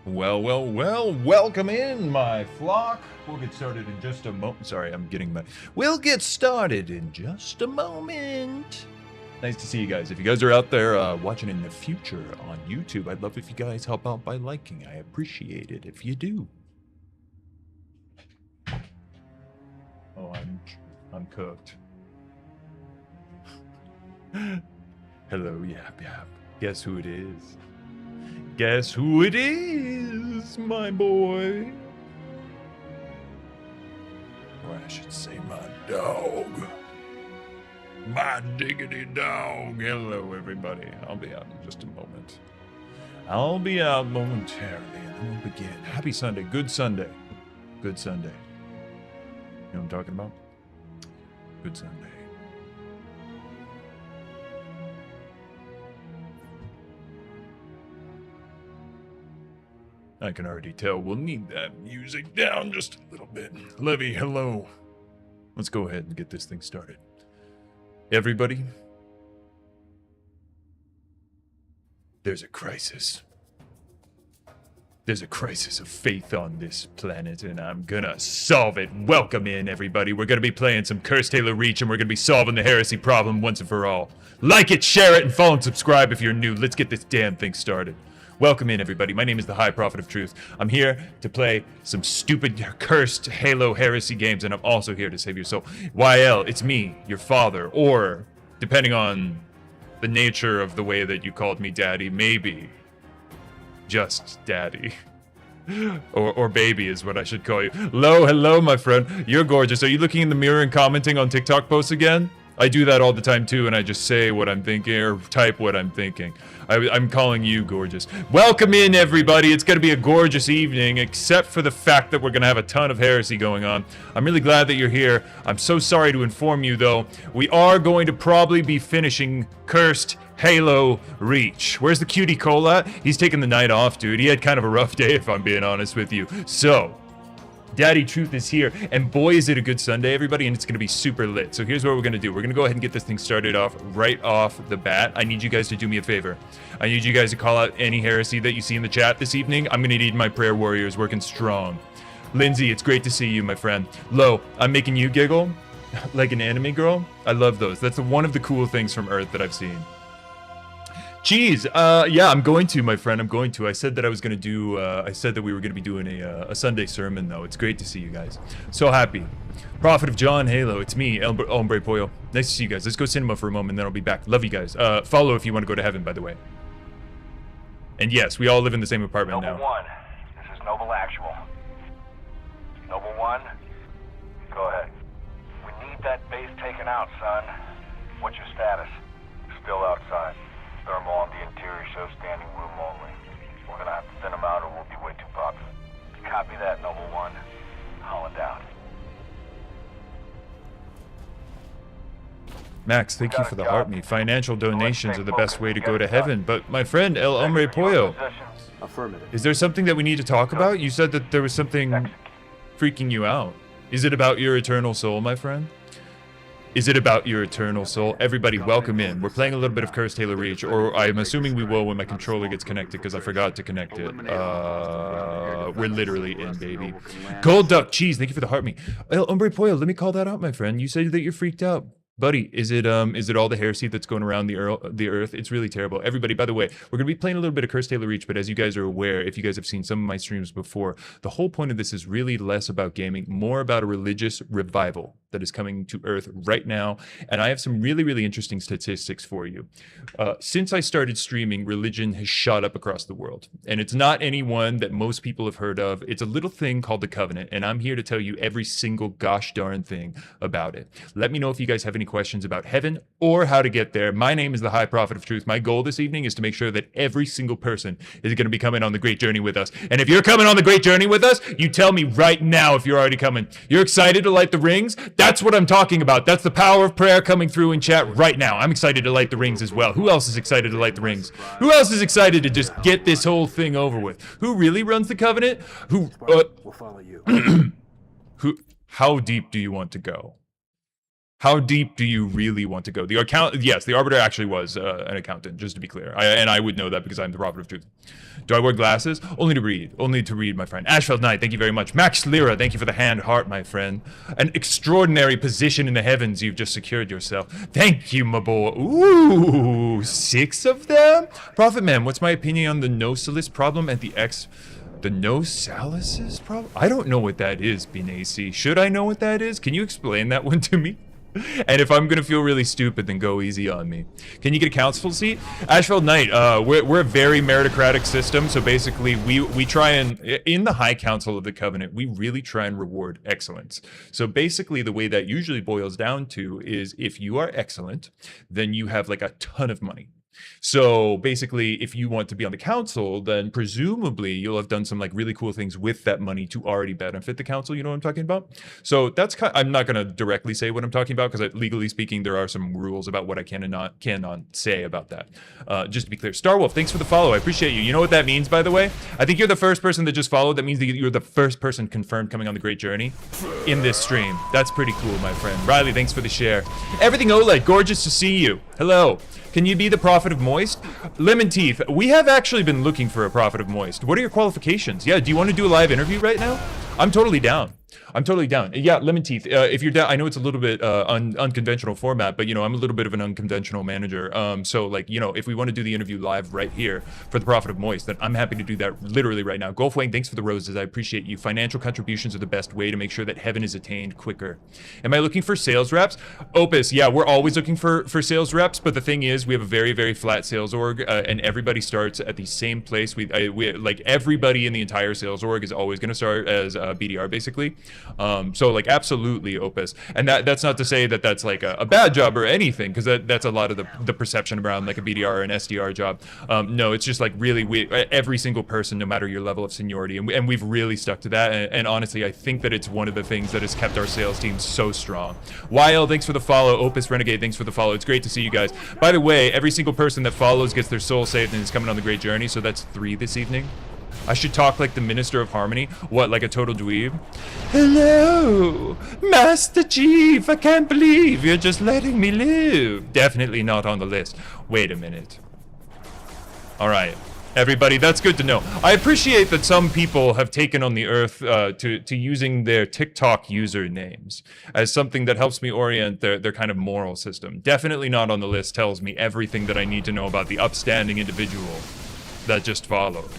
Well, welcome in, my flock. We'll get started in just a moment. Sorry, We'll get started in just a moment. Nice to see you guys. If you guys are out there watching in the future on YouTube, I'd love if you guys help out by liking. I appreciate it if you do. Oh, I'm cooked. Hello, yap. Guess who it is? Guess who it is, my boy? Or I should say my dog. My diggity dog. Hello, everybody. I'll be out in just a moment. I'll be out momentarily, and then we'll begin. Happy Sunday. Good Sunday. Good Sunday. You know what I'm talking about? Good Sunday. I can already tell we'll need that music down just a little bit. Levy, hello. Let's go ahead and get this thing started. Everybody, there's a crisis. There's a crisis of faith on this planet, and I'm gonna solve it. Welcome in, everybody. We're gonna be playing some Cursed Halo Reach, and we're gonna be solving the heresy problem once and for all. Like it, share it, and follow and subscribe if you're new. Let's get this damn thing started. Welcome in, everybody. My name is the High Prophet of Truth. I'm here to play some stupid, cursed Halo heresy games, and I'm also here to save your soul. YL, it's me, your father, or, depending on the nature of the way that you called me daddy, maybe just daddy. Or baby is what I should call you. Hello, my friend. You're gorgeous. Are you looking in the mirror and commenting on TikTok posts again? I do that all the time too, and I just say what I'm thinking or type what I'm thinking. I'm calling you gorgeous. Welcome in, everybody. It's going to be a gorgeous evening, except for the fact that we're going to have a ton of heresy going on. I'm really glad that you're here. I'm so sorry to inform you, though. We are going to probably be finishing Cursed Halo Reach. Where's the cutie Cole at? He's taking the night off, dude. He had kind of a rough day, if I'm being honest with you. So, Daddy Truth is here, and boy is it a good Sunday, everybody, and it's going to be super lit. So here's what we're going to do. We're going to go ahead and get this thing started off right off the bat. I need you guys to do me a favor. I need you guys to call out any heresy that you see in the chat this evening. I'm going to need my prayer warriors working strong. Lindsay, it's great to see you, my friend. Lo, I'm making you giggle like an anime girl. I love those. That's one of the cool things from Earth that I've seen. Geez, yeah, I'm going to, my friend. I'm going to. I said that I was going to do, I said that we were going to be doing a Sunday sermon, though. It's great to see you guys. So happy. Prophet of John Halo, it's me, El Hombre Pollo. Nice to see you guys. Let's go cinema for a moment, and then I'll be back. Love you guys. Follow if you want to go to heaven, by the way. And yes, we all live in the same apartment now. Noble 1, this is Noble Actual. Noble 1, go ahead. We need that base taken out, son. What's your status? Still outside. Thermal on the interior shows standing room only. We're gonna have to thin them out or we'll be way too popular. Copy that, Noble 1. Holland out. Max, thank you for the heart me. Financial donations are the best way to go to heaven. But my friend, El Hombre Pollo, Affirmative. is there something that we need to talk about? You said that there was something freaking you out. Is it about your eternal soul, my friend? Is it about your eternal soul? Everybody, welcome in. We're playing a little bit of Cursed Halo Reach, or I'm assuming we will when my controller gets connected, because I forgot to connect it. We're literally in, baby. Gold Duck Cheese, thank you for the heart me. El Hombre Pollo, let me call that out, my friend. You said that you're freaked out. Buddy, is it all the heresy that's going around the earth? It's really terrible. Everybody, by the way, we're going to be playing a little bit of Cursed Halo Reach, but as you guys are aware, if you guys have seen some of my streams before, the whole point of this is really less about gaming, more about a religious revival that is coming to Earth right now, and I have some really, really interesting statistics for you. Since I started streaming, religion has shot up across the world, and it's not any one that most people have heard of. It's a little thing called the Covenant, and I'm here to tell you every single gosh darn thing about it. Let me know if you guys have any questions about heaven or how to get there. My name is the High Prophet of Truth. My goal this evening is to make sure that every single person is going to be coming on the great journey with us. And if you're coming on the great journey with us, you tell me right now if you're already coming. You're excited to light the rings? That's what I'm talking about. That's the power of prayer coming through in chat right now. I'm excited to light the rings as well. Who else is excited to light the rings? Who else is excited to just get this whole thing over with? Who really runs the Covenant? Who, We'll follow you. how deep do you want to go? How deep do you really want to go? The account, yes, the arbiter actually was an accountant, just to be clear. And I would know that because I'm the prophet of truth. Do I wear glasses? Only to read, my friend. Ashfeld Knight, thank you very much. Max Lira, thank you for the hand heart, my friend. An extraordinary position in the heavens you've just secured yourself. Thank you, my boy. Ooh, 6 of them? Prophet Man, what's my opinion on the no-salis problem at the The no-salises problem? I don't know what that is, Binacy. Should I know what that is? Can you explain that one to me? And if I'm gonna feel really stupid, then go easy on me. Can you get a council seat? Ashfeld Knight, we're a very meritocratic system, so basically we try and, in the High Council of the Covenant, we really try and reward excellence. So basically the way that usually boils down to is if you are excellent, then you have like a ton of money. So basically, if you want to be on the council, then presumably you'll have done some like really cool things with that money to already benefit the council. You know what I'm talking about? So that's I'm not going to directly say what I'm talking about because legally speaking, there are some rules about what I can and cannot say about that. Just to be clear, Starwolf, thanks for the follow. I appreciate you. You know what that means, by the way? I think you're the first person that just followed. That means that you're the first person confirmed coming on the Great Journey in this stream. That's pretty cool, my friend. Riley, thanks for the share. Everything OLED, gorgeous to see you. Hello. Can you be the prophet of moist? Lemon Teeth, we have actually been looking for a prophet of moist. What are your qualifications? Yeah, do you want to do a live interview right now? I'm totally down. I'm totally down. Yeah, Lemon Teeth, if you're down, I know it's a little bit unconventional format, but, you know, I'm a little bit of an unconventional manager. So, like, you know, if we want to do the interview live right here for the Prophet of Moist, then I'm happy to do that literally right now. Golfwang, thanks for the roses. I appreciate you. Financial contributions are the best way to make sure that heaven is attained quicker. Am I looking for sales reps? Opus, yeah, we're always looking for sales reps, but the thing is, we have a very, very flat sales org, and everybody starts at the same place. We like, everybody in the entire sales org is always going to start as BDR, basically. So like absolutely Opus, and that's not to say that that's like a bad job or anything, because that's a lot of the perception around like a BDR or an SDR job. No, it's just like really every single person, no matter your level of seniority, and we've really stuck to that, and honestly I think that it's one of the things that has kept our sales team so strong. YL, thanks for the follow. Opus Renegade, thanks for the follow. It's great to see you guys. By the way, every single person that follows gets their soul saved and is coming on the Great Journey, so that's 3 this evening. I should talk like the Minister of Harmony. What, like a total dweeb? Hello, Master Chief. I can't believe you're just letting me live. Definitely not on the list. Wait a minute. All right, everybody, that's good to know. I appreciate that some people have taken on the earth to using their TikTok usernames as something that helps me orient their kind of moral system. Definitely not on the list tells me everything that I need to know about the upstanding individual that just followed.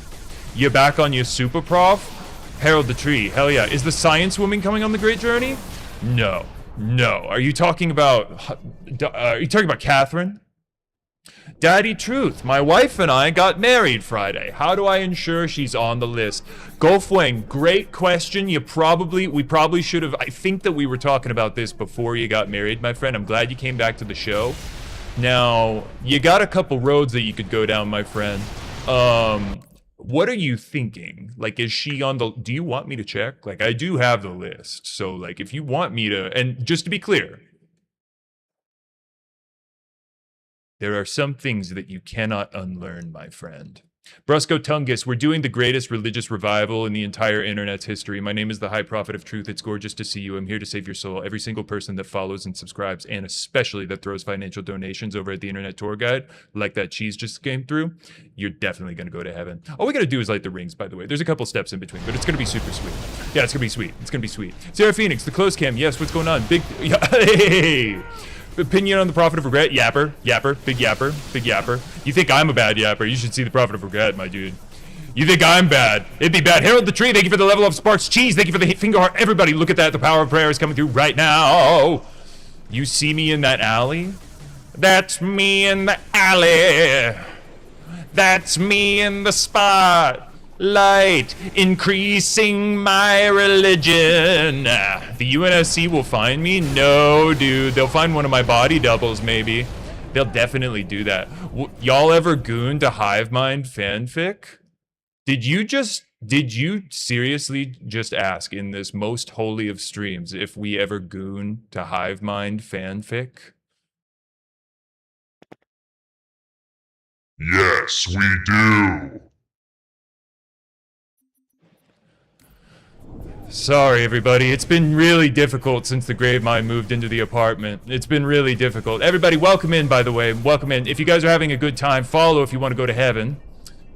You back on your super prof? Harold the Tree, hell yeah. Is the science woman coming on the Great Journey? No. Are you talking about Catherine? Daddy Truth, my wife and I got married Friday. How do I ensure she's on the list? Golfwang, great question. We probably should have, I think that we were talking about this before you got married, my friend. I'm glad you came back to the show. Now, you got a couple roads that you could go down, my friend. What are you thinking? Like, is she on the... Do you want me to check? Like, I do have the list. So, like, if you want me to... And just to be clear, there are some things that you cannot unlearn, my friend. Brusco Tungus, we're doing the greatest religious revival in the entire internet's history. My name is the High Prophet of Truth. It's gorgeous to see you. I'm here to save your soul. Every single person that follows and subscribes, and especially that throws financial donations over at the Internet Tour Guide, like that cheese just came through, you're definitely going to go to heaven. All we got to do is light the rings, by the way. There's a couple steps in between, but it's going to be super sweet. Yeah, it's going to be sweet. It's going to be sweet. Sarah Phoenix, the close cam. Yes, what's going on? Hey! Opinion on the Prophet of Regret? Yapper, big yapper. You think I'm a bad yapper? You should see the Prophet of Regret, my dude. You think I'm bad? It'd be bad. Harold the Tree, thank you for the level of Sparks Cheese. Thank you for the finger heart. Everybody, look at that. The power of prayer is coming through right now. You see me in that alley? That's me in the alley. That's me in the spot. Light, increasing my religion. The UNSC will find me? No, dude. They'll find one of my body doubles, maybe. They'll definitely do that. Y'all ever goon to Hivemind fanfic? Did you seriously just ask in this most holy of streams if we ever goon to Hivemind fanfic? Yes, we do. Sorry, everybody. It's been really difficult since the grave mine moved into the apartment. It's been really difficult. Everybody, welcome in, by the way. Welcome in. If you guys are having a good time, follow if you want to go to heaven.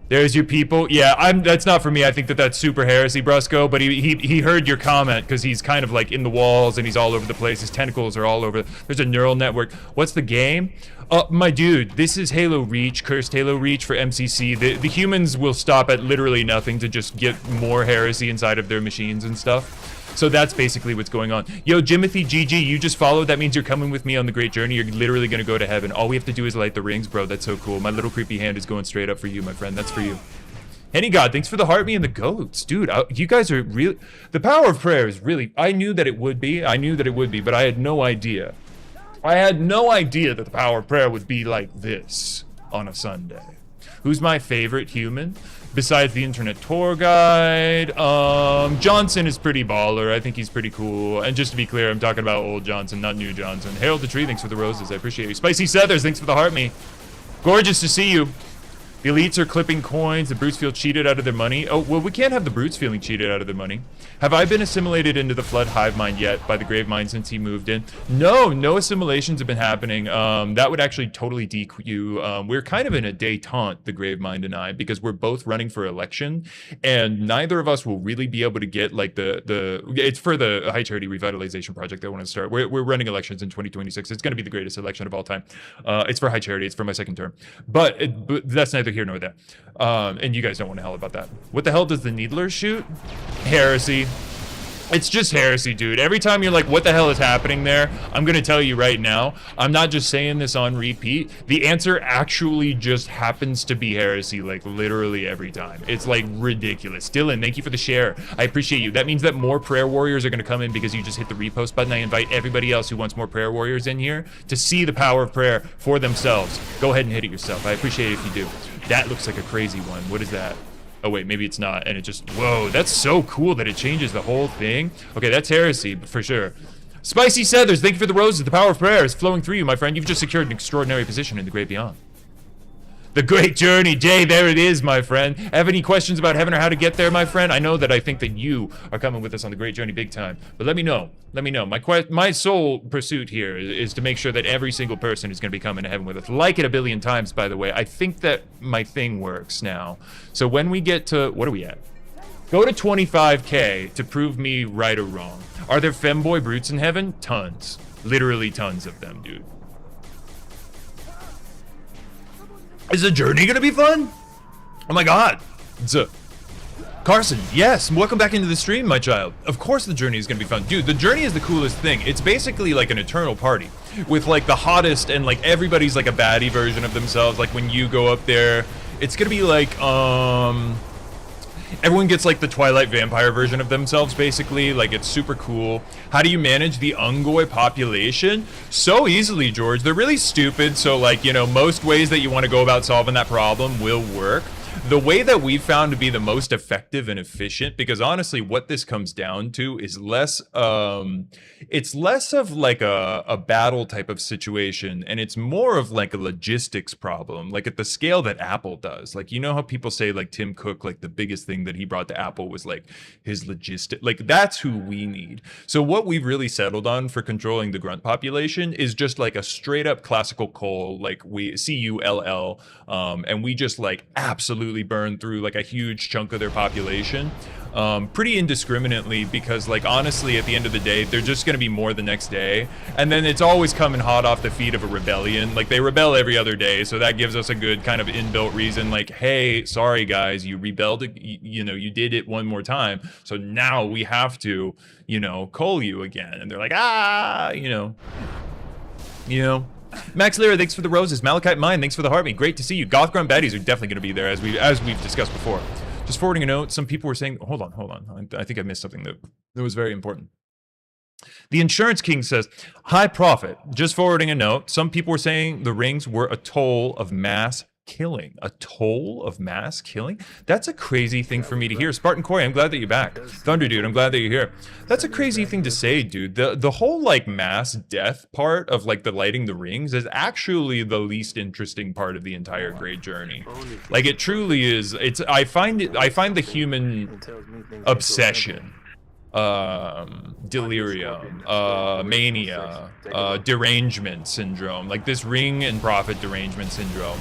There's your people. Yeah, that's not for me. I think that's super heresy, Brusco, but he heard your comment because he's kind of like in the walls and he's all over the place. His tentacles are all over. There's a neural network. What's the game? My dude, this is Halo Reach, Cursed Halo Reach for MCC. The humans will stop at literally nothing to just get more heresy inside of their machines and stuff. So that's basically what's going on. Yo, Jimothy GG, you just followed. That means you're coming with me on the great journey. You're literally going to go to heaven. All we have to do is light the rings, bro. That's so cool. My little creepy hand is going straight up for you, my friend. That's for you. Henny God, thanks for the heart, me and the goats. Dude, you guys are really... The power of prayer is really... I knew that it would be. But I had no idea. I had no idea that the power of prayer would be like this on a Sunday. Who's my favorite human? Besides the internet tour guide, Johnson is pretty baller. I think he's pretty cool. And just to be clear, I'm talking about old Johnson, not new Johnson. Harold the Tree, thanks for the roses. I appreciate you. Spicy Sethers, thanks for the heart me. Gorgeous to see you. The elites are clipping coins. The brutes feel cheated out of their money. Oh, well, we can't have the brutes feeling cheated out of their money. Have I been assimilated into the Flood hive mind yet by the grave mind since he moved in? No assimilations have been happening. That would actually totally DQ. We're kind of in a detente, the grave mind and I, because we're both running for election, and neither of us will really be able to get like it's for the High Charity Revitalization Project that I want to start. We're running elections in 2026. It's going to be the greatest election of all time. It's for High Charity. It's for my second term. But that's neither here nor there. And you guys don't want to hell about that. What the hell does the Needler shoot? Heresy. It's just heresy, dude. Every time you're like, what the hell is happening there? I'm going to tell you right now, I'm not just saying this on repeat. The answer actually just happens to be heresy, like literally every time. It's like ridiculous. Dylan, thank you for the share. I appreciate you. That means that more prayer warriors are going to come in because you just hit the repost button. I invite everybody else who wants more prayer warriors in here to see the power of prayer for themselves. Go ahead and hit it yourself. I appreciate it if you do. That looks like a crazy one. What is that? Oh wait, maybe it's not, and it just, whoa, that's so cool that it changes the whole thing. Okay, that's heresy, for sure. Spicy Sethers, thank you for the roses. The power of prayer is flowing through you, my friend. You've just secured an extraordinary position in the great beyond. The great journey, Jay, there it is, my friend. Have any questions about heaven or how to get there, my friend? I know that I think that you are coming with us on the great journey big time, but let me know. Let me know. My sole pursuit here is to make sure that every single person is going to be coming to heaven with us. Like it a billion times, by the way. I think that my thing works now. So when we get to, what are we at? Go to 25K to prove me right or wrong. Are there femboy brutes in heaven? Tons. Literally tons of them, dude. Is the journey gonna be fun? Oh my god. Carson, yes, welcome back into the stream, my child. Of course the journey is gonna be fun. Dude, the journey is the coolest thing. It's basically like an eternal party with like the hottest, and like everybody's like a baddie version of themselves. Like when you go up there, it's gonna be like, everyone gets like the Twilight vampire version of themselves, basically. Like, it's super cool. How do you manage the Ungoi population? So easily, George. They're really stupid, so like, you know, most ways that you want to go about solving that problem will work. The way that we've found to be the most effective and efficient, because honestly, what this comes down to is less, it's less of like a battle type of situation, and it's more of like a logistics problem, like at the scale that Apple does. Like, you know how people say like Tim Cook, like the biggest thing that he brought to Apple was like his logistic, like that's who we need. So what we've really settled on for controlling the grunt population is just like a straight up classical cull, like we CULL, and we just like absolutely burn through like a huge chunk of their population pretty indiscriminately, because like honestly at the end of the day they're just going to be more the next day, and then it's always coming hot off the feet of a rebellion. Like they rebel every other day, so that gives us a good kind of inbuilt reason, like, hey, sorry guys, you rebelled, you know, you did it one more time, so now we have to, you know, cull you again. And they're like, you know. Max Lira, thanks for the roses. Malachite Mine, thanks for the heartbeat. Great to see you. Goth Grunt Baddies are definitely going to be there, as we've discussed before. Just forwarding a note. Some people were saying, hold on. I think I missed something that was very important. The Insurance King says, high profit. Just forwarding a note. Some people were saying the rings were a toll of mass killing. A toll of mass killing? That's a crazy thing for me to hear. Spartan Corey, I'm glad that you're back. Thunder Dude, I'm glad that you're here. That's a crazy thing to say, dude. The whole like mass death part of like the lighting the rings is actually the least interesting part of the entire great journey. Like it truly is. I find the human obsession delirium, mania, derangement syndrome, like this ring and profit derangement syndrome.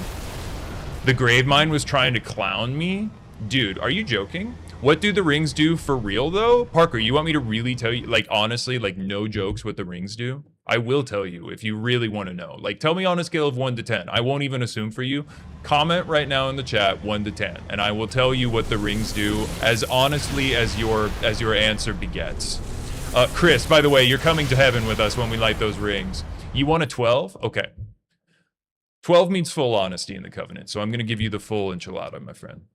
The Gravemind was trying to clown me. Dude, are you joking? What do the rings do for real though? Parker, you want me to really tell you, like honestly, like no jokes, what the rings do? I will tell you if you really want to know. Like tell me on a scale of 1 to 10. I won't even assume for you. Comment right now in the chat 1 to 10 and I will tell you what the rings do as honestly as your answer begets. Chris, by the way, you're coming to heaven with us when we light those rings. You want a 12? Okay. 12 means full honesty in the covenant, so I'm going to give you the full enchilada, my friend.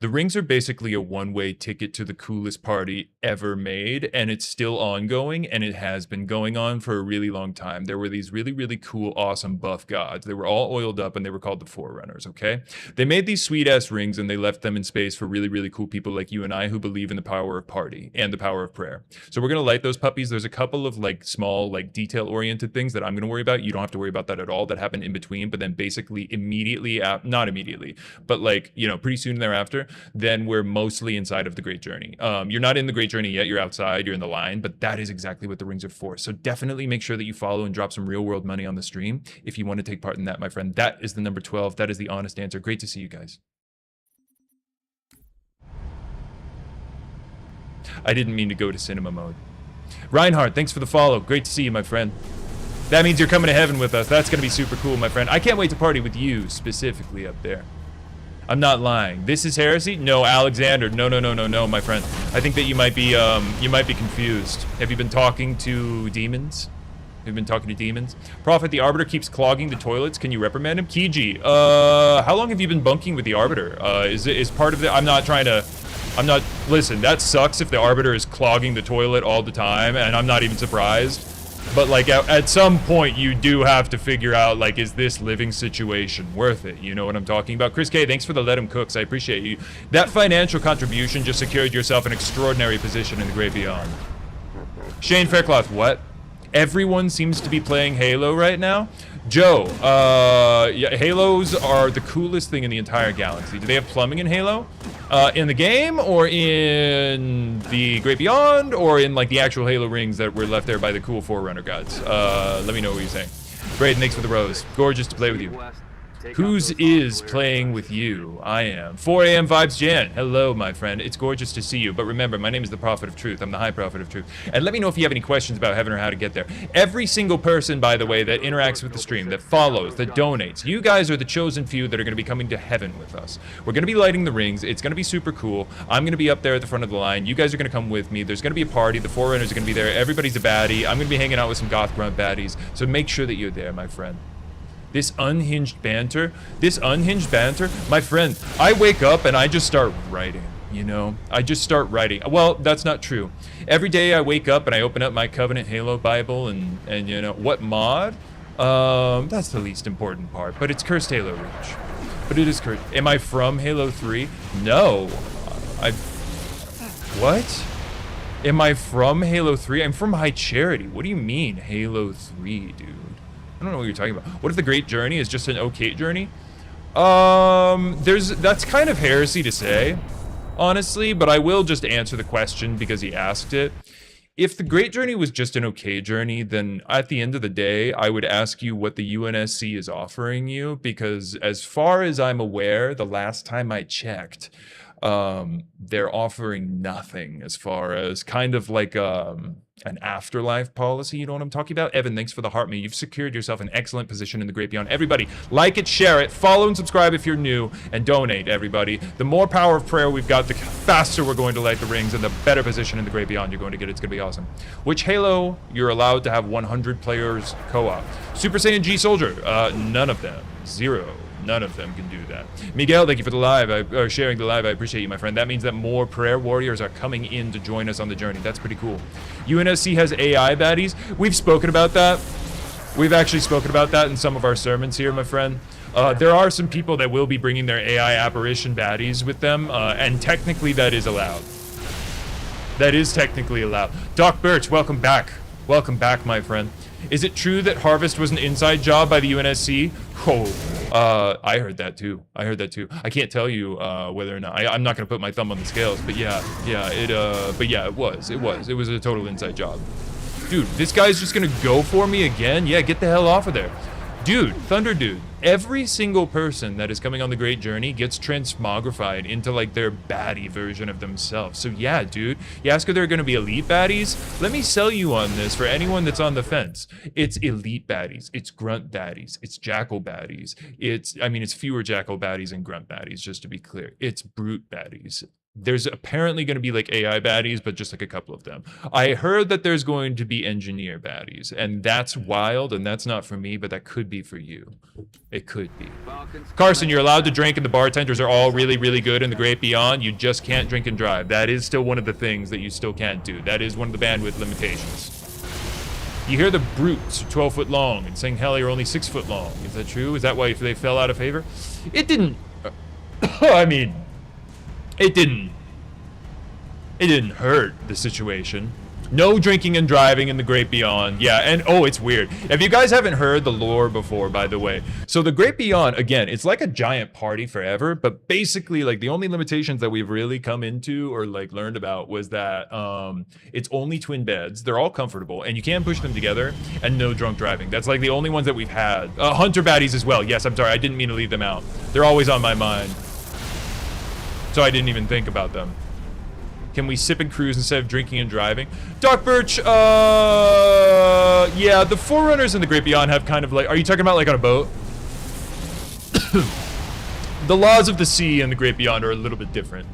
The rings are basically a one-way ticket to the coolest party ever made, and it's still ongoing, and it has been going on for a really long time. There were these really, really cool, awesome buff gods. They were all oiled up, and they were called the Forerunners, okay? They made these sweet-ass rings, and they left them in space for really, really cool people like you and I who believe in the power of party and the power of prayer. So we're going to light those puppies. There's a couple of, like, small, like, detail-oriented things that I'm going to worry about. You don't have to worry about that at all. That happen in between, but then basically immediately, not immediately, but, like, you know, pretty soon thereafter, then we're mostly inside of the Great Journey. You're not in the Great Journey yet, you're outside, you're in the line, but that is exactly what the rings are for. So definitely make sure that you follow and drop some real world money on the stream if you want to take part in that, my friend. That is the number 12. That is the honest answer. Great to see you guys. I didn't mean to go to cinema mode. Reinhardt, thanks for the follow. Great to see you, my friend. That means you're coming to heaven with us. That's going to be super cool, my friend. I can't wait to party with you specifically up there. I'm not lying. This is heresy? No, Alexander. No, my friend. I think that you might be confused. Have you been talking to demons? Have you been talking to demons? Prophet, the Arbiter keeps clogging the toilets. Can you reprimand him? Kiji, how long have you been bunking with the Arbiter? Is part of the, listen, that sucks if the Arbiter is clogging the toilet all the time, and I'm not even surprised. But like at some point you do have to figure out, like, is this living situation worth it? You know what I'm talking about? Chris K, thanks for the let him cooks. I appreciate you. That financial contribution just secured yourself an extraordinary position in the great beyond. Shane Faircloth, what? Everyone seems to be playing Halo right now. Joe, yeah, Halos are the coolest thing in the entire galaxy. Do they have plumbing in Halo? In the game, or in the Great Beyond, or in like the actual Halo rings that were left there by the cool Forerunner gods? Let me know what you're saying. Braden, thanks for the rose. Gorgeous to play with you. Who's is playing with you? I am. 4 a.m. Vibes Jan. Hello, my friend. It's gorgeous to see you. But remember, my name is the Prophet of Truth. I'm the High Prophet of Truth. And let me know if you have any questions about heaven or how to get there. Every single person, by the way, that interacts with the stream, that follows, that donates, you guys are the chosen few that are going to be coming to heaven with us. We're going to be lighting the rings. It's going to be super cool. I'm going to be up there at the front of the line. You guys are going to come with me. There's going to be a party. The Forerunners are going to be there. Everybody's a baddie. I'm going to be hanging out with some goth grunt baddies. So make sure that you're there, my friend. This unhinged banter, my friend, I wake up and I just start writing, you know? I just start writing. Well, that's not true. Every day I wake up and I open up my Covenant Halo Bible and you know, what mod? That's the least important part, but it's Cursed Halo Reach. But it is cursed. Am I from Halo 3? No. What? Am I from Halo 3? I'm from High Charity. What do you mean, Halo 3, dude? I don't know what you're talking about. What if the Great Journey is just an okay journey? That's kind of heresy to say, honestly, but I will just answer the question because he asked it. If the Great Journey was just an okay journey, then at the end of the day, I would ask you what the UNSC is offering you, because as far as I'm aware, the last time I checked, they're offering nothing as far as kind of like an afterlife policy. You know what I'm talking about? Evan, thanks for the heart me. You've secured yourself an excellent position in the Great Beyond. Everybody, like it, share it, follow and subscribe if you're new, and donate, everybody. The more power of prayer we've got, the faster we're going to light the rings, and the better position in the Great Beyond you're going to get. It's going to be awesome. Which Halo you're allowed to have 100 players co-op? Super Saiyan G Soldier, none of them. 0. None of them can do that. Miguel, thank you for the live, sharing the live. I appreciate you, my friend. That means that more prayer warriors are coming in to join us on the journey. That's pretty cool. UNSC has AI baddies. We've spoken about that. We've actually spoken about that in some of our sermons here, my friend. There are some people that will be bringing their AI apparition baddies with them, and technically that is allowed. That is technically allowed. Doc Birch, welcome back. Welcome back, my friend. Is it true that Harvest was an inside job by the UNSC? Oh, I heard that too. I heard that too. I can't tell you whether or not I'm not gonna put my thumb on the scales, but yeah, it was a total inside job. Dude, this guy's just gonna go for me again? Yeah, get the hell off of there. Dude, Thunder Dude, every single person that is coming on the Great Journey gets transmogrified into like their baddie version of themselves. So yeah, dude, you ask if they're gonna be elite baddies? Let me sell you on this for anyone that's on the fence. It's elite baddies, it's grunt baddies, it's jackal baddies, it's fewer jackal baddies and grunt baddies, just to be clear. It's brute baddies. There's apparently going to be like AI baddies, but just like a couple of them. I heard that there's going to be engineer baddies, and that's wild, and that's not for me, but that could be for you. It could be. Carson, you're allowed to drink, and the bartenders are all really, really good in the Great Beyond. You just can't drink and drive. That is still one of the things that you still can't do. That is one of the bandwidth limitations. You hear the brutes are 12 foot long, and saying hell, you're only 6 foot long. Is that true? Is that why they fell out of favor? It didn't. I mean... It didn't hurt the situation. No drinking and driving in the Great Beyond. Yeah, and oh, it's weird. If you guys haven't heard the lore before, by the way, so the Great Beyond, again, it's like a giant party forever, but basically, like, the only limitations that we've really come into or, like, learned about was that it's only twin beds. They're all comfortable, and you can push them together, and no drunk driving. That's, like, the only ones that we've had. Hunter baddies as well. Yes, I'm sorry, I didn't mean to leave them out. They're always on my mind. So I didn't even think about them. Can we sip and cruise instead of drinking and driving? Doc Birch, yeah, the Forerunners in the Great Beyond have kind of like, are you talking about like on a boat? The laws of the sea and the Great Beyond are a little bit different.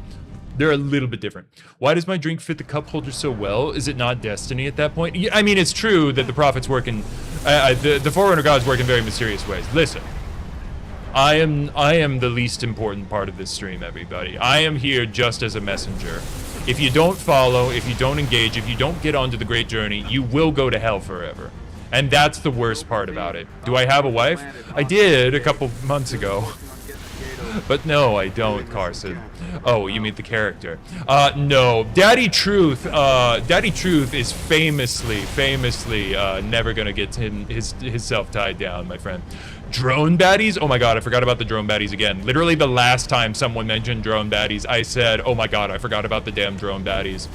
They're a little bit different. Why does my drink fit the cup holder so well? Is it not destiny at that point? I mean, it's true that the prophets work in, the Forerunner gods work in very mysterious ways. Listen. I am the least important part of this stream, everybody. I am here just as a messenger. If you don't follow, if you don't engage, if you don't get onto the Great Journey, you will go to hell forever. And that's the worst part about it. Do I have a wife? I did a couple months ago. But no, I don't, Carson. Oh, you mean the character? No. Daddy Truth is famously never gonna get himself tied down, my friend. Drone baddies? Oh my god, I forgot about the drone baddies again. Literally the last time someone mentioned drone baddies, I said, oh my god, I forgot about the damn drone baddies.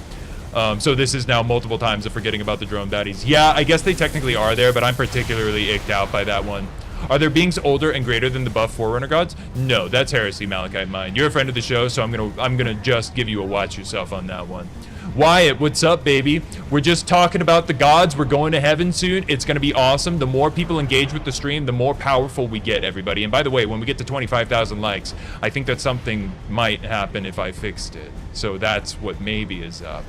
So this is now multiple times of forgetting about the drone baddies. Yeah, I guess they technically are there, but I'm particularly icked out by that one. Are there beings older and greater than the buff Forerunner gods? No, that's heresy, Malachite Mind. You're a friend of the show, so I'm gonna just give you a watch yourself on that one. Wyatt, what's up, baby? We're just talking about the gods. We're going to heaven soon. It's going to be awesome. The more people engage with the stream, the more powerful we get, everybody. And by the way, when we get to 25,000 likes, I think that something might happen if I fixed it. So that's what maybe is up.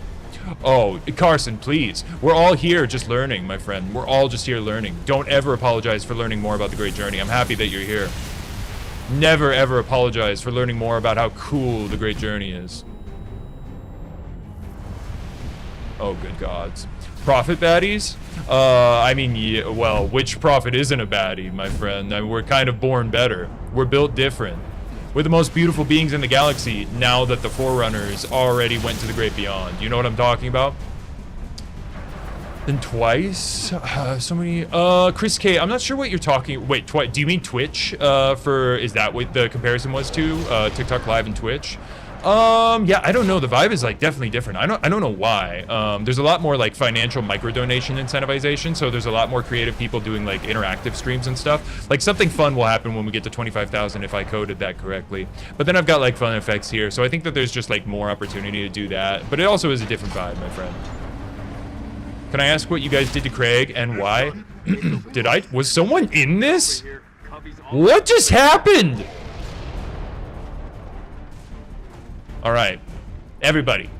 Oh, Carson, please. We're all here just learning, my friend. We're all just here learning. Don't ever apologize for learning more about the Great Journey. I'm happy that you're here. Never, ever apologize for learning more about how cool the Great Journey is. Oh, good gods. Prophet baddies? I mean, yeah, well, which prophet isn't a baddie, my friend? I mean, we're kind of born better. We're built different. We're the most beautiful beings in the galaxy now that the Forerunners already went to the Great Beyond. You know what I'm talking about? Then twice? So many... Chris K, I'm not sure what you're talking... Wait, twice? Do you mean Twitch? Is that what the comparison was to? TikTok Live and Twitch? Yeah, I don't know. The vibe is like definitely different. I don't know why. There's a lot more like financial micro donation incentivization, so there's a lot more creative people doing like interactive streams and stuff. Like something fun will happen when we get to 25,000 if I coded that correctly. But then I've got like fun effects here, so I think that there's just like more opportunity to do that. But it also is a different vibe, my friend. Can I ask what you guys did to Craig and why? Was someone in this? What just happened? All right, everybody.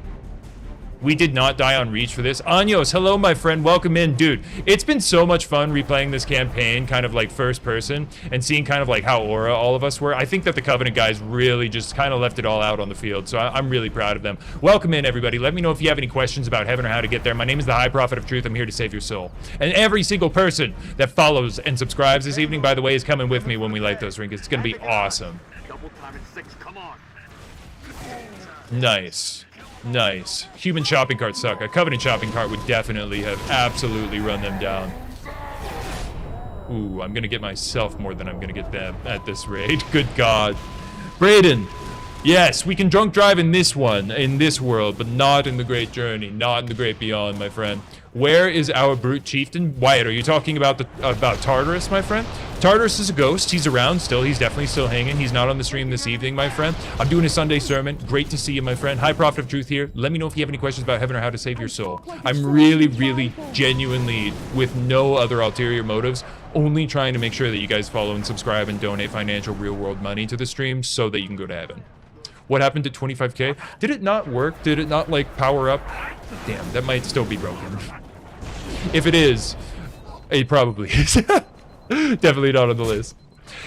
We did not die on Reach for this. Anyos, hello, my friend. Welcome in. Dude, it's been so much fun replaying this campaign, kind of like first person, and seeing kind of like how aura all of us were. I think that the Covenant guys really just kind of left it all out on the field, so I'm really proud of them. Welcome in, everybody. Let me know if you have any questions about heaven or how to get there. My name is the High Prophet of Truth. I'm here to save your soul. And every single person that follows and subscribes this evening, by the way, is coming with me when we light those rings. It's going to be awesome. Double time at 6, come on. Nice. Nice. Human shopping carts suck. A Covenant shopping cart would definitely have absolutely run them down. Ooh, I'm gonna get myself more than I'm gonna get them at this rate. Good God. Brayden. Yes, we can drunk drive in this one, in this world, but not in the Great Journey, not in the Great Beyond, my friend. Where is our brute chieftain? Wyatt, are you talking about about Tartarus, my friend? Tartarus is a ghost. He's around still. He's definitely still hanging. He's not on the stream this evening, my friend. I'm doing a Sunday sermon. Great to see you, my friend. High Prophet of Truth here. Let me know if you have any questions about heaven or how to save your soul. I'm really, really, genuinely, with no other ulterior motives, only trying to make sure that you guys follow and subscribe and donate financial real-world money to the stream so that you can go to heaven. What happened to 25K? Did it not work? Did it not, like, power up? Damn, that might still be broken. If it is, it probably is. Definitely not on the list.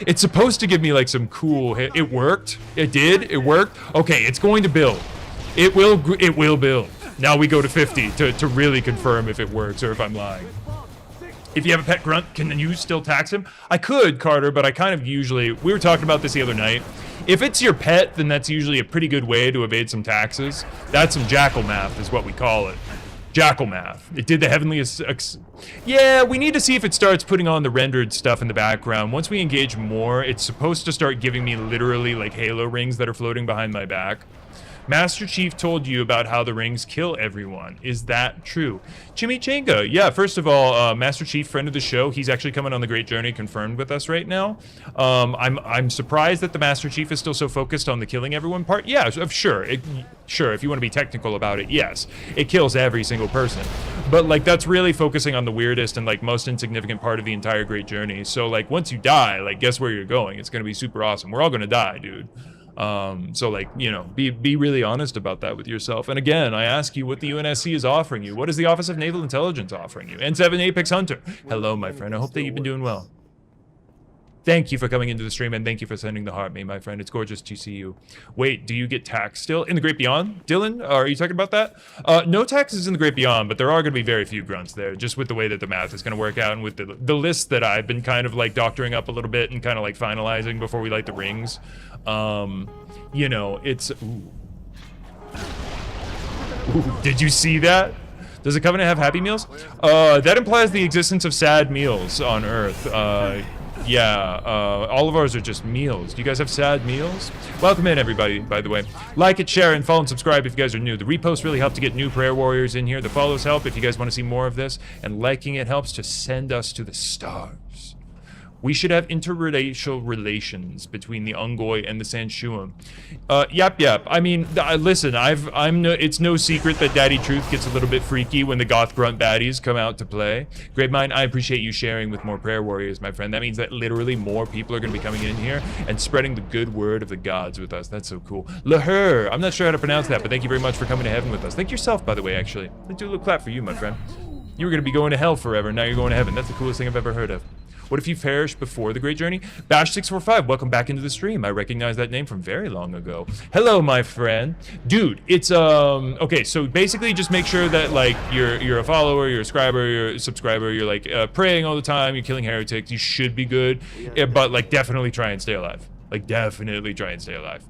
It's supposed to give me, like, some cool hit. It worked. It did. It worked. Okay, it's going to build. It will build. Now we go to 50 to really confirm if it works or if I'm lying. If you have a pet grunt, can you still tax him? I could, Carter, but I kind of usually... We were talking about this the other night. If it's your pet, then that's usually a pretty good way to evade some taxes. That's some jackal math is what we call it. Jackal math. It did the heavenly... Yeah, we need to see if it starts putting on the rendered stuff in the background. Once we engage more, it's supposed to start giving me literally like halo rings that are floating behind my back. Master Chief told you about how the rings kill everyone. Is that true? Chimichanga. Yeah, first of all, Master Chief, friend of the show, he's actually coming on the Great Journey confirmed with us right now. I'm surprised that the Master Chief is still so focused on the killing everyone part. Yeah, sure. Sure, if you want to be technical about it, yes. It kills every single person. But, like, that's really focusing on the weirdest and, like, most insignificant part of the entire Great Journey. So, like, once you die, like, guess where you're going? It's going to be super awesome. We're all going to die, dude. So like, you know, be really honest about that with yourself. And again, I ask you what the UNSC is offering you. What is the Office of Naval Intelligence offering you? N7 Apex Hunter. Hello, my friend. I hope that you've been doing well. Thank you for coming into the stream, and thank you for sending the heart, me, my friend. It's gorgeous to see you. Wait, do you get taxed still in the Great Beyond? Dylan, are you talking about that? No taxes in the Great Beyond, but there are going to be very few grunts there, just with the way that the math is going to work out and with the list that I've been kind of like doctoring up a little bit and kind of like finalizing before we light the rings. You know, it's... Ooh. Ooh, did you see that? Does the Covenant have Happy Meals? That implies the existence of sad meals on Earth. Yeah, all of ours are just meals. Do you guys have sad meals? Welcome in, everybody, by the way. Like it, share, and follow and subscribe if you guys are new. The reposts really help to get new prayer warriors in here. The follows help if you guys want to see more of this. And liking it helps to send us to the stars. We should have interracial relations between the Ungoi and the Sanshuam. Yep. I mean, listen, it's no secret that Daddy Truth gets a little bit freaky when the goth grunt baddies come out to play. Great Mind, I appreciate you sharing with more prayer warriors, my friend. That means that literally more people are going to be coming in here and spreading the good word of the gods with us. That's so cool. Lahur, I'm not sure how to pronounce that, but thank you very much for coming to heaven with us. Thank yourself, by the way, actually. Let's do a little clap for you, my friend. You were going to be going to hell forever, now you're going to heaven. That's the coolest thing I've ever heard of. What if you perished before the Great Journey? Bash645, welcome back into the stream. I recognize that name from very long ago. Hello, my friend. Dude, it's, okay, so basically just make sure that, like, you're a follower, you're a subscriber, you're, like, praying all the time, you're killing heretics, you should be good, but, like, definitely try and stay alive. Like, definitely try and stay alive.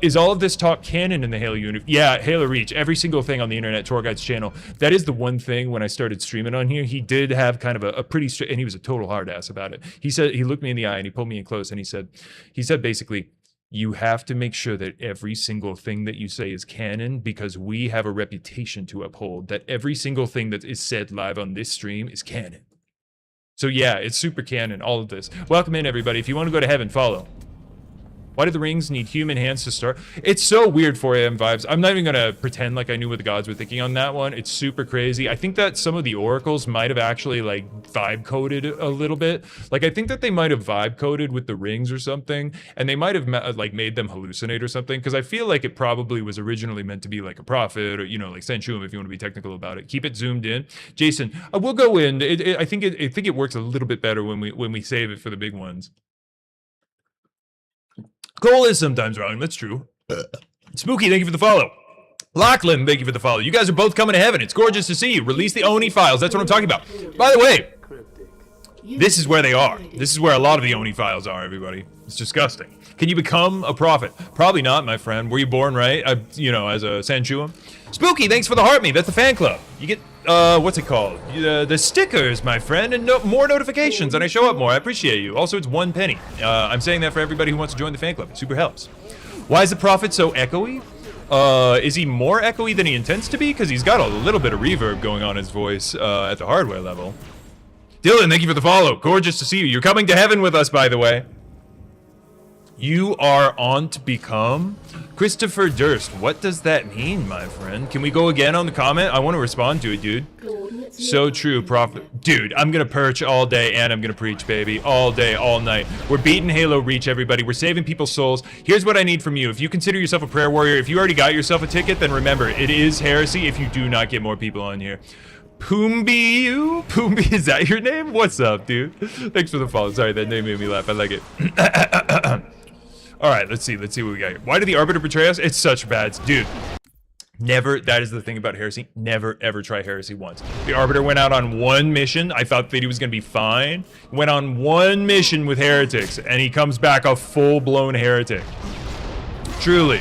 Is all of this talk canon in the Halo universe? Yeah, Halo Reach. Every single thing on the Internet Tour Guide's channel. That is the one thing when I started streaming on here. He did have kind of a pretty and he was a total hard ass about it. He said, he looked me in the eye and he pulled me in close and he said basically, you have to make sure that every single thing that you say is canon because we have a reputation to uphold. That every single thing that is said live on this stream is canon. So yeah, it's super canon, all of this. Welcome in, everybody. If you want to go to heaven, follow. Why do the rings need human hands to start? It's so weird 4am vibes. I'm not even going to pretend like I knew what the gods were thinking on that one. It's super crazy. I think that some of the oracles might have actually like vibe coded a little bit. Like I think that they might have vibe coded with the rings or something. And they might have like made them hallucinate or something. Because I feel like it probably was originally meant to be like a prophet or, you know, like Sanshuam if you want to be technical about it. Keep it zoomed in. Jason, we'll go in. I think it works a little bit better when we save it for the big ones. Cole is sometimes wrong. That's true. Spooky, thank you for the follow. Lachlan, thank you for the follow. You guys are both coming to heaven. It's gorgeous to see you. Release the Oni files. That's what I'm talking about. By the way, this is where they are. This is where a lot of the Oni files are, everybody. It's disgusting. Can you become a prophet? Probably not, my friend. Were you born right? You know, as a Sanshuam? Spooky, thanks for the heart me. That's the fan club. You get, what's it called? The stickers, my friend, and more notifications, and I show up more. I appreciate you. Also, it's 1 penny. I'm saying that for everybody who wants to join the fan club. It super helps. Why is the Prophet so echoey? Is he more echoey than he intends to be? Because he's got a little bit of reverb going on his voice at the hardware level. Dylan, thank you for the follow. Gorgeous to see you. You're coming to heaven with us, by the way. You are on to become Christopher Durst. What does that mean, my friend? Can we go again on the comment? I want to respond to it, dude. So true, Prophet. Dude, I'm going to perch all day and I'm going to preach, baby. All day, all night. We're beating Halo Reach, everybody. We're saving people's souls. Here's what I need from you. If you consider yourself a prayer warrior, if you already got yourself a ticket, then remember, it is heresy if you do not get more people on here. Poombi, is that your name? What's up, dude? Thanks for the follow. Sorry, that name made me laugh. I like it. All right, let's see what we got here. Why did the Arbiter betray us? It's such bad. Dude, never, that is the thing about heresy. Never, ever try heresy once. The Arbiter went out on 1 mission. I thought that he was going to be fine. Went on 1 mission with heretics, and he comes back a full-blown heretic. Truly.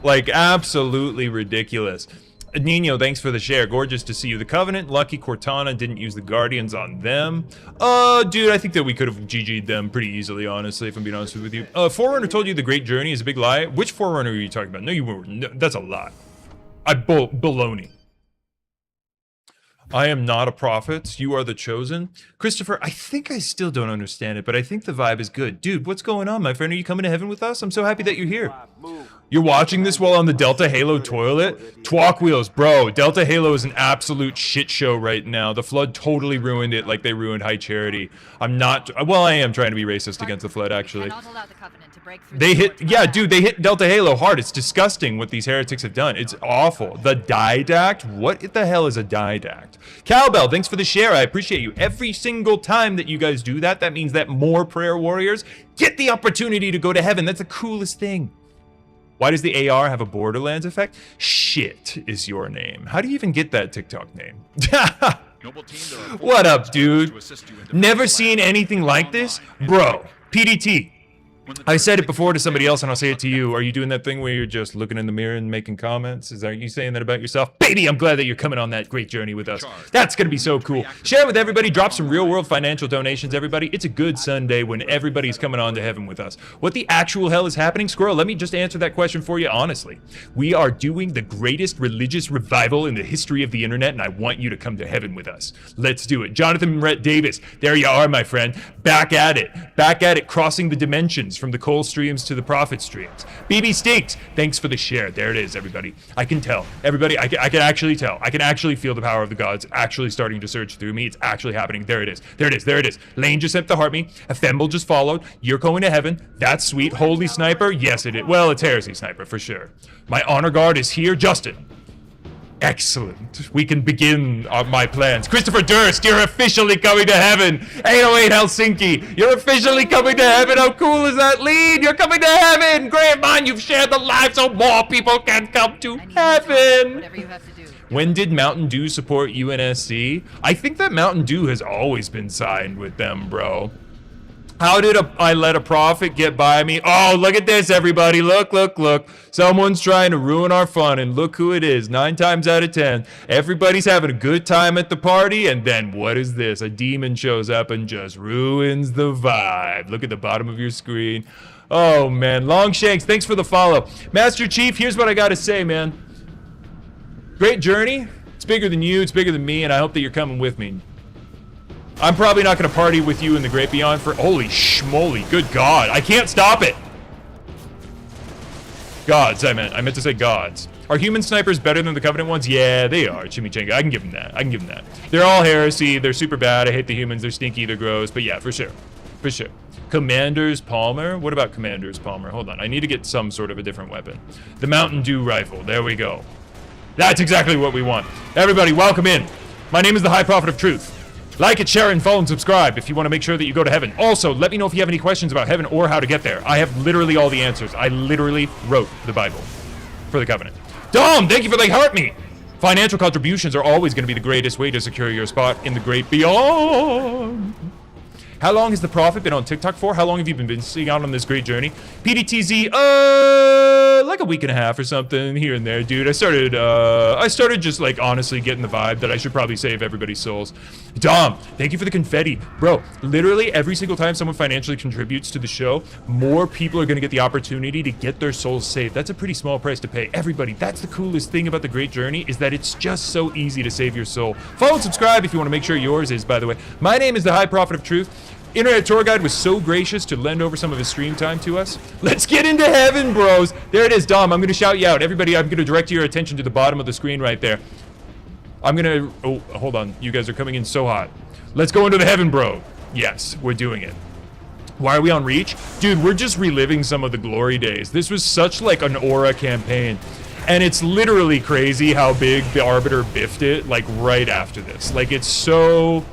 Like, absolutely ridiculous. Nino, thanks for the share. Gorgeous to see you. The Covenant, lucky Cortana didn't use the Guardians on them. Dude, I think that we could have GG'd them pretty easily, honestly, if I'm being honest with you. Forerunner told you the Great Journey is a big lie. Which Forerunner are you talking about? No, you weren't. No, that's a lie. Baloney. I am not a prophet. You are the chosen. Christopher, I think I still don't understand it, but I think the vibe is good. Dude, what's going on, my friend? Are you coming to heaven with us? I'm so happy that you're here. You're watching this while on the Delta Halo toilet? Twalk wheels, bro. Delta Halo is an absolute shit show right now. The Flood totally ruined it like they ruined High Charity. I'm not, well, I am trying to be racist against the Flood, actually. They hit, yeah, dude, they hit Delta Halo hard. It's disgusting what these heretics have done. It's awful. The Didact? What the hell is a Didact? Cowbell, thanks for the share. I appreciate you. Every single time that you guys do that, that means that more prayer warriors get the opportunity to go to heaven. That's the coolest thing. Why does the AR have a Borderlands effect? Shit is your name. How do you even get that TikTok name? What up, dude? Never seen anything like this? Bro, PDT. I said it before to somebody else and I'll say it to you. Are you doing that thing where you're just looking in the mirror and making comments? Are you saying that about yourself? Baby, I'm glad that you're coming on that great journey with us. That's going to be so cool. Share it with everybody. Drop some real world financial donations, everybody. It's a good Sunday when everybody's coming on to heaven with us. What the actual hell is happening? Squirrel, let me just answer that question for you honestly. We are doing the greatest religious revival in the history of the internet and I want you to come to heaven with us. Let's do it. Jonathan Rhett Davis, there you are, my friend. Back at it, crossing the dimensions from the Cole streams to the Prophet streams. BB Stinks, thanks for the share. There it is, everybody. I can tell. Everybody, I can actually tell. I can actually feel the power of the gods actually starting to surge through me. It's actually happening. There it is. There it is. There it is. Lane just sent the heart me. Ephemeral just followed. You're going to heaven. That's sweet. Holy Sniper. Yes, it is. Well, it's Heresy Sniper for sure. My honor guard is here. Justin. Excellent. We can begin my plans. Christopher Durst, you're officially coming to heaven. 808 Helsinki, you're officially coming to heaven. How cool is that? Lead, you're coming to heaven. Great man, you've shared the life so more people can come to heaven. Whatever you have to do. When did Mountain Dew support UNSC? I think that Mountain Dew has always been signed with them, bro. How did I let a prophet get by me? Oh, look at this, everybody. Look, look, look. Someone's trying to ruin our fun, and look who it is. 9 times out of 10. Everybody's having a good time at the party, and then what is this? A demon shows up and just ruins the vibe. Look at the bottom of your screen. Oh, man. Longshanks, thanks for the follow. Master Chief, here's what I got to say, man. Great journey. It's bigger than you. It's bigger than me, and I hope that you're coming with me. I'm probably not going to party with you in the Great Beyond for... Holy schmoly. Good God. I can't stop it. Gods, I meant to say gods. Are human snipers better than the Covenant ones? Yeah, they are. Chimichanga. I can give them that. They're all heresy. They're super bad. I hate the humans. They're stinky. They're gross. But yeah, for sure. For sure. Commander's Palmer? What about Commander's Palmer? Hold on. I need to get some sort of a different weapon. The Mountain Dew rifle. There we go. That's exactly what we want. Everybody, welcome in. My name is the High Prophet of Truth. Like it, share, and follow and subscribe if you want to make sure that you go to heaven. Also, let me know if you have any questions about heaven or how to get there. I have literally all the answers. I literally wrote the Bible for the Covenant. Dom, thank you for the heart me. Financial contributions are always going to be the greatest way to secure your spot in the Great Beyond. How long has the Prophet been on TikTok for? How long have you been seeing out on this great journey? PDTZ, like a week and a half or something here and there, dude. I started just like honestly getting the vibe that I should probably save everybody's souls. Dom, thank you for the confetti. Bro, literally every single time someone financially contributes to the show, more people are going to get the opportunity to get their souls saved. That's a pretty small price to pay. Everybody, that's the coolest thing about the Great Journey, is that it's just so easy to save your soul. Follow and subscribe if you want to make sure yours is, by the way. My name is the High Prophet of Truth. Internet Tour Guide was so gracious to lend over some of his stream time to us. Let's get into heaven, bros. There it is, Dom. I'm going to shout you out. Everybody, I'm going to direct your attention to the bottom of the screen right there. I'm going to... Oh, hold on. You guys are coming in so hot. Let's go into the heaven, bro. Yes, we're doing it. Why are we on Reach? Dude, we're just reliving some of the glory days. This was such like an aura campaign. And it's literally crazy how big the Arbiter biffed it, like, right after this. Like, it's so...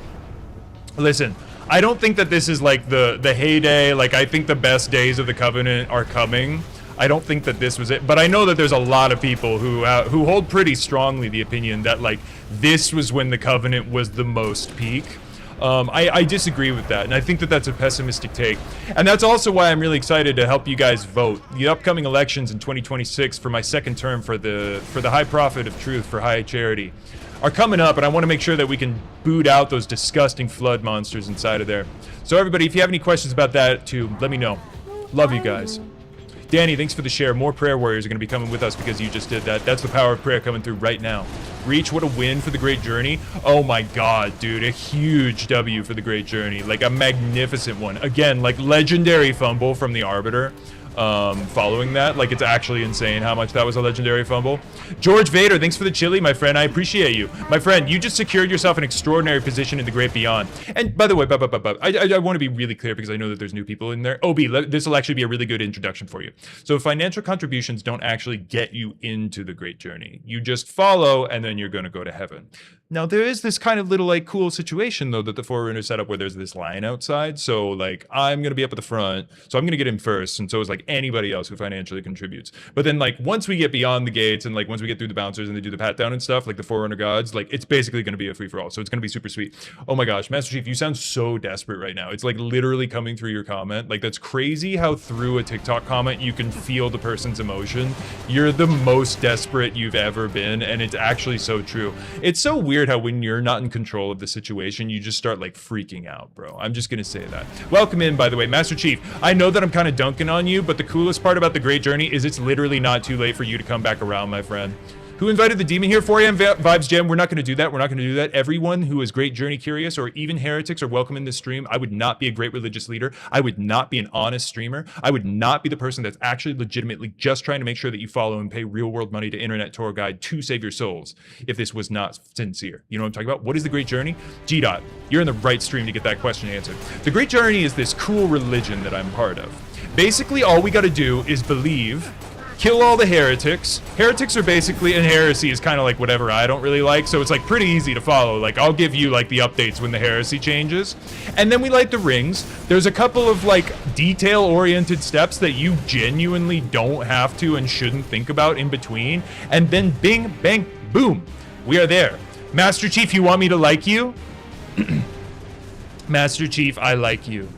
Listen... I don't think that this is like the heyday. Like, I think the best days of the Covenant are coming. I don't think that this was it, but I know that there's a lot of people who hold pretty strongly the opinion that like this was when the Covenant was the most peak. I disagree with that, and I think that that's a pessimistic take. And that's also why I'm really excited to help you guys vote. The upcoming elections in 2026 for my second term for the High Prophet of Truth for High Charity are coming up, and I want to make sure that we can boot out those disgusting flood monsters inside of there. So everybody, if you have any questions about that too, let me know. Love you guys. Danny, thanks for the share. More prayer warriors are going to be coming with us because you just did that. That's the power of prayer coming through right now. Reach, what a win for the Great Journey. Oh my god, dude, a huge W for the Great Journey. Like a magnificent one. Again, like legendary fumble from the Arbiter. Following that, like, it's actually insane how much that was a legendary fumble. George Vader, thanks for the chili, my friend. I appreciate you. My friend, you just secured yourself an extraordinary position in the Great Beyond. And by the way, I want to be really clear because I know that there's new people in there. OB, this will actually be a really good introduction for you. So financial contributions don't actually get you into the Great Journey. You just follow, and then you're going to go to heaven. Now, there is this kind of little, like, cool situation, though, that the Forerunner set up where there's this line outside. So, like, I'm going to be up at the front, so I'm going to get in first, and so is, like, anybody else who financially contributes. But then, like, once we get beyond the gates and, like, once we get through the bouncers and they do the pat-down and stuff, like the Forerunner gods, like, it's basically going to be a free-for-all. So it's going to be super sweet. Oh, my gosh, Master Chief, you sound so desperate right now. It's, like, literally coming through your comment. Like, that's crazy how through a TikTok comment you can feel the person's emotion. You're the most desperate you've ever been, and it's actually so true. It's so weird how when you're not in control of the situation, you just start like freaking out, bro. I'm just gonna say that. Welcome in, by the way, Master Chief. I know that I'm kind of dunking on you, but the coolest part about the Great Journey is it's literally not too late for you to come back around, my friend. Who invited the demon here? 4am Vibes Gem. We're not going to do that. We're not going to do that. Everyone who is Great Journey curious or even heretics are welcome in this stream. I would not be a great religious leader. I would not be an honest streamer. I would not be the person that's actually legitimately just trying to make sure that you follow and pay real world money to Internet Tour Guide to save your souls if this was not sincere. You know what I'm talking about? What is the Great Journey? G-Dot, you're in the right stream to get that question answered. The Great Journey is this cool religion that I'm part of. Basically, all we got to do is believe, kill all the heretics. Heretics are basically, and heresy is kind of like whatever I don't really like, so it's like pretty easy to follow. Like, I'll give you like the updates when the heresy changes. And then we light the rings. There's a couple of like detail-oriented steps that you genuinely don't have to and shouldn't think about in between. And then bing, bang, boom, we are there. Master Chief, you want me to like you? Master Chief, I like you.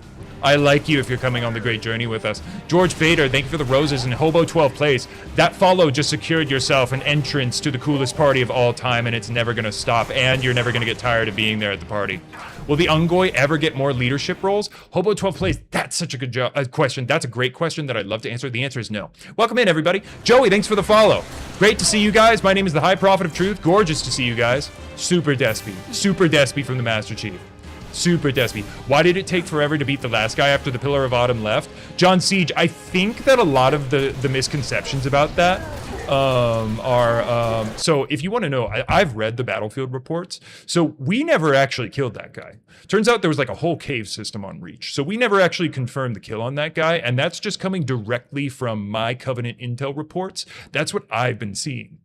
I like you if you're coming on the Great Journey with us. George Vader, thank you for the roses, and Hobo 12 plays. That follow just secured yourself an entrance to the coolest party of all time, and it's never going to stop, and you're never going to get tired of being there at the party. Will the Ungoy ever get more leadership roles? Hobo 12 plays, that's such a good question. That's a great question that I'd love to answer. The answer is no. Welcome in, everybody. Joey, thanks for the follow. Great to see you guys. My name is the High Prophet of Truth. Gorgeous to see you guys. Super Despy from the Master Chief. Super Despy. Why did it take forever to beat the last guy after the Pillar of Autumn left? John Siege, I think that a lot of the misconceptions about that are, so if you want to know, I've read the battlefield reports. So we never actually killed that guy. Turns out there was like a whole cave system on Reach. So we never actually confirmed the kill on that guy. And that's just coming directly from my Covenant intel reports. That's what I've been seeing.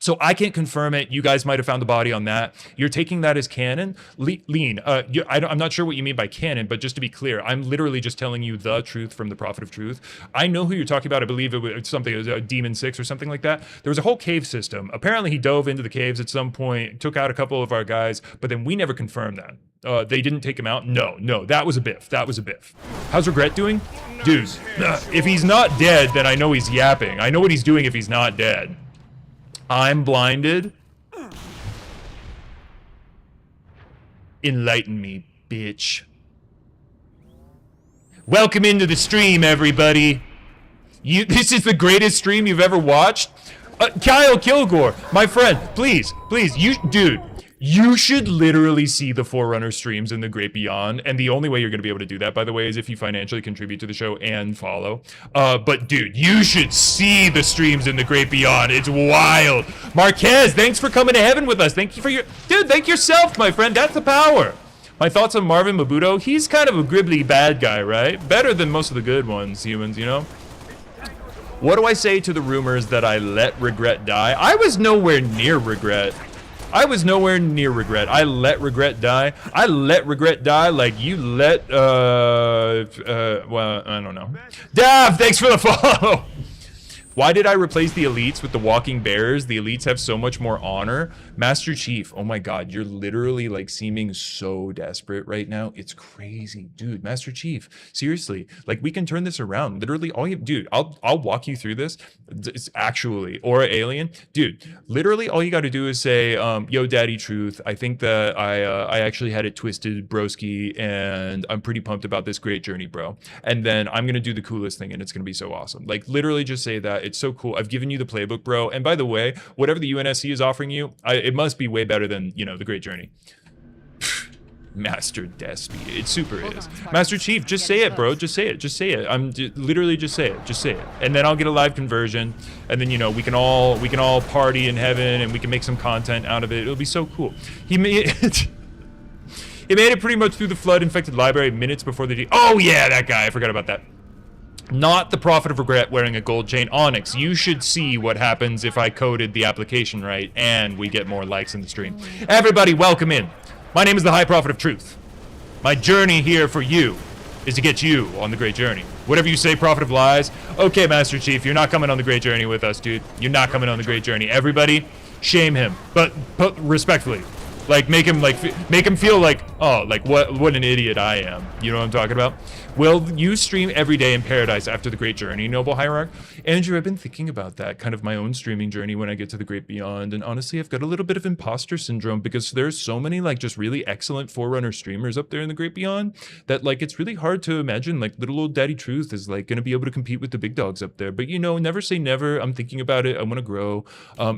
So I can't confirm it. You guys might have found the body on that. You're taking that as canon. Lean, I'm not sure what you mean by canon, but just to be clear, I'm literally just telling you the truth from the Prophet of Truth. I know who you're talking about. I believe it was something, it was a Demon 6 or something like that. There was a whole cave system. Apparently he dove into the caves at some point, took out a couple of our guys, but then we never confirmed that. They didn't take him out. No, that was a biff. That was a biff. How's Regret doing? Dude, if he's not dead, then I know he's yapping. I know what he's doing if he's not dead. I'm blinded. Enlighten me, bitch. Welcome into the stream, everybody. This is the greatest stream you've ever watched. Kyle Kilgore, my friend, please, dude, you should literally see the Forerunner streams in the Great Beyond, and the only way you're going to be able to do that, by the way, is if you financially contribute to the show and follow. But dude, you should see the streams in the Great Beyond. It's wild. Marquez, thanks for coming to heaven with us. Thank you for your... Dude, thank yourself, my friend. That's the power. My thoughts on Marvin Mabuto? He's kind of a gribbly bad guy, right? Better than most of the good ones, humans, you know? What do I say to the rumors that I let Regret die? I was nowhere near Regret. I let Regret die. I let Regret die like you let, well, I don't know. Dav, thanks for the follow. Why did I replace the elites with the walking bears? The elites have so much more honor. Master Chief, oh my god, you're literally like seeming so desperate right now. It's crazy, dude. Master Chief, seriously, like we can turn this around. Literally, all you, dude, I'll walk you through this. It's actually, or alien, dude. Literally, all you got to do is say, "Yo, Daddy Truth, I think that I actually had it twisted, broski, and I'm pretty pumped about this great journey, bro." And then I'm gonna do the coolest thing, and it's gonna be so awesome. Like literally, just say that. It's so cool. I've given you the playbook, bro. And by the way, whatever the UNSC is offering you, it must be way better than, you know, the Great Journey. Master Despy. It super is. Master Chief, just say it, bro. Just say it. Just say it. Literally just say it. Just say it. And then I'll get a live conversion. And then, you know, we can all party in heaven and we can make some content out of it. It'll be so cool. He made it. He made it pretty much through the flood-infected library minutes before the... Oh, yeah, that guy. I forgot about that. Not the Prophet of Regret wearing a gold chain. Onyx, you should see what happens if I coded the application right and we get more likes in the stream. Everybody, welcome in. My name is the High Prophet of Truth. My journey here for you is to get you on the great journey. Whatever you say, Prophet of Lies. Okay, Master Chief, you're not coming on the great journey with us, dude. You're not coming on the great journey. Everybody, shame him, but respectfully. Like make him feel like, oh, like what an idiot I am. You know what I'm talking about? Will you stream every day in paradise after the great journey, Noble Hierarch? Andrew, I've been thinking about that, kind of my own streaming journey when I get to the great beyond, and honestly, I've got a little bit of imposter syndrome because there's so many like just really excellent Forerunner streamers up there in the great beyond that like it's really hard to imagine like little old Daddy Truth is like going to be able to compete with the big dogs up there. But you know, never say never. I'm thinking about it. I want to grow.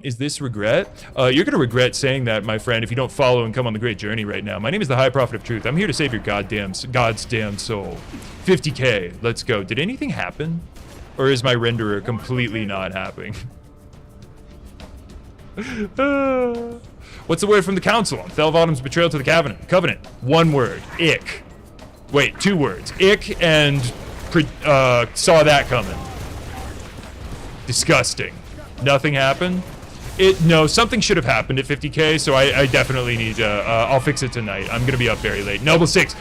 Is this regret? You're going to regret saying that, my friend, if you don't follow and come on the great journey right now. My name is the High Prophet of Truth. I'm here to save your God's damn soul. 50K, let's go. Did anything happen? Or is my renderer completely not happening? What's the word from the council on Thelvaughtum's betrayal to the covenant? One word, ick. Wait, two words, ick and saw that coming. Disgusting. Nothing happened? No, something should have happened at 50K, so I definitely need to, I'll fix it tonight. I'm gonna be up very late. Noble 6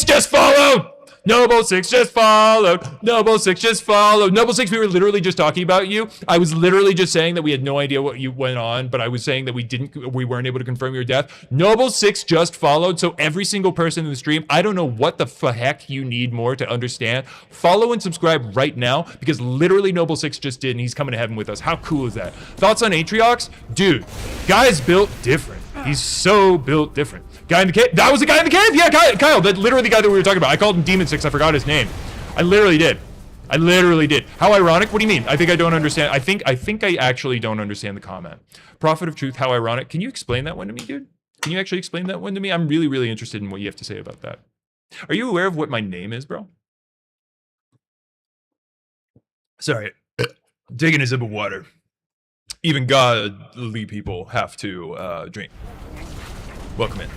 just followed! Noble 6 just followed. Noble 6 just followed. Noble 6, we were literally just talking about you. I was literally just saying that we had no idea what you went on, but I was saying that we weren't able to confirm your death. Noble 6 just followed, so every single person in the stream, I don't know what the heck you need more to understand. Follow and subscribe right now, because literally Noble 6 just did, and he's coming to heaven with us. How cool is that? Thoughts on Atriox? Dude, guy's built different. He's so built different. Guy in the cave? That was the guy in the cave? Yeah, Kyle, that literally the guy that we were talking about. I called him Demon 6, I forgot his name. I literally did. How ironic? What do you mean? I think I don't understand. I think I actually don't understand the comment. Prophet of Truth, how ironic. Can you explain that one to me, dude? Can you actually explain that one to me? I'm really, really interested in what you have to say about that. Are you aware of what my name is, bro? Sorry. Taking a sip of water. Even godly people have to drink. Welcome in.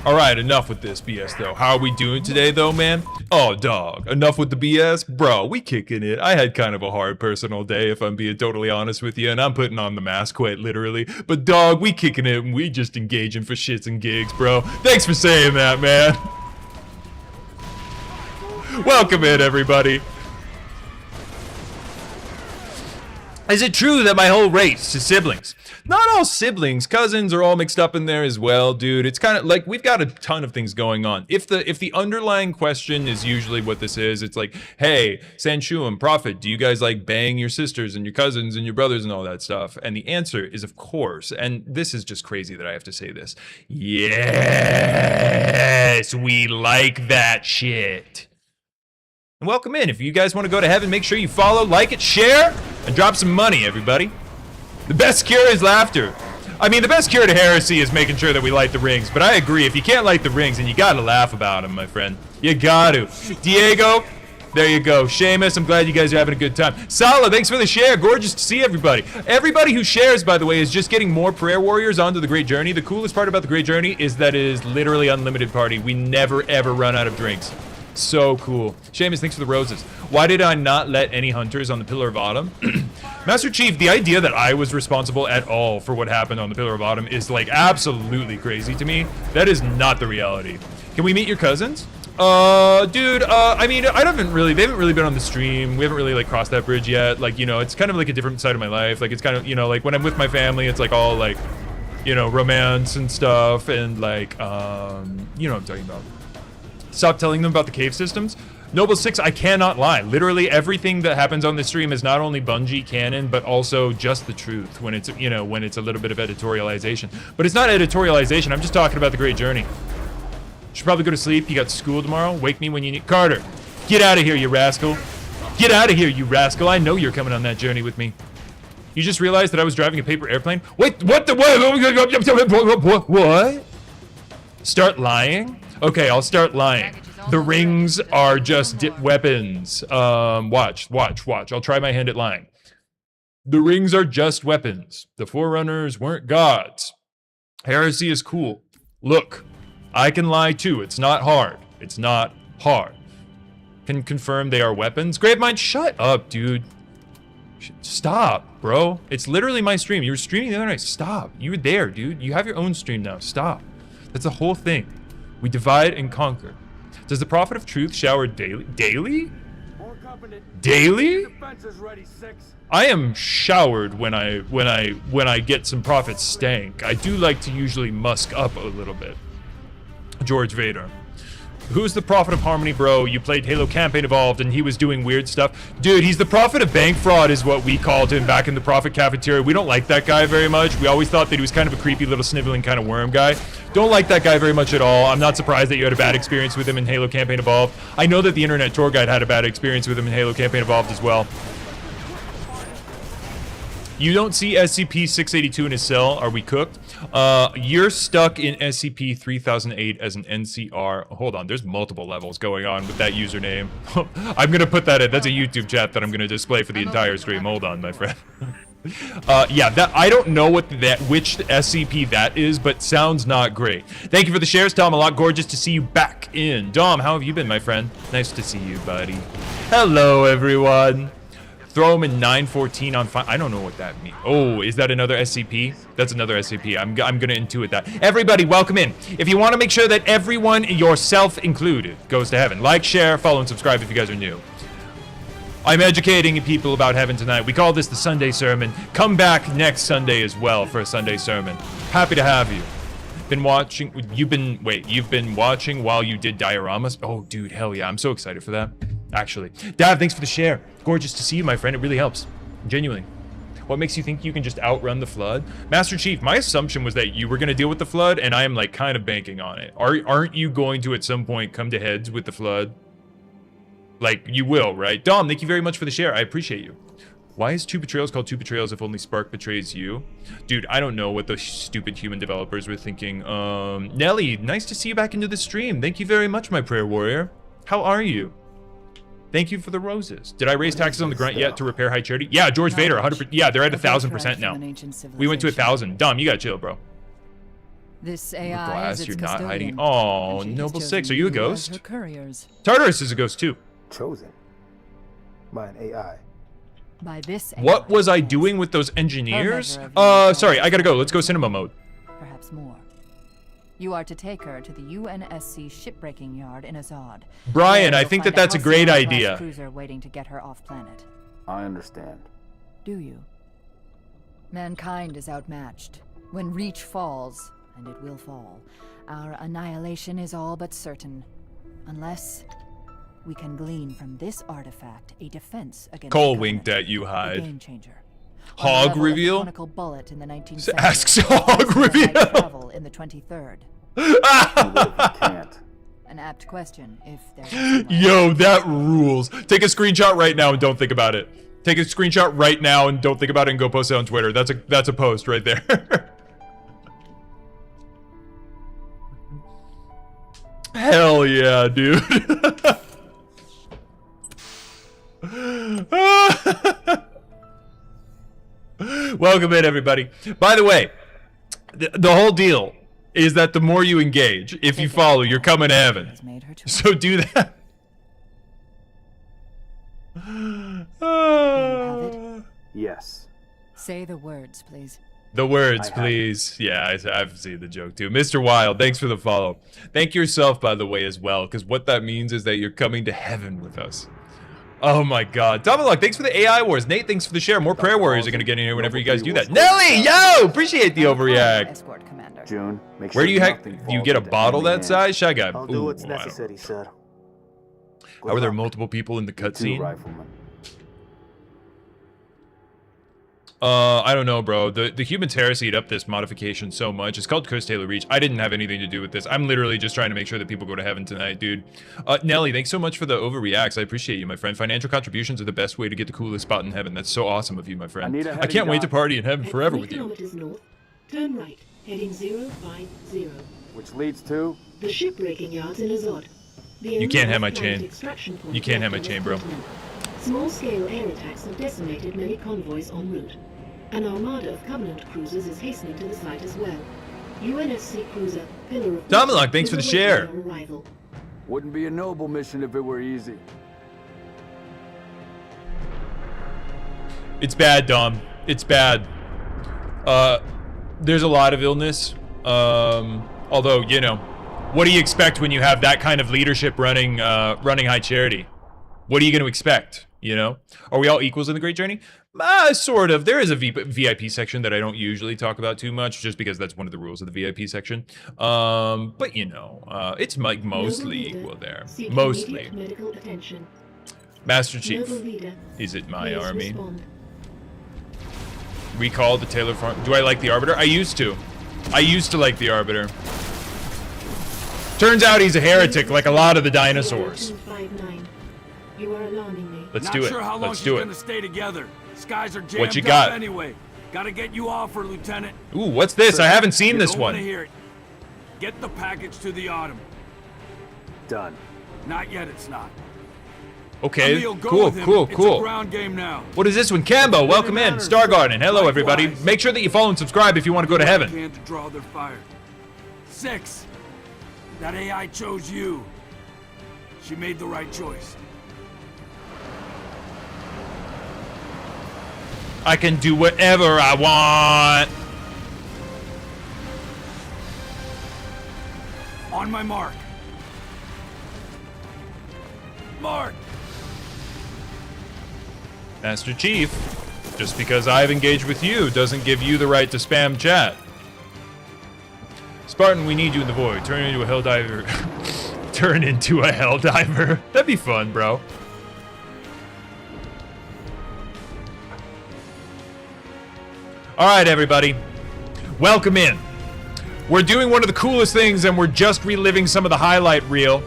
All right, enough with this BS though. How are we doing today though, man? Oh, dog, enough with the BS? Bro, we kicking it. I had kind of a hard personal day, if I'm being totally honest with you, and I'm putting on the mask quite literally. But dog, we kicking it and we just engaging for shits and gigs, bro. Thanks for saying that, man. Welcome in, everybody. Is it true that my whole race is siblings? Not all siblings, cousins are all mixed up in there as well, dude. It's kind of like we've got a ton of things going on. If the underlying question is usually what this is, it's like, hey, Sanshuam, Prophet, do you guys like bang your sisters and your cousins and your brothers and all that stuff? And the answer is of course. And this is just crazy that I have to say this. Yes, we like that shit. And welcome in. If you guys want to go to heaven, make sure you follow, like it, share, and drop some money, everybody. The best cure is laughter. I mean, the best cure to heresy is making sure that we light the rings, but I agree, if you can't light the rings, then you gotta laugh about them, my friend. You gotta. Diego, there you go. Seamus, I'm glad you guys are having a good time. Sala, thanks for the share. Gorgeous to see everybody. Everybody who shares, by the way, is just getting more prayer warriors onto the Great Journey. The coolest part about the Great Journey is that it is literally unlimited party. We never, ever run out of drinks. So cool. Seamus, thanks for the roses. Why did I not let any hunters on the Pillar of Autumn? Master Chief, the idea that I was responsible at all for what happened on the Pillar of Autumn is like absolutely crazy to me. That is not the reality. Can we meet your cousins? Dude, I mean, they haven't really been on the stream. We haven't really like crossed that bridge yet. Like, you know, it's kind of like a different side of my life. Like, it's kind of, you know, like when I'm with my family, it's like all like, you know, romance and stuff and like, you know what I'm talking about. Stop telling them about the cave systems. Noble 6, I cannot lie. Literally everything that happens on this stream is not only Bungie canon, but also just the truth when it's, you know, when it's a little bit of editorialization. But it's not editorialization, I'm just talking about the Great Journey. Should probably go to sleep, you got school tomorrow. Wake me when you need. Carter, get out of here, you rascal. Get out of here, you rascal. I know you're coming on that journey with me. You just realized that I was driving a paper airplane? Wait, what the, what? Start lying? Okay, I'll start lying. The rings are just weapons. Watch. I'll try my hand at lying. The rings are just weapons. The Forerunners weren't gods. Heresy is cool. Look, I can lie too. It's not hard. It's not hard. Can confirm they are weapons. Gravemind, shut up, dude. Stop, bro. It's literally my stream. You were streaming the other night. Stop. You were there, dude. You have your own stream now. Stop. That's the whole thing. We divide and conquer. Does the Prophet of Truth shower daily? Daily? Daily? I am showered when I get some Prophet stank. I do like to usually musk up a little bit. George Vader. Who's the Prophet of Harmony, bro? You played Halo Campaign Evolved and he was doing weird stuff. Dude, he's the Prophet of Bank Fraud is what we called him back in the Prophet Cafeteria. We don't like that guy very much. We always thought that he was kind of a creepy little sniveling kind of worm guy. Don't like that guy very much at all. I'm not surprised that you had a bad experience with him in Halo Campaign Evolved. I know that the Internet Tour Guide had a bad experience with him in Halo Campaign Evolved as well. You don't see SCP-682 in his cell. Are we cooked? You're stuck in SCP-3008 as an NCR. Hold on, there's multiple levels going on with that username. I'm gonna put that in. That's a YouTube chat that I'm gonna display for the entire stream. Hold on, my friend. Yeah, that I don't know what which SCP that is, but sounds not great. Thank you for the shares, Tom. A lot gorgeous to see you back in. Dom, how have you been, my friend? Nice to see you, buddy. Hello, everyone. Throw him in 914 on fire. I don't know what that means. Oh, is that another SCP? That's another SCP. I'm gonna intuit that. Everybody, welcome in. If you want to make sure that everyone, yourself included, goes to heaven, like, share, follow, and subscribe if you guys are new. I'm educating people about heaven tonight. We call this the Sunday sermon. Come back next Sunday as well for a Sunday sermon. Happy to have you. Been watching. You've been watching while you did dioramas. Oh, dude, hell yeah! I'm so excited for that. Actually, Dav, thanks for the share. Gorgeous to see you, my friend. It really helps. Genuinely. What makes you think you can just outrun the flood? Master Chief, my assumption was that you were going to deal with the flood, and I am like kind of banking on it. Aren't you going to at some point come to heads with the flood? Like, you will, right? Dom, thank you very much for the share. I appreciate you. Why is 2 Betrayals called 2 Betrayals if only Spark betrays you? Dude, I don't know what those stupid human developers were thinking. Nelly, nice to see you back into the stream. Thank you very much, my prayer warrior. How are you? Thank you for the roses. Did I raise taxes on the grunt yet to repair high charity? Yeah, George Vader, 100%. Yeah, they're at 1,000% now. We went to 1,000. Dom, you gotta chill, bro. This The AI glass, is its you're not hiding. custodian, Oh, and she has Noble chosen 6, are you a as ghost? her couriers. Tartarus is a ghost too. Chosen by an AI. By this What AI, was I yes. doing with those engineers? measure of you Sorry, is I gotta go. Let's go cinema mode. Perhaps more. You are to take her to the UNSC shipbreaking yard in Azad. Brian, There I you'll think find that that's a great Halcyon-class idea. Cruiser waiting to get her off planet. I understand. Do you? Mankind is outmatched. When Reach falls, and it will fall, our annihilation is all but certain. Unless we can glean from this artifact a defense against Cole government. winked at you, A Hyde. game changer. Hog On the level of the reveal? conical bullet in the 19th Asks century, hog faster than light reveal. travel in the 23rd. And what if you can't? An apt question, if there is one. Yo, that rules. Take a screenshot right now and don't think about it. Take a screenshot right now and don't think about it and go post it on Twitter. That's a post right there. Hell yeah, dude. Welcome in, everybody. By the way, the whole deal is that the more you engage, if you follow, you're coming to heaven. Has made her choice. So do that. Yes. Say the words, please. The words, I have. please. Yeah, I've seen the joke too. Mr. Wild, thanks for the follow. Thank yourself, by the way, as well, because what that means is that you're coming to heaven with us. Oh my god. Dominic, thanks for the AI Wars. Nate, thanks for the share. More prayer warriors are going to get in here whenever you guys do that. Nelly, yo! Appreciate the overreact. Escort commander. June, make sure Where do you nothing do you get a falls into bottle enemy that hands. size? Shy guy. I'll do what's Ooh, I don't- necessary, sir. How were there luck. multiple people in the You too, cutscene? rifleman. I don't know, bro. The humans heresied up this modification so much. It's called Cursed Taylor Reach. I didn't have anything to do with this. I'm literally just trying to make sure that people go to heaven tonight, dude. Nelly, thanks so much for the overreacts. I appreciate you, my friend. Financial contributions are the best way to get the coolest spot in heaven. That's so awesome of you, my friend. I need a I heading can't wait to dock. party in heaven At forever 3 with you. kilometers north, turn right, heading 050. Which leads to The shipbreaking yards in Azod. You can't have my chain. You can't have my chain, bro. Small-scale air attacks have decimated many convoys en route. An armada of Covenant cruisers is hastening to the site as well. UNSC cruiser Pillar of Dominic, thanks for the is share. awaiting their arrival. wouldn't be a noble mission if it were easy. It's bad, Dom. It's bad. There's a lot of illness. Although, you know, what do you expect when you have that kind of leadership running High Charity? What are you going to expect? You know, are we all equals in the Great Journey? Sort of. There is a VIP section that I don't usually talk about too much, just because that's one of the rules of the VIP section. But you know, it's like mostly Noble equal leader, there. seek Mostly. immediate medical attention. Master Chief, Noble leader, is it my please army? respond. Recall the Taylor Farm. Do I like the Arbiter? I used to. I used to like the Arbiter. Turns out he's a heretic, like a lot of the dinosaurs. 259. You are alarming me. Let's Not do it. sure how long Let's she's do gonna it. stay together. Skies are jammed What you up got? anyway. Gotta get you off her, Lieutenant. Ooh, what's this? I haven't seen You this don't wanna one. hear it. Get the package to the Autumn. Done. Not yet, it's not. Okay, Emil, go cool, with him. cool, It's a cool. ground game now. What is this one? Cambo, welcome in. Star Garden, hello everybody. Make sure that you follow and subscribe if you want to go to heaven. Can to draw their fire. 6. That AI chose you. She made the right choice. I can do whatever I want. On my mark. Mark. Master Chief, just because I've engaged with you doesn't give you the right to spam chat. Spartan, we need you in the void. Turn into a hell diver. Turn into a hell diver. That'd be fun, bro. All right, everybody. Welcome in. We're doing one of the coolest things, and we're just reliving some of the highlight reel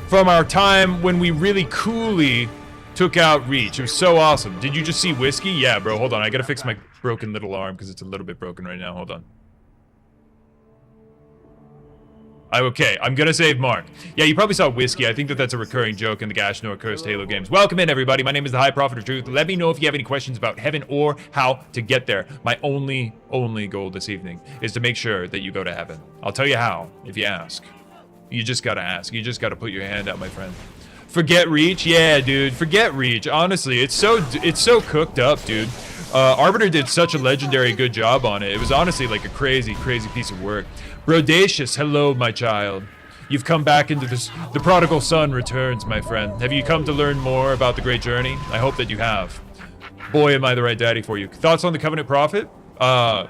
from our time when we really coolly took out Reach. It was so awesome. Did you just see Whiskey? Yeah, bro. Hold on. I gotta fix my broken little arm because it's a little bit broken right now. Hold on. Okay, I'm gonna save Mark. Yeah, you probably saw Whiskey. I think that's a recurring joke in the Gashnor Cursed Halo games. Welcome in, everybody. My name is the High Prophet of Truth. Let me know if you have any questions about heaven or how to get there. My only goal this evening is to make sure that you go to heaven. I'll tell you how, if you ask. You just gotta ask. You just gotta put your hand out, my friend. Forget Reach? Yeah, dude. Forget Reach. Honestly, it's so cooked up, dude. Arbiter did such a legendary good job on it. It was honestly like a crazy piece of work. Brodacious, hello, my child. You've come back into this. The prodigal son returns, my friend. Have you come to learn more about the great journey? I hope that you have. Boy, am I the right daddy for you. Thoughts on the Covenant Prophet? I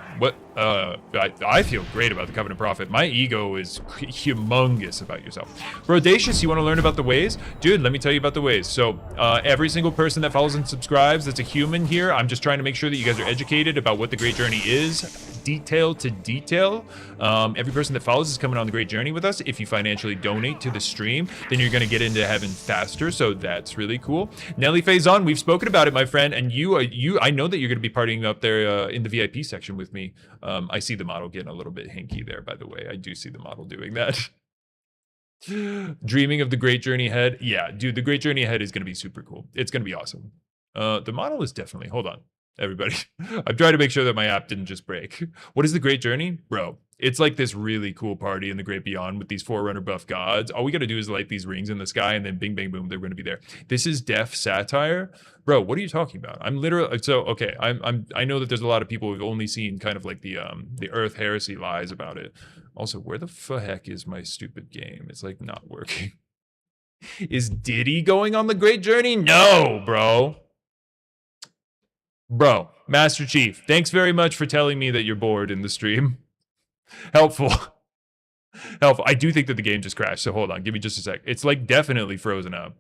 feel great about the Covenant Prophet. My ego is humongous about yourself. Brodacious, you want to learn about the ways? Dude, let me tell you about the ways. So, every single person that follows and subscribes that's a human here, I'm just trying to make sure that you guys are educated about what the Great Journey is, detail to detail. Every person that follows is coming on the Great Journey with us. If you financially donate to the stream, then you're going to get into heaven faster, so that's really cool. Nelly Faison, we've spoken about it, my friend, and I know that you're going to be partying up there in the VIP section with me. I see the model getting a little bit hinky there, by the way. I do see the model doing that. Dreaming of the Great Journey ahead. Yeah, dude, the Great Journey ahead is going to be super cool. It's going to be awesome. The model is definitely... Hold on, everybody. I'm trying to make sure that my app didn't just break. What is the Great Journey? Bro, it's like this really cool party in the Great Beyond with these Forerunner buff gods. All we got to do is light these rings in the sky and then bing, bang, boom, they're going to be there. This is Def Satire. Bro, what are you talking about? I'm literally... So, okay, I know that there's a lot of people who've only seen kind of like the Earth Heresy lies about it. Also, where the heck is my stupid game? It's like not working. Is Diddy going on the Great Journey? No, bro. Bro, Master Chief, thanks very much for telling me that you're bored in the stream. Helpful. I do think that the game just crashed, so hold on, give me just a sec. It's like definitely frozen up.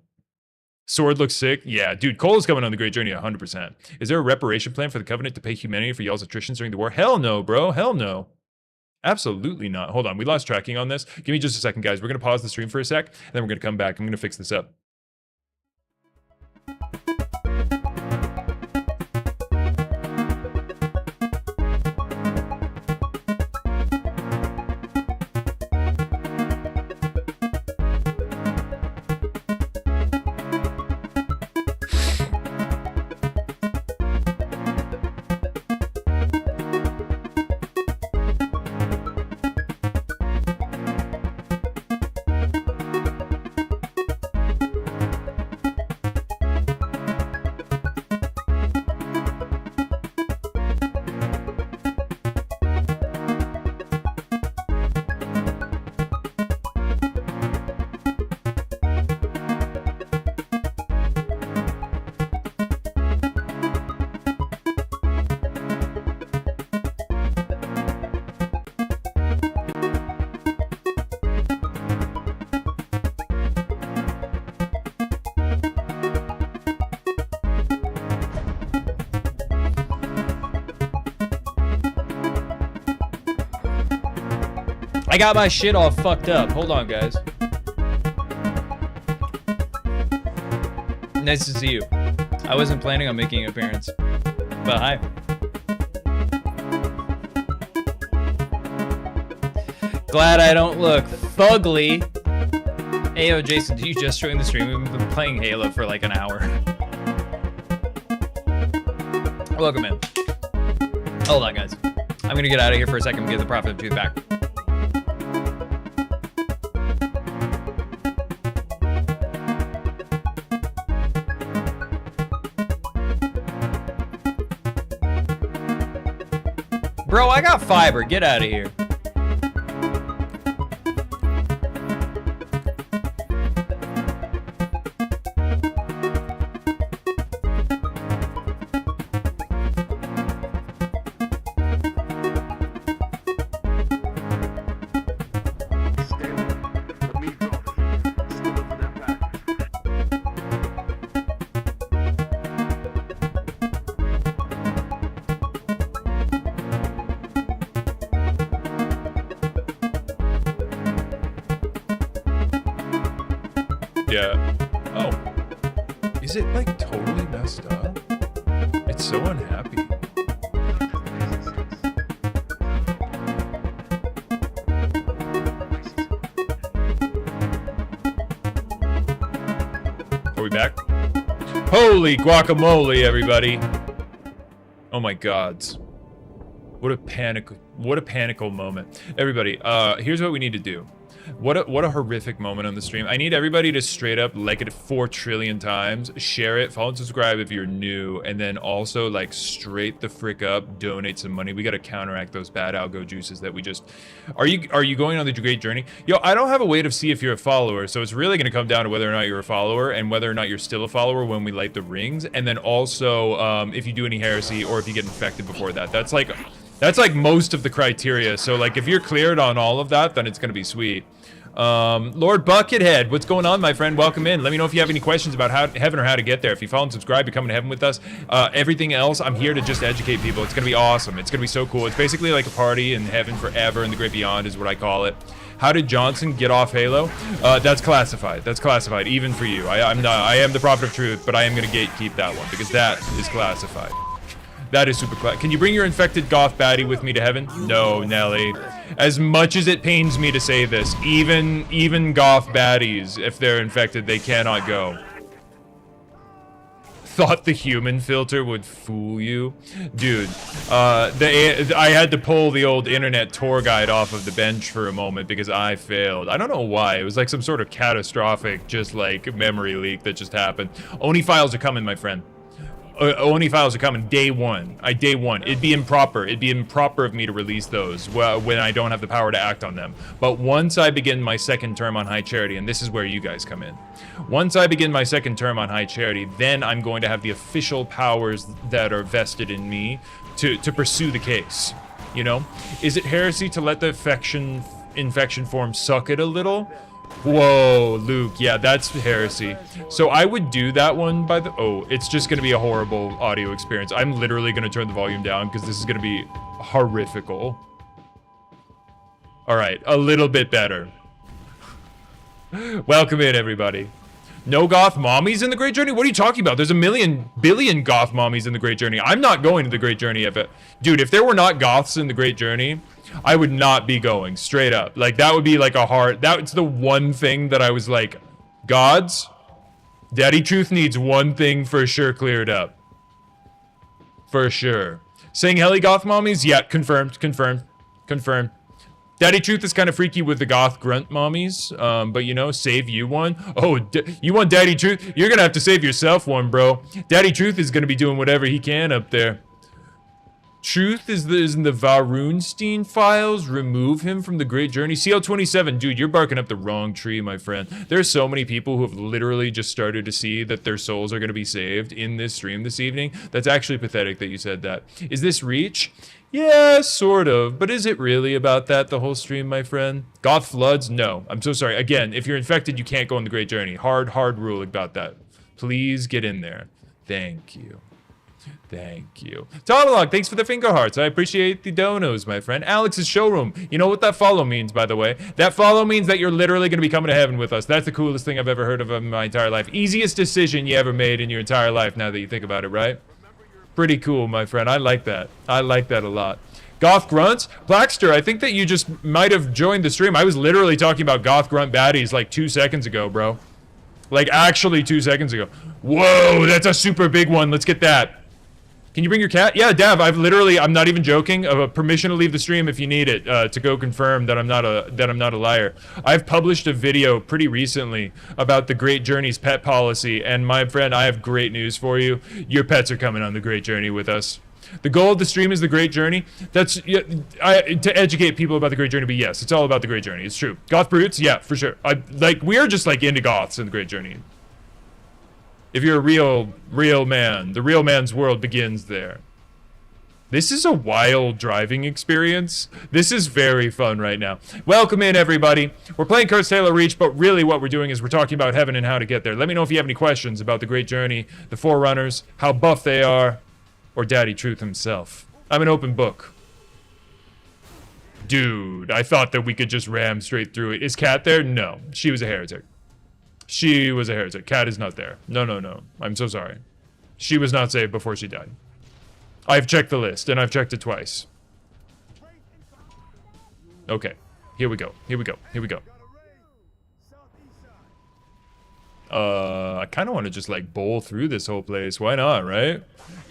Sword looks sick. Yeah, dude, Cole is coming on the Great Journey 100%. Is there a reparation plan for the Covenant to pay humanity for y'all's attrition during the war? Hell no, bro. Hell no. Absolutely not. Hold on, we lost tracking on this. Give me just a second, guys. We're going to pause the stream for a sec, and then we're going to come back. I'm going to fix this up. I got my shit all fucked up. Hold on, guys. Nice to see you. I wasn't planning on making an appearance, but hi. Glad I don't look fugly. Ayo, Jason, did you just join the stream? We've been playing Halo for like an hour. Welcome in. Hold on, guys. I'm gonna get out of here for a second and get the Prophet of Truth back. Bro, I got fiber. Get out of here. Yeah. Oh. Is it like totally messed up? It's so unhappy. before we back. Holy guacamole, everybody. Oh my gods. What a panical moment. Everybody, here's what we need to do. What a horrific moment on the stream. I need everybody to straight up like it 4 trillion times, share it, follow and subscribe if you're new, and then also like straight the frick up, donate some money. We gotta counteract those bad algo juices that we just... Are you going on the great journey? Yo, I don't have a way to see if you're a follower, so it's really gonna come down to whether or not you're a follower and whether or not you're still a follower when we light the rings, and then also if you do any heresy or if you get infected before that. That's like most of the criteria. So like if you're cleared on all of that, then it's gonna be sweet. Lord Buckethead, what's going on, my friend? Welcome in. Let me know if you have any questions about heaven or how to get there. If you follow and subscribe, you're coming to heaven with us. Everything else, I'm here to just educate people. It's gonna be awesome. It's gonna be so cool. It's basically like a party in heaven forever, and the great beyond is what I call it. How did Johnson get off Halo? That's classified. That's classified, even for you. I am the prophet of truth, but I am gonna gatekeep that one because that is classified. That is super class. Can you bring your infected goth baddie with me to heaven? No, Nelly. As much as it pains me to say this, even goth baddies, if they're infected, they cannot go. Thought the human filter would fool you? Dude, I had to pull the old internet tour guide off of the bench for a moment because I failed. I don't know why. It was like some sort of catastrophic, just like memory leak that just happened. Oni files are coming, my friend. Oni files are coming day one. Day one. It'd be improper. It'd be improper of me to release those when I don't have the power to act on them. But once I begin my second term on High Charity, and this is where you guys come in. Once I begin my second term on High Charity, then I'm going to have the official powers that are vested in me to pursue the case. You know? Is it heresy to let the infection form suck it a little? Whoa, Luke, yeah, that's heresy. So I would do that one by the... Oh, it's just going to be a horrible audio experience. I'm literally going to turn the volume down because this is going to be horrifical. All right, a little bit better. Welcome in, everybody. No goth mommies in the Great Journey? What are you talking about? There's a billion goth mommies in the Great Journey. I'm not going to the Great Journey if it... Dude, if there were not goths in the Great Journey... I would not be going, straight up. Like, that would be like a hard... That's the one thing that I was like, gods, Daddy Truth needs one thing for sure cleared up. For sure. Saying heli goth mommies? Yeah, confirmed. Daddy Truth is kind of freaky with the goth grunt mommies, but you know, save you one. Oh, you want Daddy Truth? You're gonna have to save yourself one, bro. Daddy Truth is gonna be doing whatever he can up there. Truth is in the Varunstein files. Remove him from the Great Journey. CL27, dude, you're barking up the wrong tree, my friend. There's so many people who have literally just started to see that their souls are going to be saved in this stream this evening. That's actually pathetic that you said that. Is this Reach? Yeah, sort of. But is it really about that, the whole stream, my friend? Goth Floods? No. I'm so sorry. Again, if you're infected, you can't go on the Great Journey. Hard rule about that. Please get in there. Thank you. Thank you. Tomalog, thanks for the finger hearts. I appreciate the donos, my friend. Alex's showroom. You know what that follow means, by the way? That follow means that you're literally going to be coming to heaven with us. That's the coolest thing I've ever heard of in my entire life. Easiest decision you ever made in your entire life, now that you think about it, right? Pretty cool, my friend. I like that. I like that a lot. Goth Grunts? Blackster, I think that you just might have joined the stream. I was literally talking about Goth Grunt baddies like 2 seconds ago, bro. Like, actually 2 seconds ago. Whoa, that's a super big one. Let's get that. Can you bring your cat? Yeah, Dav, I'm not even joking, permission to leave the stream if you need it, to go confirm that I'm not a liar. I've published a video pretty recently about the Great Journey's pet policy, and my friend, I have great news for you. Your pets are coming on the Great Journey with us. The goal of the stream is the Great Journey. That's to educate people about the Great Journey, but yes, it's all about the Great Journey. It's true. Goth Brutes? Yeah, for sure. We're just like into goths in the Great Journey. If you're a real man, the real man's world begins there. This is a wild driving experience. This is very fun right now. Welcome in, everybody. We're playing Cursed Halo Reach, but really what we're doing is we're talking about heaven and how to get there. Let me know if you have any questions about the Great Journey, the Forerunners, how buff they are, or Daddy Truth himself. I'm an open book. Dude, I thought that we could just ram straight through it. Is Kat there? No, she was a heretic. She was a heretic. Kat is not there. No. I'm so sorry. She was not saved before she died. I've checked the list, and I've checked it twice. Okay. Here we go. I kind of want to just like bowl through this whole place. Why not, right?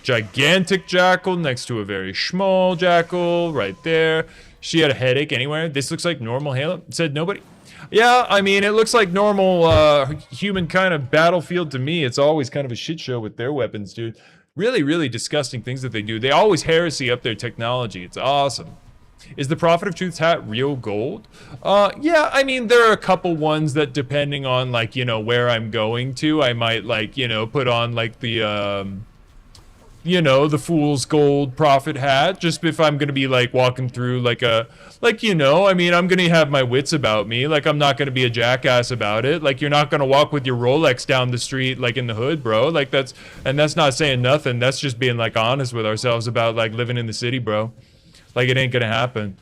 Gigantic jackal next to a very small jackal right there. She had a headache anywhere. This looks like normal Halo. Said nobody. Yeah, I mean, it looks like normal human kind of battlefield to me. It's always kind of a shit show with their weapons, dude. Really, really disgusting things that they do. They always heresy up their technology. It's awesome. Is the Prophet of Truth's hat real gold? Yeah, I mean, there are a couple ones that depending on, like, you know, where I'm going to, I might, like, you know, put on, like, the, you know, the fool's gold prophet hat, just if I'm gonna be like walking through like a, like, you know, I mean, I'm gonna have my wits about me, like I'm not gonna be a jackass about it. Like, you're not gonna walk with your Rolex down the street like in the hood, bro. Like, that's not saying nothing, that's just being like honest with ourselves about like living in the city, bro. Like, it ain't gonna happen.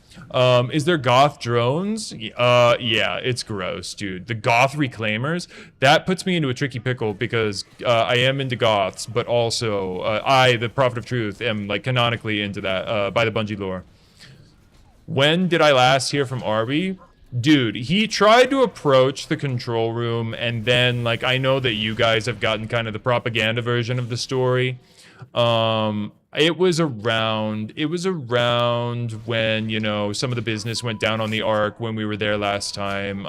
Is there goth drones? Yeah, it's gross, dude. The goth reclaimers, that puts me into a tricky pickle because I am into goths, but also I, the Prophet of Truth, am like canonically into that by the Bungie lore. When did I last hear from Arby? Dude, he tried to approach the control room, and then like I know that you guys have gotten kind of the propaganda version of the story. It was around when, you know, some of the business went down on the Ark when we were there last time.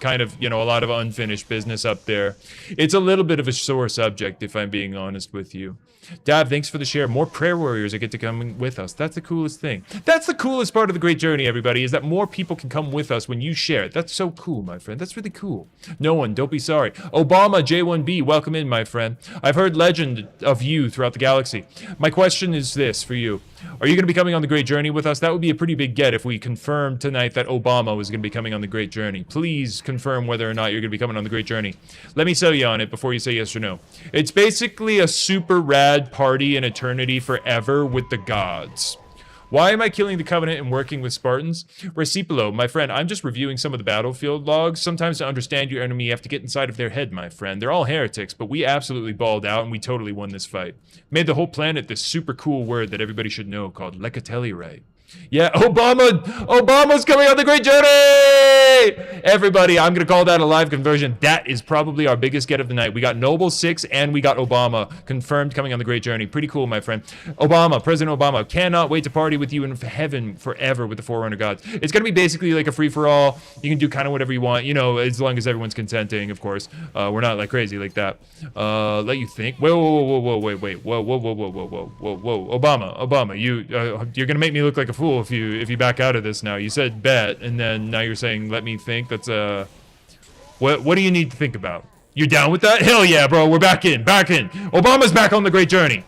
Kind of, you know, a lot of unfinished business up there. It's a little bit of a sore subject, if I'm being honest with you. Dab, thanks for the share. More prayer warriors that get to come with us. That's the coolest thing. That's the coolest part of the great journey, everybody, is that more people can come with us when you share it. That's so cool, my friend. That's really cool. No one, don't be sorry. Obama J1B, welcome in, my friend. I've heard legend of you throughout the galaxy. My question is this for you. Are you going to be coming on the great journey with us? That would be a pretty big get if we confirmed tonight that Obama was going to be coming on the great journey. Please confirm whether or not you're going to be coming on the great journey. Let me sell you on it before you say yes or no. It's basically a super rad party in eternity forever with the gods. Why am I killing the Covenant and working with Spartans? Recipolo, my friend, I'm just reviewing some of the battlefield logs. Sometimes to understand your enemy, you have to get inside of their head, my friend. They're all heretics, but we absolutely balled out and we totally won this fight. Made the whole planet this super cool word that everybody should know called Lekatelli. Yeah, Obama's coming on the great journey! Everybody, I'm going to call that a live conversion. That is probably our biggest get of the night. We got Noble 6 and we got Obama confirmed coming on the great journey. Pretty cool, my friend. Obama, President Obama, cannot wait to party with you in heaven forever with the Forerunner gods. It's going to be basically like a free-for-all. You can do kind of whatever you want, you know, as long as everyone's consenting, of course. We're not like crazy like that. Let you think. Wait, Obama, you're going to make me look like a fool if you back out of this now. You said bet, and then now you're saying let me think. That's what do you need to think about? You're down with that? Hell yeah, bro. We're back in. Obama's back on the great journey.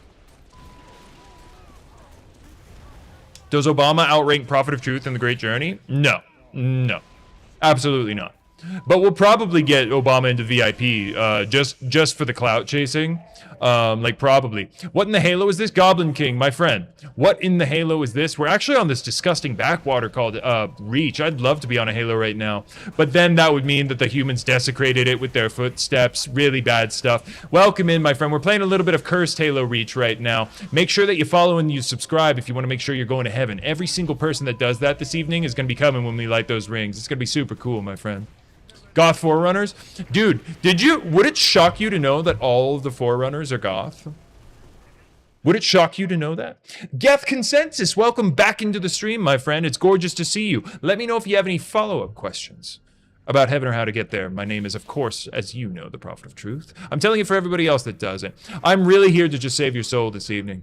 Does Obama outrank Prophet of Truth in the great journey? No, absolutely not. But we'll probably get Obama into VIP just for the clout chasing. Like probably. What in the Halo is this? Goblin King, my friend. What in the Halo is this? We're actually on this disgusting backwater called Reach. I'd love to be on a Halo right now. But then that would mean that the humans desecrated it with their footsteps. Really bad stuff. Welcome in, my friend. We're playing a little bit of Cursed Halo Reach right now. Make sure that you follow and you subscribe if you want to make sure you're going to heaven. Every single person that does that this evening is going to be coming when we light those rings. It's going to be super cool, my friend. Goth Forerunners? Dude, would it shock you to know that all of the Forerunners are Goth? Would it shock you to know that? Geth Consensus, welcome back into the stream, my friend. It's gorgeous to see you. Let me know if you have any follow-up questions about heaven or how to get there. My name is, of course, as you know, the Prophet of Truth. I'm telling it for everybody else that doesn't. I'm really here to just save your soul this evening.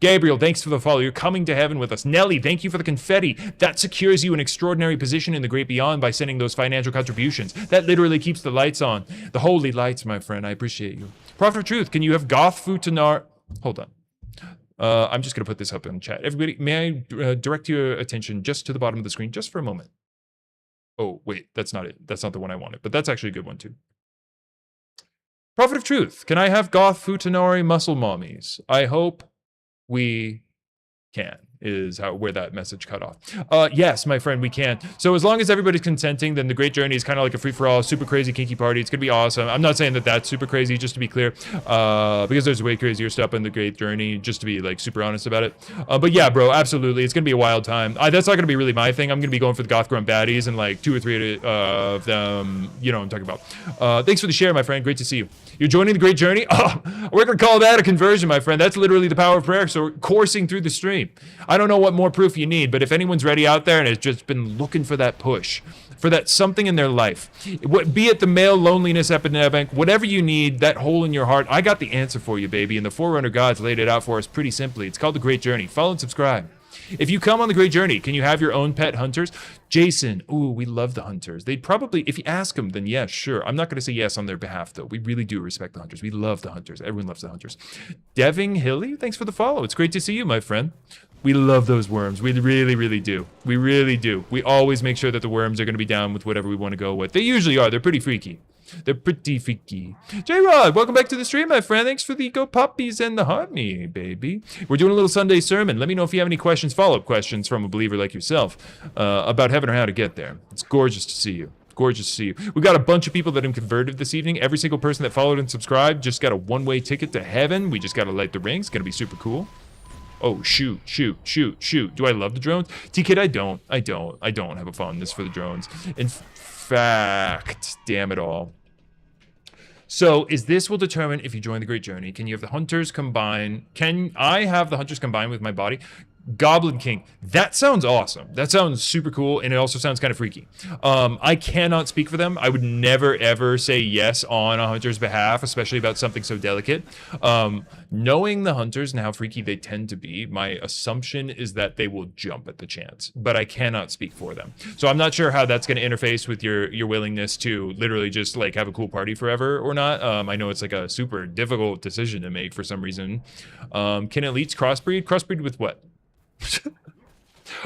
Gabriel, thanks for the follow. You're coming to heaven with us. Nelly, thank you for the confetti. That secures you an extraordinary position in the great beyond by sending those financial contributions. That literally keeps the lights on. The holy lights, my friend. I appreciate you. Prophet of Truth, can you have Goth Futanar? Hold on. I'm just going to put this up in chat. Everybody, may I direct your attention just to the bottom of the screen just for a moment? Oh, wait, that's not it. That's not the one I wanted, but that's actually a good one too. Prophet of Truth, can I have Goth Futanari muscle mommies? I hope we can. is where that message cut off. Yes, my friend, we can. So as long as everybody's consenting, then the Great Journey is kind of like a free-for-all, super crazy, kinky party. It's gonna be awesome. I'm not saying that that's super crazy, just to be clear, because there's way crazier stuff in the Great Journey, just to be like super honest about it. But yeah, bro, absolutely, it's gonna be a wild time. That's not gonna be really my thing. I'm gonna be going for the Goth Grunt baddies and like 2 or 3 of them, you know what I'm talking about. Thanks for the share, my friend. Great to see you. You're joining the Great Journey? Oh, we're gonna call that a conversion, my friend. That's literally the power of prayer, so coursing through the stream. I don't know what more proof you need, but if anyone's ready out there and has just been looking for that push, for that something in their life, be it the male loneliness epidemic, whatever you need, that hole in your heart, I got the answer for you, baby, and the Forerunner gods laid it out for us pretty simply. It's called the Great Journey. Follow and subscribe. If you come on the Great Journey, can you have your own pet hunters? Jason, ooh, we love the hunters. They'd probably, if you ask them, then yes, sure. I'm not going to say yes on their behalf, though. We really do respect the hunters. We love the hunters. Everyone loves the hunters. Deving Hilly, thanks for the follow. It's great to see you, my friend. We love those worms. We really, really do. We really do. We always make sure that the worms are going to be down with whatever we want to go with. They usually are. They're pretty freaky. They're pretty freaky. J-Rod, welcome back to the stream, my friend. Thanks for the go puppies and the heart me, baby. We're doing a little Sunday sermon. Let me know if you have any questions, follow-up questions from a believer like yourself about heaven or how to get there. It's gorgeous to see you. Gorgeous to see you. We got a bunch of people that have converted this evening. Every single person that followed and subscribed just got a one-way ticket to heaven. We just got to light the ring. It's going to be super cool. Oh, shoot. Do I love the drones? T-Kid, I don't have a fondness for the drones. In fact, damn it all. So, is this will determine if you join the Great Journey. Can you have the hunters combine? Can I have the hunters combine with my body? Goblin King. That sounds awesome. That sounds super cool, and it also sounds kind of freaky. I cannot speak for them. I would never, ever say yes on a hunter's behalf, especially about something so delicate. Knowing the hunters and how freaky they tend to be, my assumption is that they will jump at the chance, but I cannot speak for them. So I'm not sure how that's going to interface with your willingness to literally just like have a cool party forever or not. I know it's like a super difficult decision to make for some reason. Can elites crossbreed? Crossbreed with what?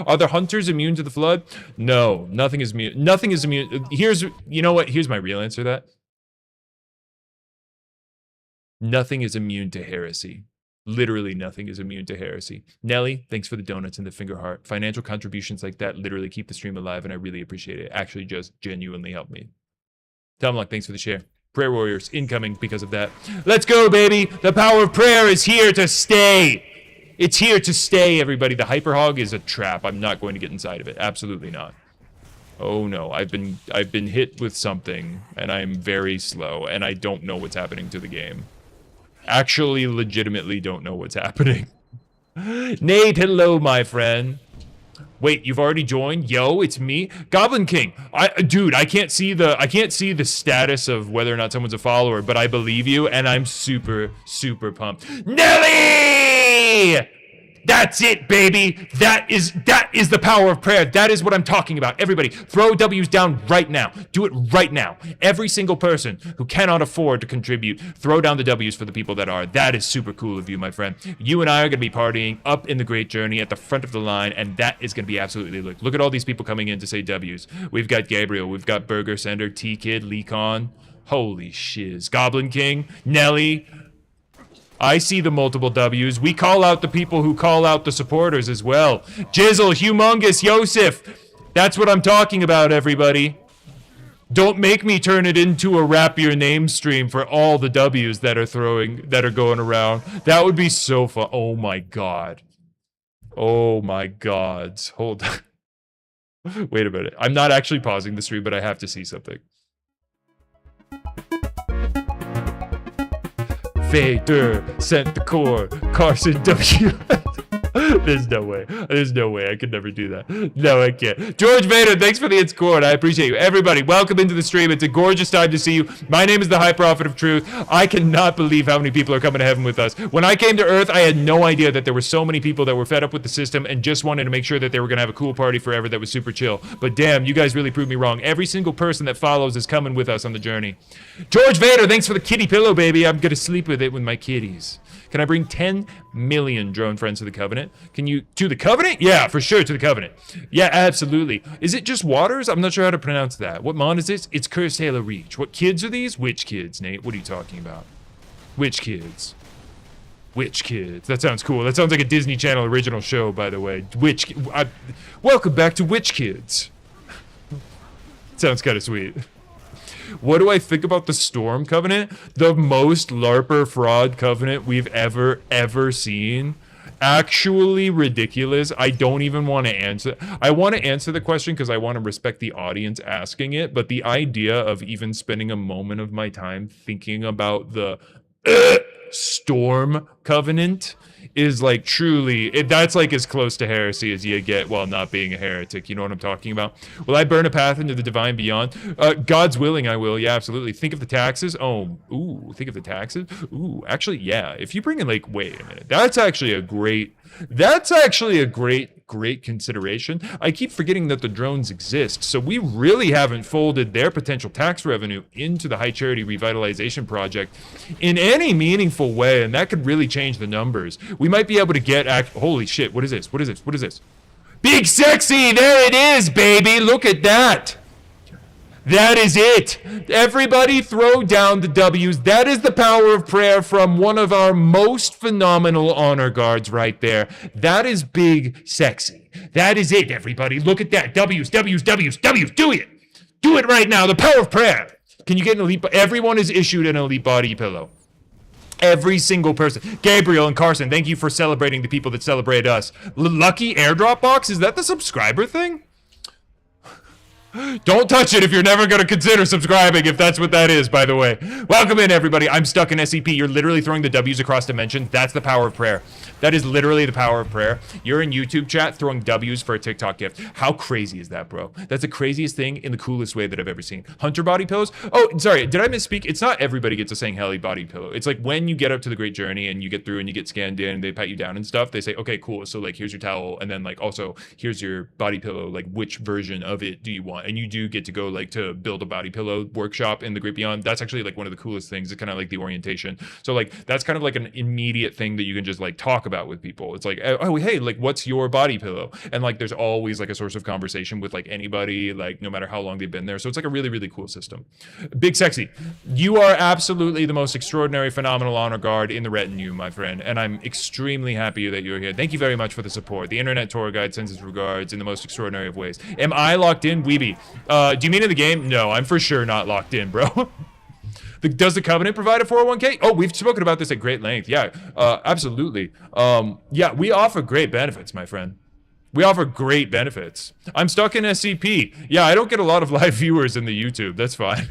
Are the hunters immune to the flood? No, nothing is immune. Nothing is immune. You know what? Here's my real answer to that. Nothing is immune to heresy. Literally nothing is immune to heresy. Nelly, thanks for the donuts and the finger heart. Financial contributions like that literally keep the stream alive, and I really appreciate it. Actually, just genuinely help me. Tomlock, thanks for the share. Prayer warriors incoming because of that. Let's go, baby. The power of prayer is here to stay. It's here to stay, everybody. The hyper hog is a trap. I'm not going to get inside of it. Absolutely not. Oh no, I've been hit with something, and I'm very slow, and I don't know what's happening to the game. Actually, legitimately don't know what's happening. Nate, hello, my friend. Wait, you've already joined? Yo, it's me, Goblin King. Dude, I can't see the status of whether or not someone's a follower, but I believe you, and I'm super, super pumped. Nelly! That's it, baby. That is the power of prayer. That is what I'm talking about. Everybody, throw W's down right now. Do it right now. Every single person who cannot afford to contribute, throw down the W's for the people that are. That is super cool of you, my friend. You and I are going to be partying up in the Great Journey at the front of the line, and that is going to be absolutely lit. Look at all these people coming in to say W's. We've got Gabriel. We've got Burger Sender, T-Kid, Lee-Con. Holy shiz. Goblin King, Nelly. I see the multiple W's. We call out the people who call out the supporters as well. Jizzle, Humongous, Yosef. That's what I'm talking about, everybody. Don't make me turn it into a rap your name stream for all the W's that are going around. That would be so fun. Oh my god. Oh my god. Hold on. Wait a minute. I'm not actually pausing the stream, but I have to see something. Vader sent the core. Carson W. There's no way. There's no way. I could never do that. No, I can't. George Vader, thanks for the Discord. I appreciate you. Everybody, welcome into the stream. It's a gorgeous time to see you. My name is the High Prophet of Truth. I cannot believe how many people are coming to heaven with us. When I came to Earth, I had no idea that there were so many people that were fed up with the system and just wanted to make sure that they were going to have a cool party forever that was super chill. But damn, you guys really proved me wrong. Every single person that follows is coming with us on the journey. George Vader, thanks for the kitty pillow, baby. I'm going to sleep with it with my kitties. Can I bring 10 million drone friends to the Covenant? Can you... To the Covenant? Yeah, for sure, to the Covenant. Yeah, absolutely. Is it just Waters? I'm not sure how to pronounce that. What mod is this? It's Cursed Halo Reach. What kids are these? Which kids, Nate? What are you talking about? Which kids? Witch Kids. That sounds cool. That sounds like a Disney Channel original show, by the way. Welcome back to Witch Kids. Sounds kind of sweet. What do I think about the Storm Covenant? The most LARPer fraud covenant we've ever seen. Actually ridiculous. I don't even want to answer. I want to answer the question because I want to respect the audience asking it, but the idea of even spending a moment of my time thinking about the Storm Covenant is like truly, that's like as close to heresy as you get while not being a heretic. You know what I'm talking about? Will I burn a path into the divine beyond? God's willing, I will. Yeah, absolutely. Think of the taxes. Think of the taxes. Actually, yeah. If you bring in like, wait a minute, that's actually a great consideration. I keep forgetting that the drones exist, so we really haven't folded their potential tax revenue into the High Charity Revitalization Project in any meaningful way, and that could really change the numbers. We might be able to get holy shit, what is this? What is this? What is this? Big Sexy, there it is, baby. Look at that. That is it. Everybody throw down the W's. That is the power of prayer from one of our most phenomenal honor guards right there. That is Big Sexy. That is it, everybody. Look at that. W's, W's, W's, W's. Do it. Do it right now. The power of prayer. Can you get an elite? Everyone is issued an elite body pillow. Every single person. Gabriel and Carson, thank you for celebrating the people that celebrate us. Lucky airdrop box? Is that the subscriber thing? Don't touch it if you're never going to consider subscribing, if that's what that is, by the way. Welcome in, everybody. I'm stuck in SCP. You're literally throwing the W's across dimensions. That's the power of prayer. That is literally the power of prayer. You're in YouTube chat throwing W's for a TikTok gift. How crazy is that, bro? That's the craziest thing in the coolest way that I've ever seen. Hunter body pillows? Oh, sorry. Did I misspeak? It's not everybody gets a Sang Heli body pillow. It's like when you get up to the Great Journey and you get through and you get scanned in and they pat you down and stuff, they say, okay, cool. So like, here's your towel. And then like, also here's your body pillow. Like, which version of it do you want? And you do get to go like to build a body pillow workshop in the Great Beyond. That's actually like one of the coolest things. It's kind of like the orientation. So like, that's kind of like an immediate thing that you can just like talk about with people. It's like, oh, hey, like what's your body pillow? And like, there's always like a source of conversation with like anybody, like no matter how long they've been there. So it's like a really, really cool system. Big Sexy, you are absolutely the most extraordinary, phenomenal honor guard in the retinue, my friend. And I'm extremely happy that you're here. Thank you very much for the support. The Internet Tour Guide sends his regards in the most extraordinary of ways. Am I locked in, Weeby? Do you mean in the game? No, I'm for sure not locked in, bro. Does the Covenant provide a 401k? Oh, we've spoken about this at great length. Yeah, absolutely. Yeah, we offer great benefits, my friend. We offer great benefits. I'm stuck in SCP. Yeah, I don't get a lot of live viewers in the YouTube. That's fine.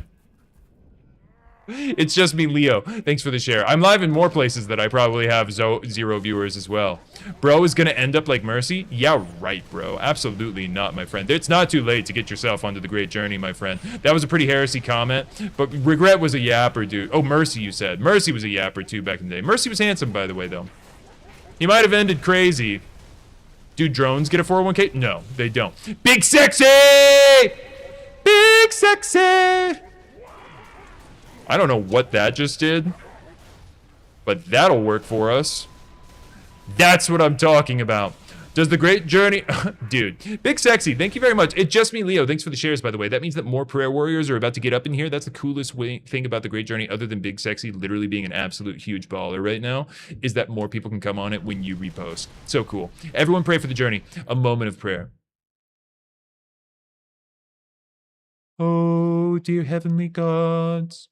It's just me, Leo. Thanks for the share. I'm live in more places that I probably have zero viewers as well. Bro is gonna end up like Mercy? Yeah, right, bro. Absolutely not, my friend. It's not too late to get yourself onto the Great Journey, my friend. That was a pretty heresy comment, but Regret was a yapper, dude. Oh, Mercy, you said. Mercy was a yapper, too, back in the day. Mercy was handsome, by the way, though. He might have ended crazy. Do drones get a 401k? No, they don't. Big Sexy! Big Sexy! I don't know what that just did, but that'll work for us. That's what I'm talking about. Does the Great Journey... Dude, Big Sexy, thank you very much. It's just me, Leo. Thanks for the shares, by the way. That means that more prayer warriors are about to get up in here. That's the coolest thing about the Great Journey, other than Big Sexy literally being an absolute huge baller right now, is that more people can come on it when you repost. So cool. Everyone pray for the journey. A moment of prayer. Oh, dear heavenly gods.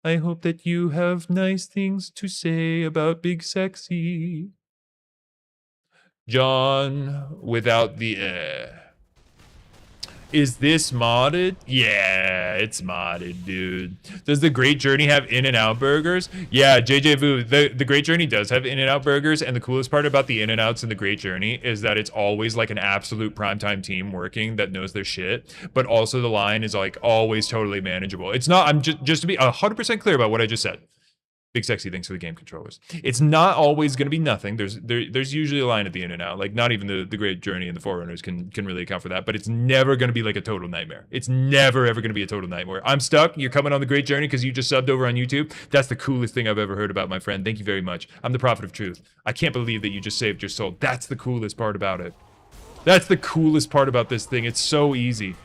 I hope that you have nice things to say about Big Sexy. John, without the Is this modded? Yeah, it's modded, dude. Does the Great Journey have In-N-Out burgers? Yeah, JJ Vu, the Great Journey does have In-N-Out burgers, and the coolest part about the In-N-Outs in the Great Journey is that it's always like an absolute primetime team working that knows their shit, but also the line is like always totally manageable. It's not, I'm just to be 100% clear about what I just said. Big Sexy, thanks for the game controllers. It's not always going to be nothing. There's usually a line at the In-N-Out. Like, not even the Great Journey and the Forerunners can really account for that, but it's never going to be like a total nightmare. It's never, ever going to be a total nightmare. I'm stuck. You're coming on the Great Journey because you just subbed over on YouTube. That's the coolest thing I've ever heard about, my friend. Thank you very much. I'm the Prophet of Truth. I can't believe that you just saved your soul. That's the coolest part about it. That's the coolest part about this thing. It's so easy.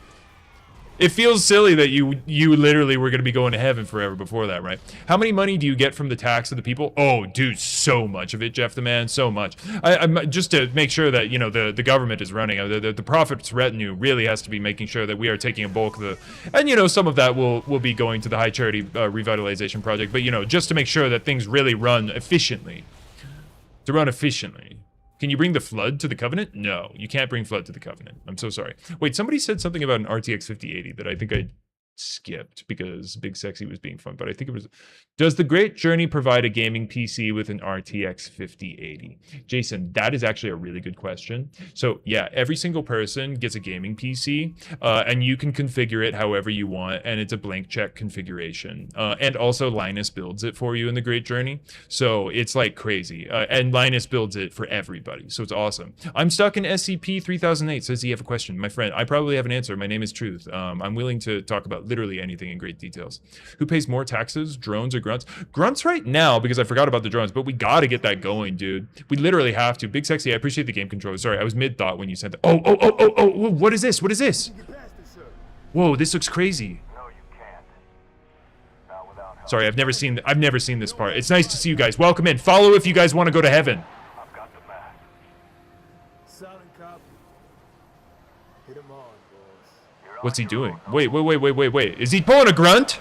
It feels silly that you literally were going to be going to heaven forever before that, right? How many money do you get from the tax of the people? Oh, dude, so much of it, Jeff the Man, so much. I'm just to make sure that, you know, the government is running. The profits retinue really has to be making sure that we are taking a bulk of the... And, you know, some of that will be going to the High Charity Revitalization Project. But, you know, just to make sure that things really run efficiently. To run efficiently. Can you bring the Flood to the Covenant? No, you can't bring Flood to the Covenant. I'm so sorry. Wait, somebody said something about an RTX 5080 that I think I skipped because Big Sexy was being fun, but I think it was... Does the Great Journey provide a gaming PC with an RTX 5080? Jason, that is actually a really good question. So yeah, every single person gets a gaming PC, and you can configure it however you want, and it's a blank check configuration. And also Linus builds it for you in the Great Journey, so it's like crazy. And Linus builds it for everybody, so it's awesome. I'm stuck in SCP-3008, says you have a question. My friend, I probably have an answer. My name is Truth. I'm willing to talk about literally anything in great details. Who pays more taxes, drones or grunts? Grunts right now, because I forgot about the drones, but we gotta get that going, dude. We literally have to. Big Sexy, I appreciate the game controller. Sorry, I was mid-thought when you said that. Oh, what is this? What is this? Whoa, this looks crazy. No, you can't. Not without help. Sorry, I've never seen this part. It's nice to see you guys. Welcome in. Follow if you guys want to go to heaven. I've got the map. Silent cop. Hit him on, boss. You're What's he on your doing? own. Wait. Is he pulling a grunt?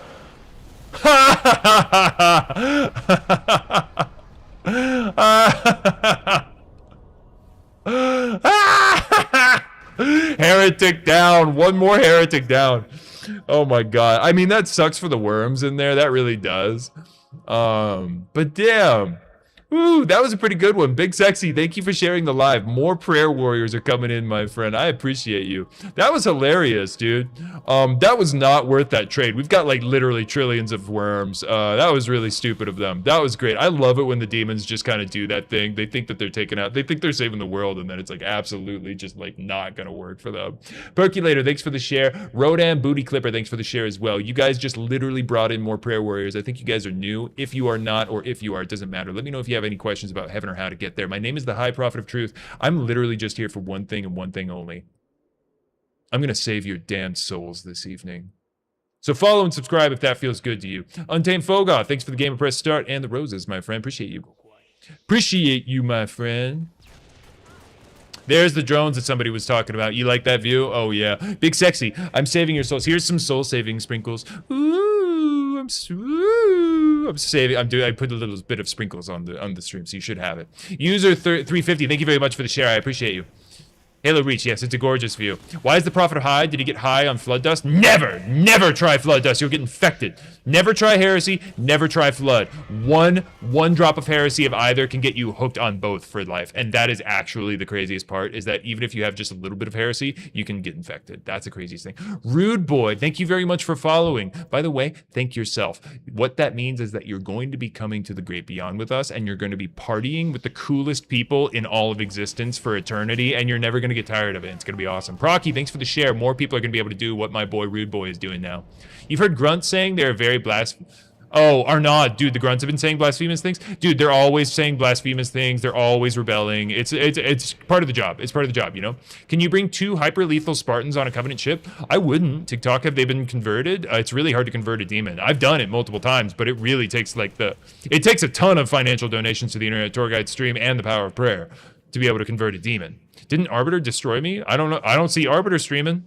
Heretic down. One more heretic down. Oh my god. I mean, that sucks for the worms in there. That really does. But damn. Ooh, that was a pretty good one. Big Sexy, thank you for sharing the live. More prayer warriors are coming in, my friend. I appreciate you. That was hilarious, dude. That was not worth that trade. We've got like literally trillions of worms. That was really stupid of them. That was great. I love it when the demons just kind of do that thing. They think that they're taking out, they think they're saving the world, and then it's like absolutely just like not gonna work for them. Percolator, thanks for the share. Rodan Booty Clipper, thanks for the share as well. You guys just literally brought in more prayer warriors. I think you guys are new. If you are not, or if you are, it doesn't matter. Let me know if you have any questions about heaven or how to get there. My name is the High Prophet of Truth. I'm literally just here for one thing and one thing only. I'm gonna save your damned souls this evening. So follow and subscribe if that feels good to you. Untamed Fogoth, thanks for the game of press start and the roses, my friend. Appreciate you. Appreciate you, my friend. There's the drones that somebody was talking about. You like that view? Oh yeah. Big Sexy, I'm saving your souls. Here's some soul saving sprinkles. Ooh, I'm saving. I put a little bit of sprinkles on the stream, so you should have it. User 350, thank you very much for the share. I appreciate you. Halo Reach, yes, it's a gorgeous view. Why is the Prophet high? Did he get high on Flood Dust? Never try Flood Dust. You'll get infected. Never try Heresy. Never try Flood. One drop of Heresy of either can get you hooked on both for life. And that is actually the craziest part, is that even if you have just a little bit of Heresy, you can get infected. That's the craziest thing. Rude Boy, thank you very much for following. By the way, thank yourself. What that means is that you're going to be coming to the Great Beyond with us, and you're going to be partying with the coolest people in all of existence for eternity, and you're never going to get tired of it. It's gonna be awesome. Procky, thanks for the share. More people are gonna be able to do what my boy Rude Boy is doing now. You've heard grunts saying they're very Oh, Arnaud, dude, the grunts have been saying blasphemous things. Dude, they're always saying blasphemous things. They're always rebelling. It's part of the job. It's part of the job, you know? Can you bring 2 hyper-lethal Spartans on a Covenant ship? I wouldn't. TikTok, have they been converted? It's really hard to convert a demon. I've done it multiple times, but it really takes it takes a ton of financial donations to the Internet Tour Guide stream and the power of prayer to be able to convert a demon. Didn't Arbiter destroy me? I don't know. I don't see Arbiter streaming.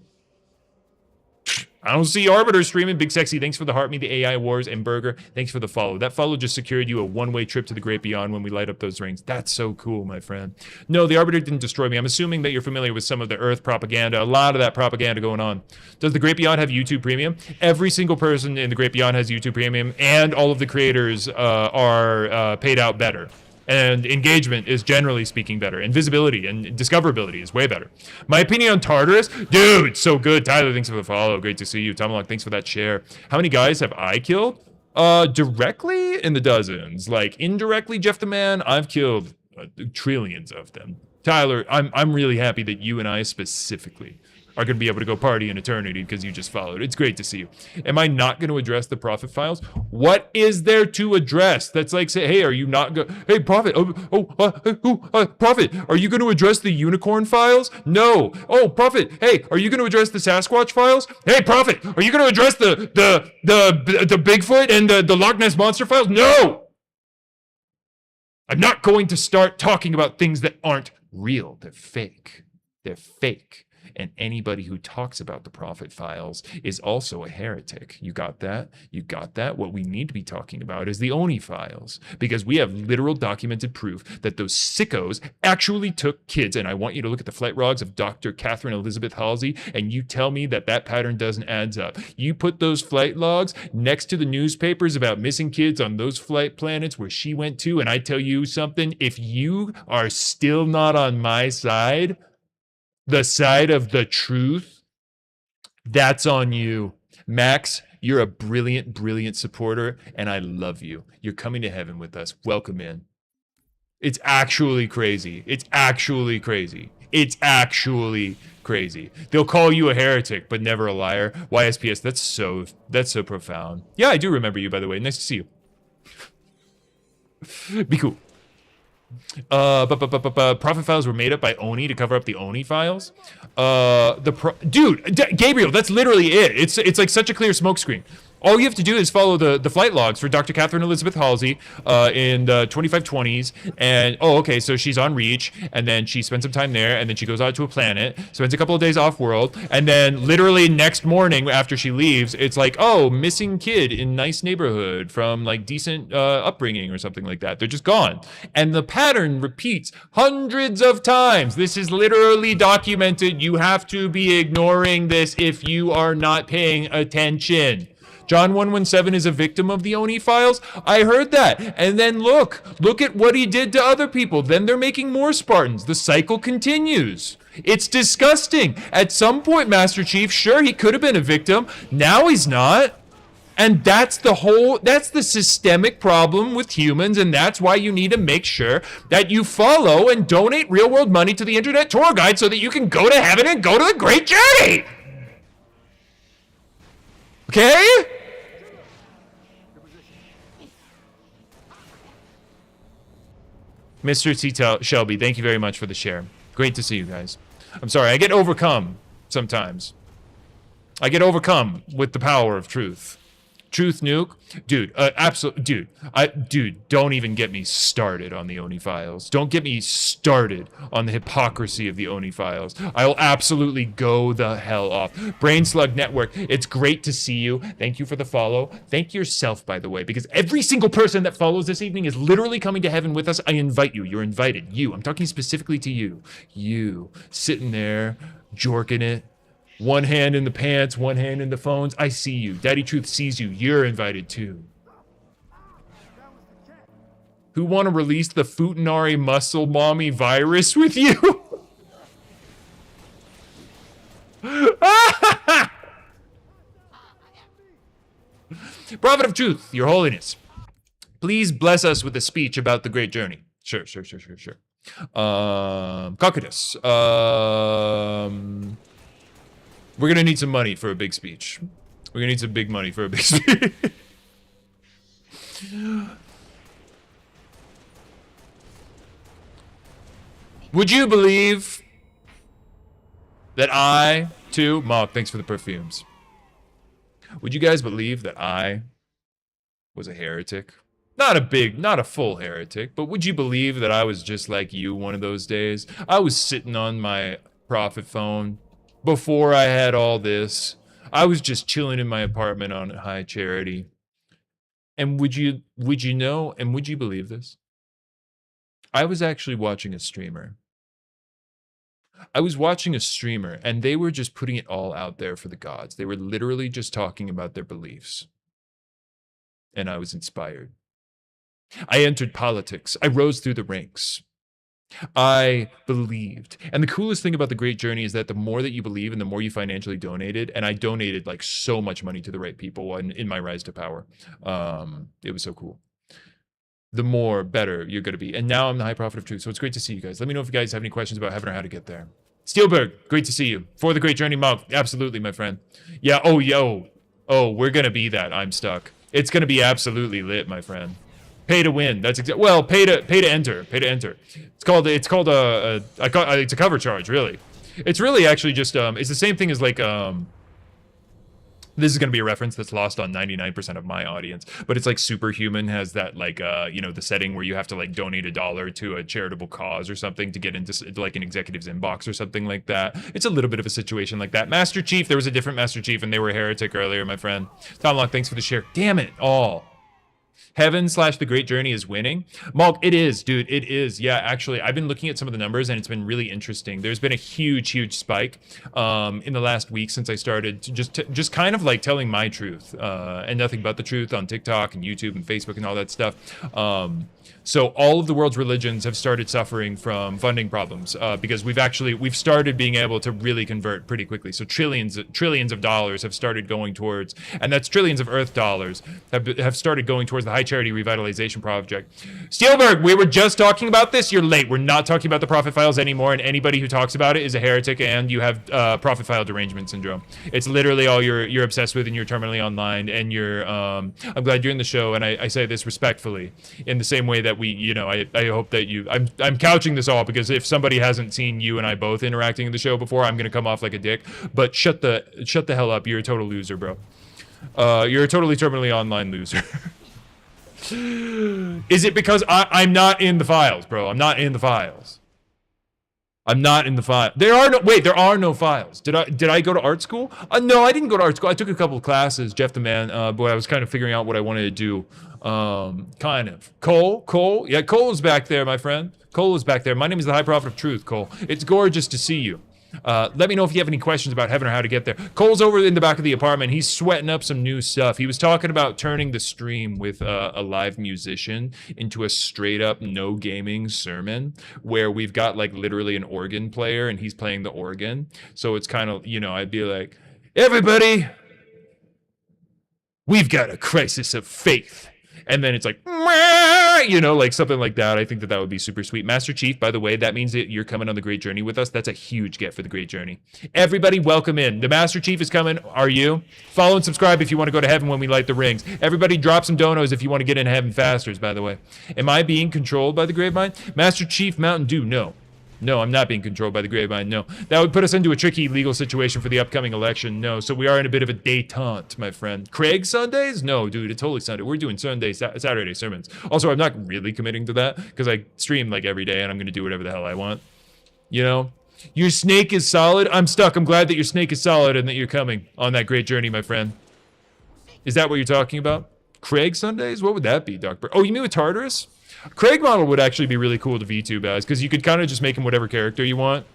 Big Sexy, thanks for the heart me, the AI Wars, and Burger, thanks for the follow. That follow just secured you a one-way trip to the Great Beyond when we light up those rings. That's so cool, my friend. No, the Arbiter didn't destroy me. I'm assuming that you're familiar with some of the Earth propaganda, a lot of that propaganda going on. Does the Great Beyond have YouTube Premium? Every single person in the Great Beyond has YouTube Premium, and all of the creators are paid out better. And engagement is generally speaking better. And visibility and discoverability is way better. My opinion on Tartarus? Dude, so good. Tyler, thanks for the follow. Great to see you. Tomalak, thanks for that share. How many guys have I killed? Directly in the dozens. Like indirectly, Jeff the Man, I've killed trillions of them. Tyler, I'm really happy that you and I specifically are going to be able to go party in eternity because you just followed. It's great to see you. Am I not going to address the Prophet files? What is there to address? That's like, say, hey, are you not hey, Prophet, Prophet, are you going to address the unicorn files? No. Oh, Prophet, hey, are you going to address the Sasquatch files? Hey, Prophet, are you going to address the Bigfoot and the Loch Ness Monster files? No! I'm not going to start talking about things that aren't real. They're fake. They're fake. And anybody who talks about the Prophet files is also a heretic. You got that? You got that? What we need to be talking about is the Oni files, because we have literal documented proof that those sickos actually took kids. And I want you to look at the flight logs of Dr. Catherine Elizabeth Halsey, and you tell me that that pattern doesn't add up. You put those flight logs next to the newspapers about missing kids on those flight planets where she went to, and I tell you something, if you are still not on my side, the side of the truth, that's on you. Max, you're a brilliant, brilliant supporter, and I love you. You're coming to heaven with us. Welcome in. It's actually crazy. It's actually crazy. It's actually crazy. They'll call you a heretic, but never a liar. YSPS, that's so profound. Yeah, I do remember you, by the way. Nice to see you. Be cool. Prophet files were made up by Oni to cover up the Oni files. Gabriel, that's literally it. It's like such a clear smokescreen. All you have to do is follow the flight logs for Dr. Catherine Elizabeth Halsey in the 2520s. And, okay, so she's on Reach, and then she spends some time there, and then she goes out to a planet, spends a couple of days off-world, and then literally next morning after she leaves, it's like, missing kid in nice neighborhood from, like, decent upbringing or something like that. They're just gone. And the pattern repeats hundreds of times. This is literally documented. You have to be ignoring this if you are not paying attention. John 117 is a victim of the Oni files. I heard that. And then look at what he did to other people. Then they're making more Spartans. The cycle continues. It's disgusting. At some point, Master Chief, sure, he could have been a victim. Now he's not. And that's the systemic problem with humans, and that's why you need to make sure that you follow and donate real-world money to the Internet Tour Guide so that you can go to heaven and go to the Great Journey. Okay? Mr. T. Shelby, thank you very much for the share. Great to see you guys. I'm sorry, I get overcome sometimes. I get overcome with the power of truth. Truth nuke, dude, don't even get me started on the Oni files. Don't get me started on the hypocrisy of the Oni files. I'll absolutely go the hell off. Brain Slug Network, it's great to see you. Thank you for the follow. Thank yourself, by the way, because every single person that follows this evening is literally coming to heaven with us. I invite you. You're invited. I'm talking specifically to you. You, sitting there, jorking it. One hand in the pants, one hand in the phones. I see you. Daddy Truth sees you. You're invited too. Who want to release the Futanari muscle mommy virus with you? Prophet of Truth, Your Holiness, please bless us with a speech about the Great Journey. Sure. Cocytus, we're going to need some money for a big speech. We're going to need some big money for a big speech. Would you believe that I, too... Mark, thanks for the perfumes. Would you guys believe that I was a heretic? Not a full heretic, but would you believe that I was just like you one of those days? I was sitting on my Prophet phone. Before I had all this, I was just chilling in my apartment on High Charity. And would you know, and would you believe this? I was actually watching a streamer. And they were just putting it all out there for the gods. They were literally just talking about their beliefs. And I was inspired. I entered politics. I rose through the ranks. I believed. And the coolest thing about the Great Journey is that the more that you believe and the more you financially donated, and I donated like so much money to the right people in my rise to power. It was so cool. The more better you're going to be. And now I'm the High Prophet of Truth. So it's great to see you guys. Let me know if you guys have any questions about heaven or how to get there. Steelberg, great to see you. For the great journey, Mog. Absolutely, my friend. Yeah, oh, yo. Oh, we're gonna be that. I'm stuck. It's gonna be absolutely lit, my friend. Pay to win. That's well, pay to enter. Pay to enter. It's called it's a cover charge, really. It's really actually just it's the same thing as like this is going to be a reference that's lost on 99% of my audience, but it's like Superhuman has that like you know, the setting where you have to like donate $1 to a charitable cause or something to get into like an executive's inbox or something like that. It's a little bit of a situation like that. Master Chief, there was a different Master Chief and they were a heretic earlier, my friend. Tom Lock, thanks for the share. Damn it all. Heaven / The Great Journey is winning. Malk, it is, dude. It is. Yeah, actually, I've been looking at some of the numbers and it's been really interesting. There's been a huge spike in the last week since I started to just kind of like telling my truth and nothing but the truth on TikTok and YouTube and Facebook and all that stuff. So all of the world's religions have started suffering from funding problems because we've started being able to really convert pretty quickly. So trillions of dollars have started going towards, and that's trillions of Earth dollars have started going towards the High Charity Revitalization Project. Steelberg, we were just talking about this. You're late. We're not talking about the Prophet Files anymore, and anybody who talks about it is a heretic, and you have Prophet File derangement syndrome. It's literally all you're obsessed with, and you're terminally online, and you're. I'm glad you're in the show, and I say this respectfully, in the same way that we, you know, I hope that you. I'm couching this all because if somebody hasn't seen you and I both interacting in the show before, I'm gonna come off like a dick. But shut the hell up. You're a total loser, bro. You're a totally terminally online loser. Is it because I'm not in the files, bro? I'm not in the files. I'm not in the file. There are no files. Did I go to art school? No, I didn't go to art school. I took a couple of classes, Jeff the Man, but I was kind of figuring out what I wanted to do. Kind of. Cole? Yeah, Cole is back there, my friend. Cole is back there. My name is the High Prophet of Truth, Cole. It's gorgeous to see you. Let me know if you have any questions about heaven or how to get there. Cole's over in the back of the apartment. He's sweating up some new stuff. He was talking about turning the stream with a live musician into a straight up no gaming sermon where we've got like literally an organ player and he's playing the organ. So it's kind of, you know, I'd be like, everybody, we've got a crisis of faith. And then it's like, you know, like something like that. I think that would be super sweet. Master Chief, by the way, that means that you're coming on the Great Journey with us. That's a huge get for the Great Journey. Everybody, welcome in. The Master Chief is coming. Are you? Follow and subscribe if you want to go to heaven when we light the rings. Everybody, drop some donos if you want to get in heaven faster, by the way. Am I being controlled by the Gravemind? Master Chief Mountain Dew, no. No, I'm not being controlled by the Gravemind, no. That would put us into a tricky legal situation for the upcoming election, no. So we are in a bit of a détente, my friend. Craig Sundays? No, dude, it's totally Sunday. We're doing Saturday sermons. Also, I'm not really committing to that because I stream like every day and I'm going to do whatever the hell I want. You know? Your snake is solid? I'm stuck. I'm glad that your snake is solid and that you're coming on that great journey, my friend. Is that what you're talking about? Craig Sundays? What would that be, Doc? Oh, you mean with Tartarus? Craig model would actually be really cool to VTube as, because you could kind of just make him whatever character you want.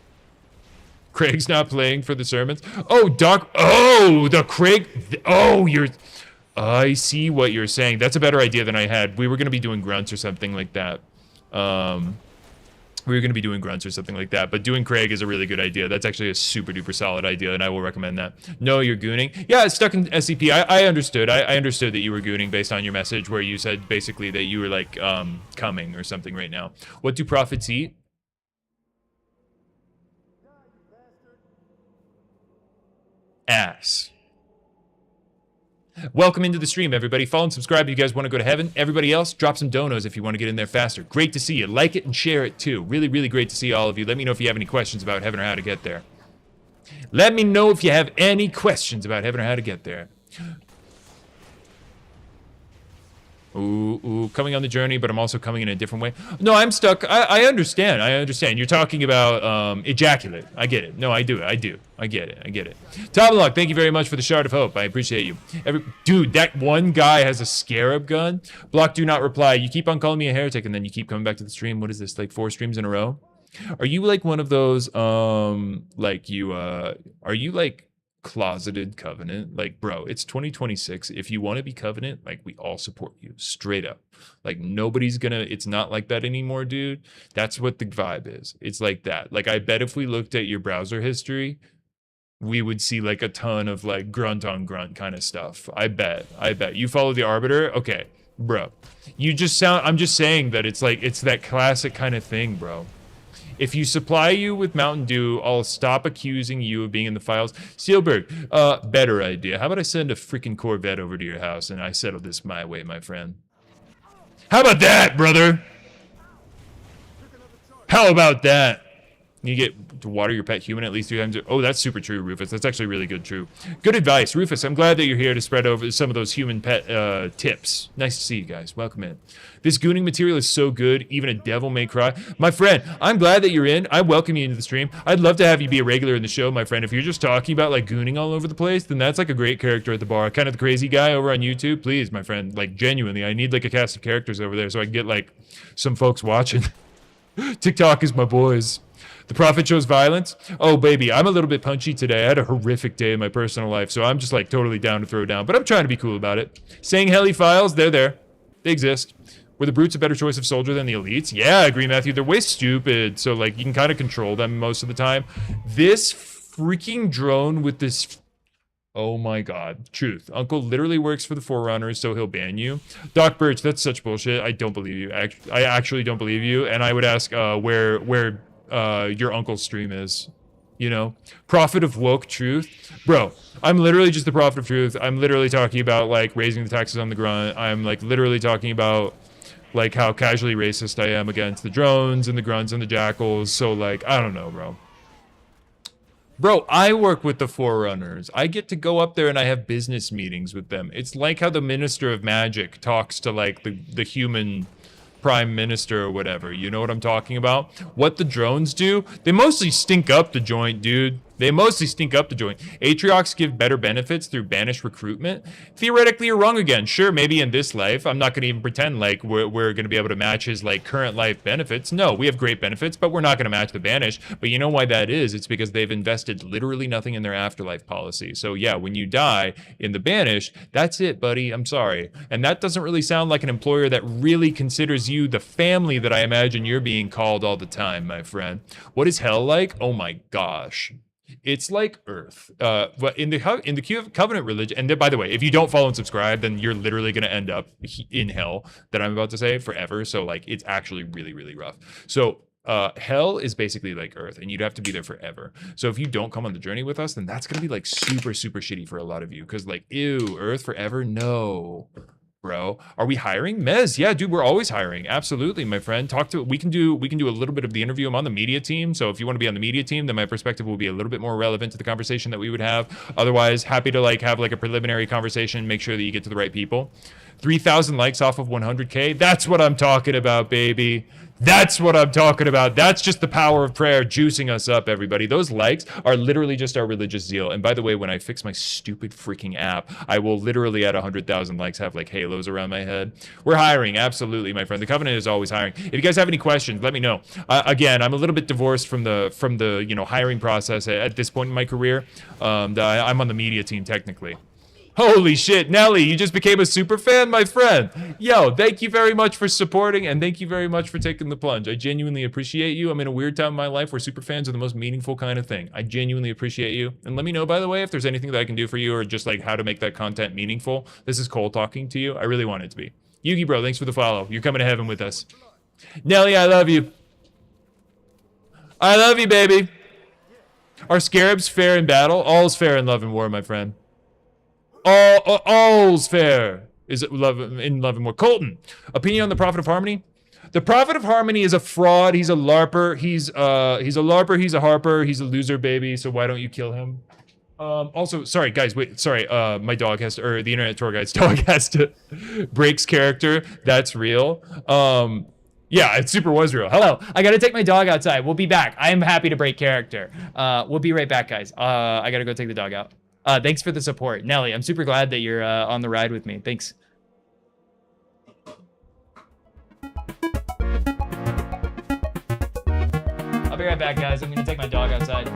Craig's not playing for the sermons. Oh, Doc. Oh, the Craig. Oh, I see what you're saying. That's a better idea than I had. We were going to be doing grunts or something like that. But doing Craig is a really good idea. That's actually a super duper solid idea, and I will recommend that. No, you're gooning. Yeah, it's stuck in SCP. I understood. I understood that you were gooning based on your message where you said basically that you were like coming or something right now. What do prophets eat? Ass. Welcome into the stream, everybody. Follow and subscribe if you guys want to go to heaven. Everybody else, drop some donos if you want to get in there faster. Great to see you. Like it and share it too. Really, really great to see all of you. Let me know if you have any questions about heaven or how to get there. Let me know if you have any questions about heaven or how to get there. Ooh, coming on the journey, but I'm also coming in a different way. No, I'm stuck. I understand. You're talking about ejaculate. I get it. No, I do. I get it. Tom Luck, thank you very much for the shard of hope. I appreciate you. Dude, that one guy has a scarab gun. Block, do not reply. You keep on calling me a heretic, and then you keep coming back to the stream. What is this, like 4 streams in a row? Are you like one of those, are you like closeted covenant? Like, bro, it's 2026. If you want to be covenant, like, we all support you straight up. Like, nobody's gonna, it's not like that anymore, dude. That's what the vibe is. It's like that. Like, I bet if we looked at your browser history, we would see like a ton of like grunt on grunt kind of stuff. I bet you follow the arbiter. Okay, bro, you just sound, I'm just saying that it's like, it's that classic kind of thing, bro. If you supply you with Mountain Dew, I'll stop accusing you of being in the files. Steelberg, better idea. How about I send a freaking Corvette over to your house and I settle this my way, my friend? How about that, brother? How about that? You get to water your pet human at least 3 times. Oh, that's super true, Rufus. That's actually really true. Good advice, Rufus. I'm glad that you're here to spread over some of those human pet tips. Nice to see you guys. Welcome in. This gooning material is so good, even a devil may cry. My friend, I'm glad that you're in. I welcome you into the stream. I'd love to have you be a regular in the show, my friend. If you're just talking about like gooning all over the place, then that's like a great character at the bar. Kind of the crazy guy over on YouTube. Please, my friend, like genuinely, I need like a cast of characters over there so I can get like some folks watching. TikTok is my boys. The Prophet shows violence. Oh, baby, I'm a little bit punchy today. I had a horrific day in my personal life, so I'm just like totally down to throw down. But I'm trying to be cool about it. Saying heli files, they're there. They exist. Were the brutes a better choice of soldier than the elites? Yeah, I agree, Matthew. They're way stupid, so like you can kind of control them most of the time. This freaking drone with this... Oh my god. Truth. Uncle literally works for the Forerunners, so he'll ban you. Doc Birch, that's such bullshit. I don't believe you. I actually don't believe you. And I would ask where your uncle's stream is. You know? Prophet of woke truth. Bro, I'm literally just the prophet of truth. I'm literally talking about like raising the taxes on the grunt. I'm like literally talking about like how casually racist I am against the drones and the grunts and the jackals. So like, I don't know, bro. Bro, I work with the Forerunners. I get to go up there and I have business meetings with them. It's like how the Minister of Magic talks to like the human prime minister or whatever. You know what I'm talking about? What the drones do? They mostly stink up the joint, dude. They mostly stink up the joint. Atriox give better benefits through banished recruitment. Theoretically, you're wrong again. Sure, maybe in this life. I'm not going to even pretend like we're going to be able to match his like current life benefits. No, we have great benefits, but we're not going to match the banished. But you know why that is? It's because they've invested literally nothing in their afterlife policy. So yeah, when you die in the banished, that's it, buddy. I'm sorry. And that doesn't really sound like an employer that really considers you the family that I imagine you're being called all the time, my friend. What is hell like? Oh my gosh. It's like Earth, but in the Covenant religion. And then, by the way, if you don't follow and subscribe, then you're literally going to end up in hell. That I'm about to say forever. So like, it's actually really, really rough. So hell is basically like Earth, and you'd have to be there forever. So if you don't come on the journey with us, then that's going to be like super, super shitty for a lot of you. Because like, ew, Earth forever? No. Bro, are we hiring? Mez, yeah, dude, we're always hiring. Absolutely, my friend. We can do a little bit of the interview. I'm on the media team, so if you want to be on the media team, then my perspective will be a little bit more relevant to the conversation that we would have. Otherwise, happy to like have like a preliminary conversation, make sure that you get to the right people. 3,000 likes off of 100K. That's what I'm talking about, baby. That's what I'm talking about. That's just the power of prayer juicing us up, everybody. Those likes are literally just our religious zeal. And by the way, when I fix my stupid freaking app, I will literally at 100,000 likes have like halos around my head. We're hiring, absolutely, my friend. The Covenant is always hiring. If you guys have any questions, let me know. Again, I'm a little bit divorced from the hiring process at this point in my career. I'm on the media team technically. Holy shit, Nelly, you just became a super fan, my friend. Yo, thank you very much for supporting, and thank you very much for taking the plunge. I genuinely appreciate you. I'm in a weird time in my life where super fans are the most meaningful kind of thing. I genuinely appreciate you. And let me know, by the way, if there's anything that I can do for you or just like how to make that content meaningful. This is Cole talking to you. I really want it to be. Yugi, bro, thanks for the follow. You're coming to heaven with us. Nelly, I love you. I love you, baby. Are scarabs fair in battle? All's fair in love and war, my friend. All's fair is in love and war. Colton, opinion on the Prophet of Harmony? The Prophet of Harmony is a fraud. He's a LARPer. He's a LARPer. He's a harper. He's a loser, baby. So why don't you kill him? Also, sorry guys, wait, sorry. My dog has to, or the internet tour guide's dog has to breaks character. That's real. Yeah, it super was real. Hello, I gotta take my dog outside. We'll be back. I am happy to break character. We'll be right back, guys. I gotta go take the dog out. Thanks for the support. Nelly, I'm super glad that you're on the ride with me. Thanks. I'll be right back, guys. I'm gonna take my dog outside.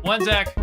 One sec.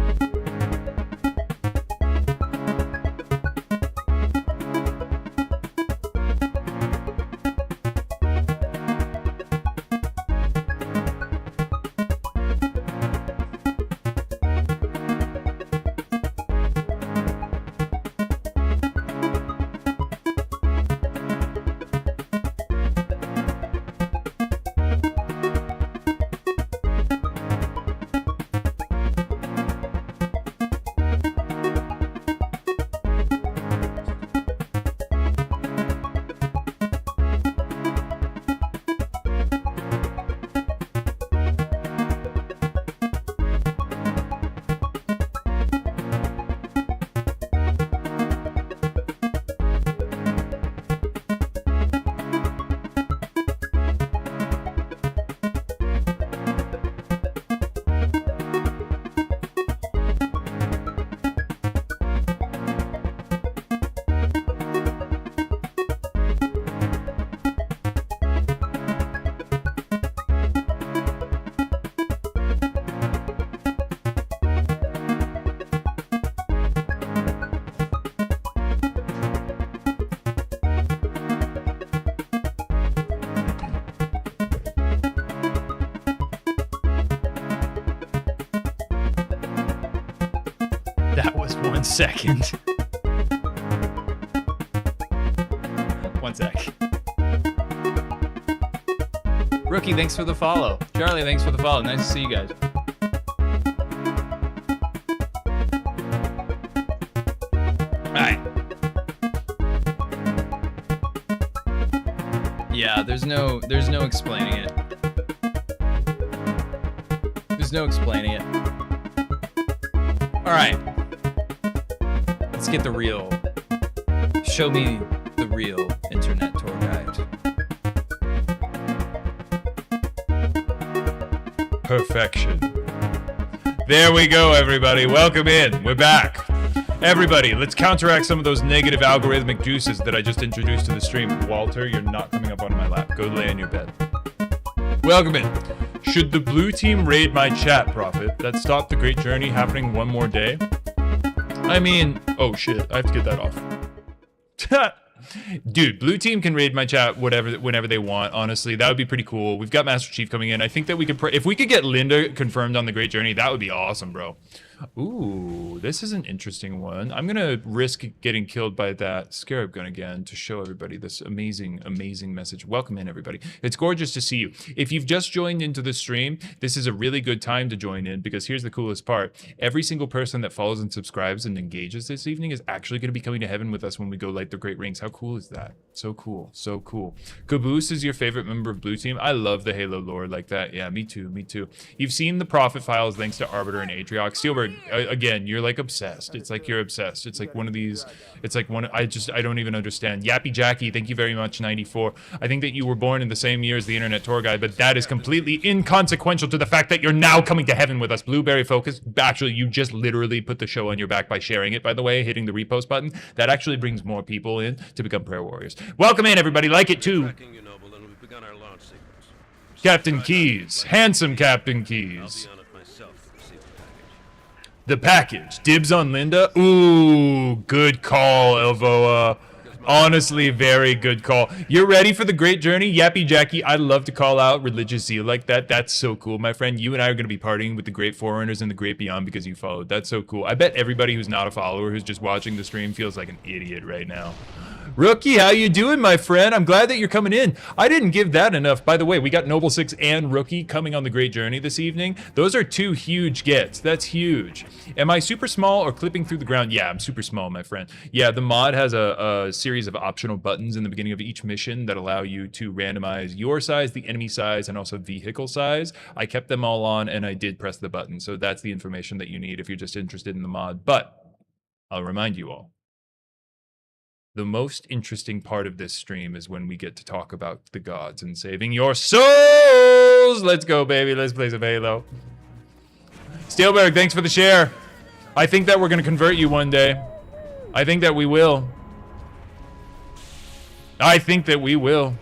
That was 1 second. 1 sec. Rookie, thanks for the follow. Charlie, thanks for the follow. Nice to see you guys. Alright. Yeah, there's no explaining it. There's no explaining it. Alright. Let's get the real. Show me the real internet tour guide. Perfection. There we go, everybody. Welcome in. We're back. Everybody, let's counteract some of those negative algorithmic juices that I just introduced to the stream. Walter, you're not coming up onto my lap. Go lay in your bed. Welcome in. Should the blue team raid my chat, Prophet? That stopped the great journey happening one more day? I mean, oh shit, I have to get that off. Dude, blue team can raid my chat whenever they want. Honestly, that would be pretty cool. We've got Master Chief coming in. I think that we could if we could get Linda confirmed on the great journey, that would be awesome, bro. Ooh, this is an interesting one. I'm gonna risk getting killed by that scarab gun again to show everybody this amazing message. Welcome in, everybody. It's gorgeous to see you. If you've just joined into the stream, this is a really good time to join in, because here's the coolest part. Every single person that follows and subscribes and engages this evening is actually going to be coming to heaven with us when we go light the great rings. How cool is that? So cool, so cool. Caboose is your favorite member of blue team? I love the Halo lore like that. Yeah, me too, me too. You've seen the Prophet files thanks to Arbiter and Atriox. Steelberg, again, you're like obsessed. It's like you're obsessed. It's like one of these, it's like one, I don't even understand. Yappy Jackie, thank you very much, 94. I think that you were born in the same year as the internet tour guide, but that is completely inconsequential to the fact that you're now coming to heaven with us. Blueberry Focus, actually, you just literally put the show on your back by sharing it, by the way, hitting the repost button. That actually brings more people in to become prayer warriors. Welcome in, everybody. Like it too. Captain Keys, handsome Captain Keys. The package. Dibs on Linda. Ooh, good call, Elvoa. Honestly, very good call. You're ready for the great journey? Yappy Jackie, I love to call out religious zeal like that. That's so cool, my friend. You and I are going to be partying with the great forerunners and the great beyond because you followed. That's so cool. I bet everybody who's not a follower who's just watching the stream feels like an idiot right now. Rookie, how you doing, my friend? I'm glad that you're coming in. I didn't give that enough. By the way, we got Noble 6 and Rookie coming on the great journey this evening. Those are two huge gets. That's huge. Am I super small or clipping through the ground? Yeah, I'm super small, my friend. Yeah, the mod has a series of optional buttons in the beginning of each mission that allow you to randomize your size, the enemy size, and also vehicle size. I kept them all on, and I did press the button. So that's the information that you need if you're just interested in the mod. But I'll remind you all. The most interesting part of this stream is when we get to talk about the gods and saving your souls. Let's go, baby. Let's play some Halo. Steelberg, thanks for the share. I think that we're going to convert you one day. I think that we will. I think that we will.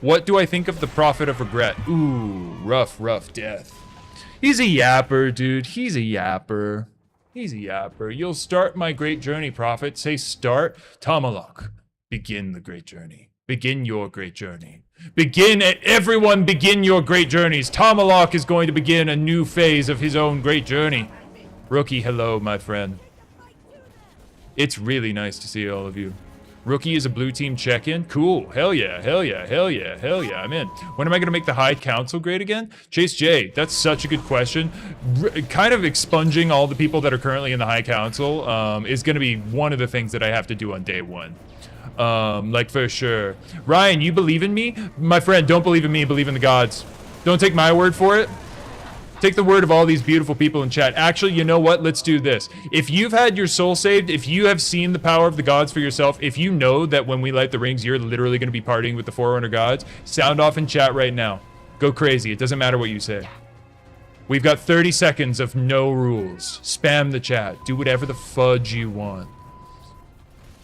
What do I think of the Prophet of Regret? Ooh, rough death. He's a yapper, dude. He's a yapper. He's a yapper. You'll start my great journey, prophet. Say start. Tomalak. Begin the great journey. Begin your great journey. Everyone begin your great journeys. Tomalak is going to begin a new phase of his own great journey. Rookie, hello, my friend. It's really nice to see all of you. Rookie is a blue team check-in. Cool. Hell yeah. Hell yeah. Hell yeah. Hell yeah. I'm in. When am I going to make the High Council great again? Chase J, that's such a good question. Kind of expunging all the people that are currently in the High Council is going to be one of the things that I have to do on day one. Like for sure. Ryan, you believe in me? My friend, don't believe in me. Believe in the gods. Don't take my word for it. Take the word of all these beautiful people in chat. Actually, you know what? Let's do this. If you've had your soul saved, if you have seen the power of the gods for yourself, if you know that when we light the rings, you're literally going to be partying with the Forerunner gods, sound off in chat right now. Go crazy. It doesn't matter what you say. We've got 30 seconds of no rules. Spam the chat. Do whatever the fudge you want.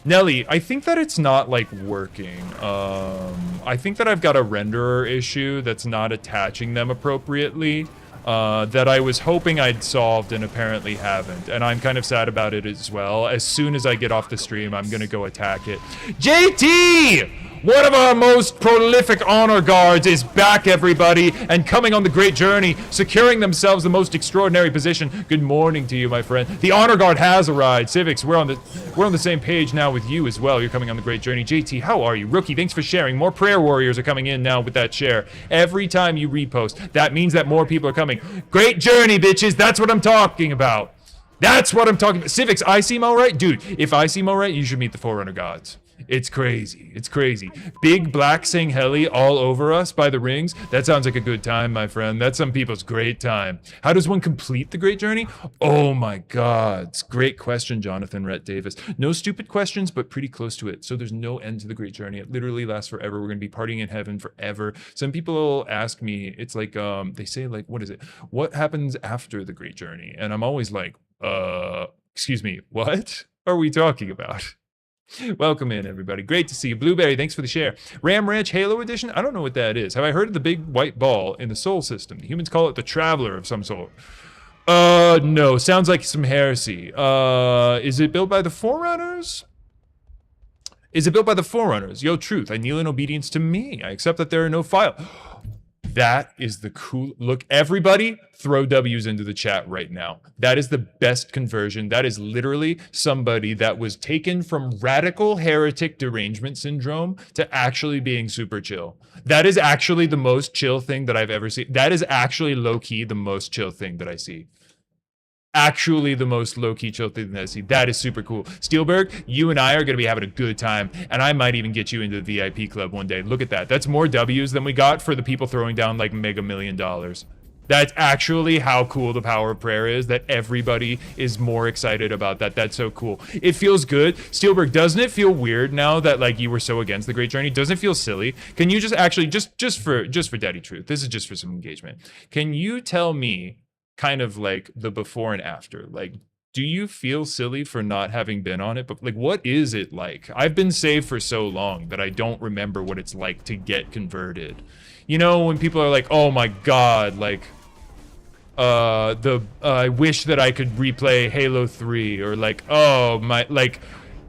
Nelly, I think that it's not, like, working. I think that I've got a renderer issue that's not attaching them appropriately. That I was hoping I'd solved and apparently haven't. And I'm kind of sad about it as well. As soon as I get off the stream, I'm gonna go attack it. JT! One of our most prolific honor guards is back, everybody, and coming on the great journey, securing themselves the most extraordinary position. Good morning to you, my friend. The honor guard has arrived. Civics, we're on the same page now with you as well. You're coming on the great journey. JT, how are you? Rookie, thanks for sharing. More prayer warriors are coming in now with that share. Every time you repost, that means that more people are coming. Great journey, bitches. That's what I'm talking about. That's what I'm talking about. Civics, I seem all right? Dude, if I seem all right, you should meet the Forerunner gods. It's crazy. It's crazy. Big black Sing Heli all over us by the rings. That sounds like a good time, my friend. That's some people's great time. How does one complete the great journey? Oh my God. Great question, Jonathan Rhett Davis. No stupid questions, but pretty close to it. So there's no end to the great journey. It literally lasts forever. We're going to be partying in heaven forever. Some people ask me, it's like, they say like, what is it? What happens after the great journey? And I'm always like, excuse me, what are we talking about? Welcome in, everybody. Great to see you. Blueberry, thanks for the share. Ram Ranch Halo Edition? I don't know what that is. Have I heard of the big white ball in the Sol system? The humans call it the Traveler of some sort. No. Sounds like some heresy. Is it built by the Forerunners? Is it built by the Forerunners? Yo, truth. I kneel in obedience to me. I accept that there are no files. That is the cool... Look, everybody, throw W's into the chat right now. That is the best conversion. That is literally somebody that was taken from radical heretic derangement syndrome to actually being super chill. That is actually the most chill thing that I've ever seen. That is actually low-key the most chill thing that I see. Actually the most low-key chill thing that I see. That is super cool. Steelberg, you and I are going to be having a good time, and I might even get you into the VIP club one day. Look at that. That's more W's than we got for the people throwing down like mega $1 million. That's actually how cool the power of prayer is, that everybody is more excited about that. That's so cool. It feels good. Steelberg, doesn't it feel weird now that like you were so against the great journey? Doesn't it feel silly? Can you just actually, just for Daddy Truth, this is just for some engagement. Can you tell me kind of like the before and after? Like, do you feel silly for not having been on it? But like, what is it like? I've been saved for so long that I don't remember what it's like to get converted. You know, when people are like, oh my God, like, I wish that I could replay Halo 3, or like, oh my, like,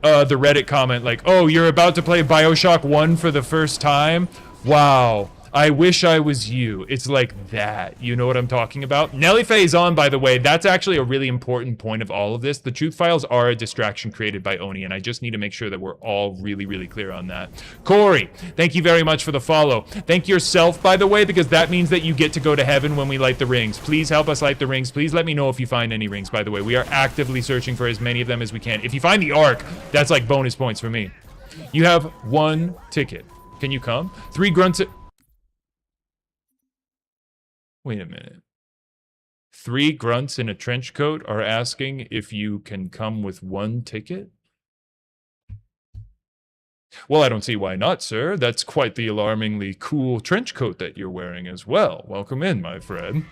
the Reddit comment, like, oh, you're about to play BioShock 1 for the first time? Wow. I wish I was you. It's like that. You know what I'm talking about? Nelly Faye is on, by the way. That's actually a really important point of all of this. The truth files are a distraction created by Oni, and I just need to make sure that we're all really, really clear on that. Corey, thank you very much for the follow. Thank yourself, by the way, because that means that you get to go to heaven when we light the rings. Please help us light the rings. Please let me know if you find any rings, by the way. We are actively searching for as many of them as we can. If you find the Ark, that's like bonus points for me. You have 1 ticket. Can you come? 3 grunts... Wait a minute. 3 grunts in a trench coat are asking if you can come with 1 ticket? Well, I don't see why not, sir. That's quite the alarmingly cool trench coat that you're wearing as well. Welcome in, my friend.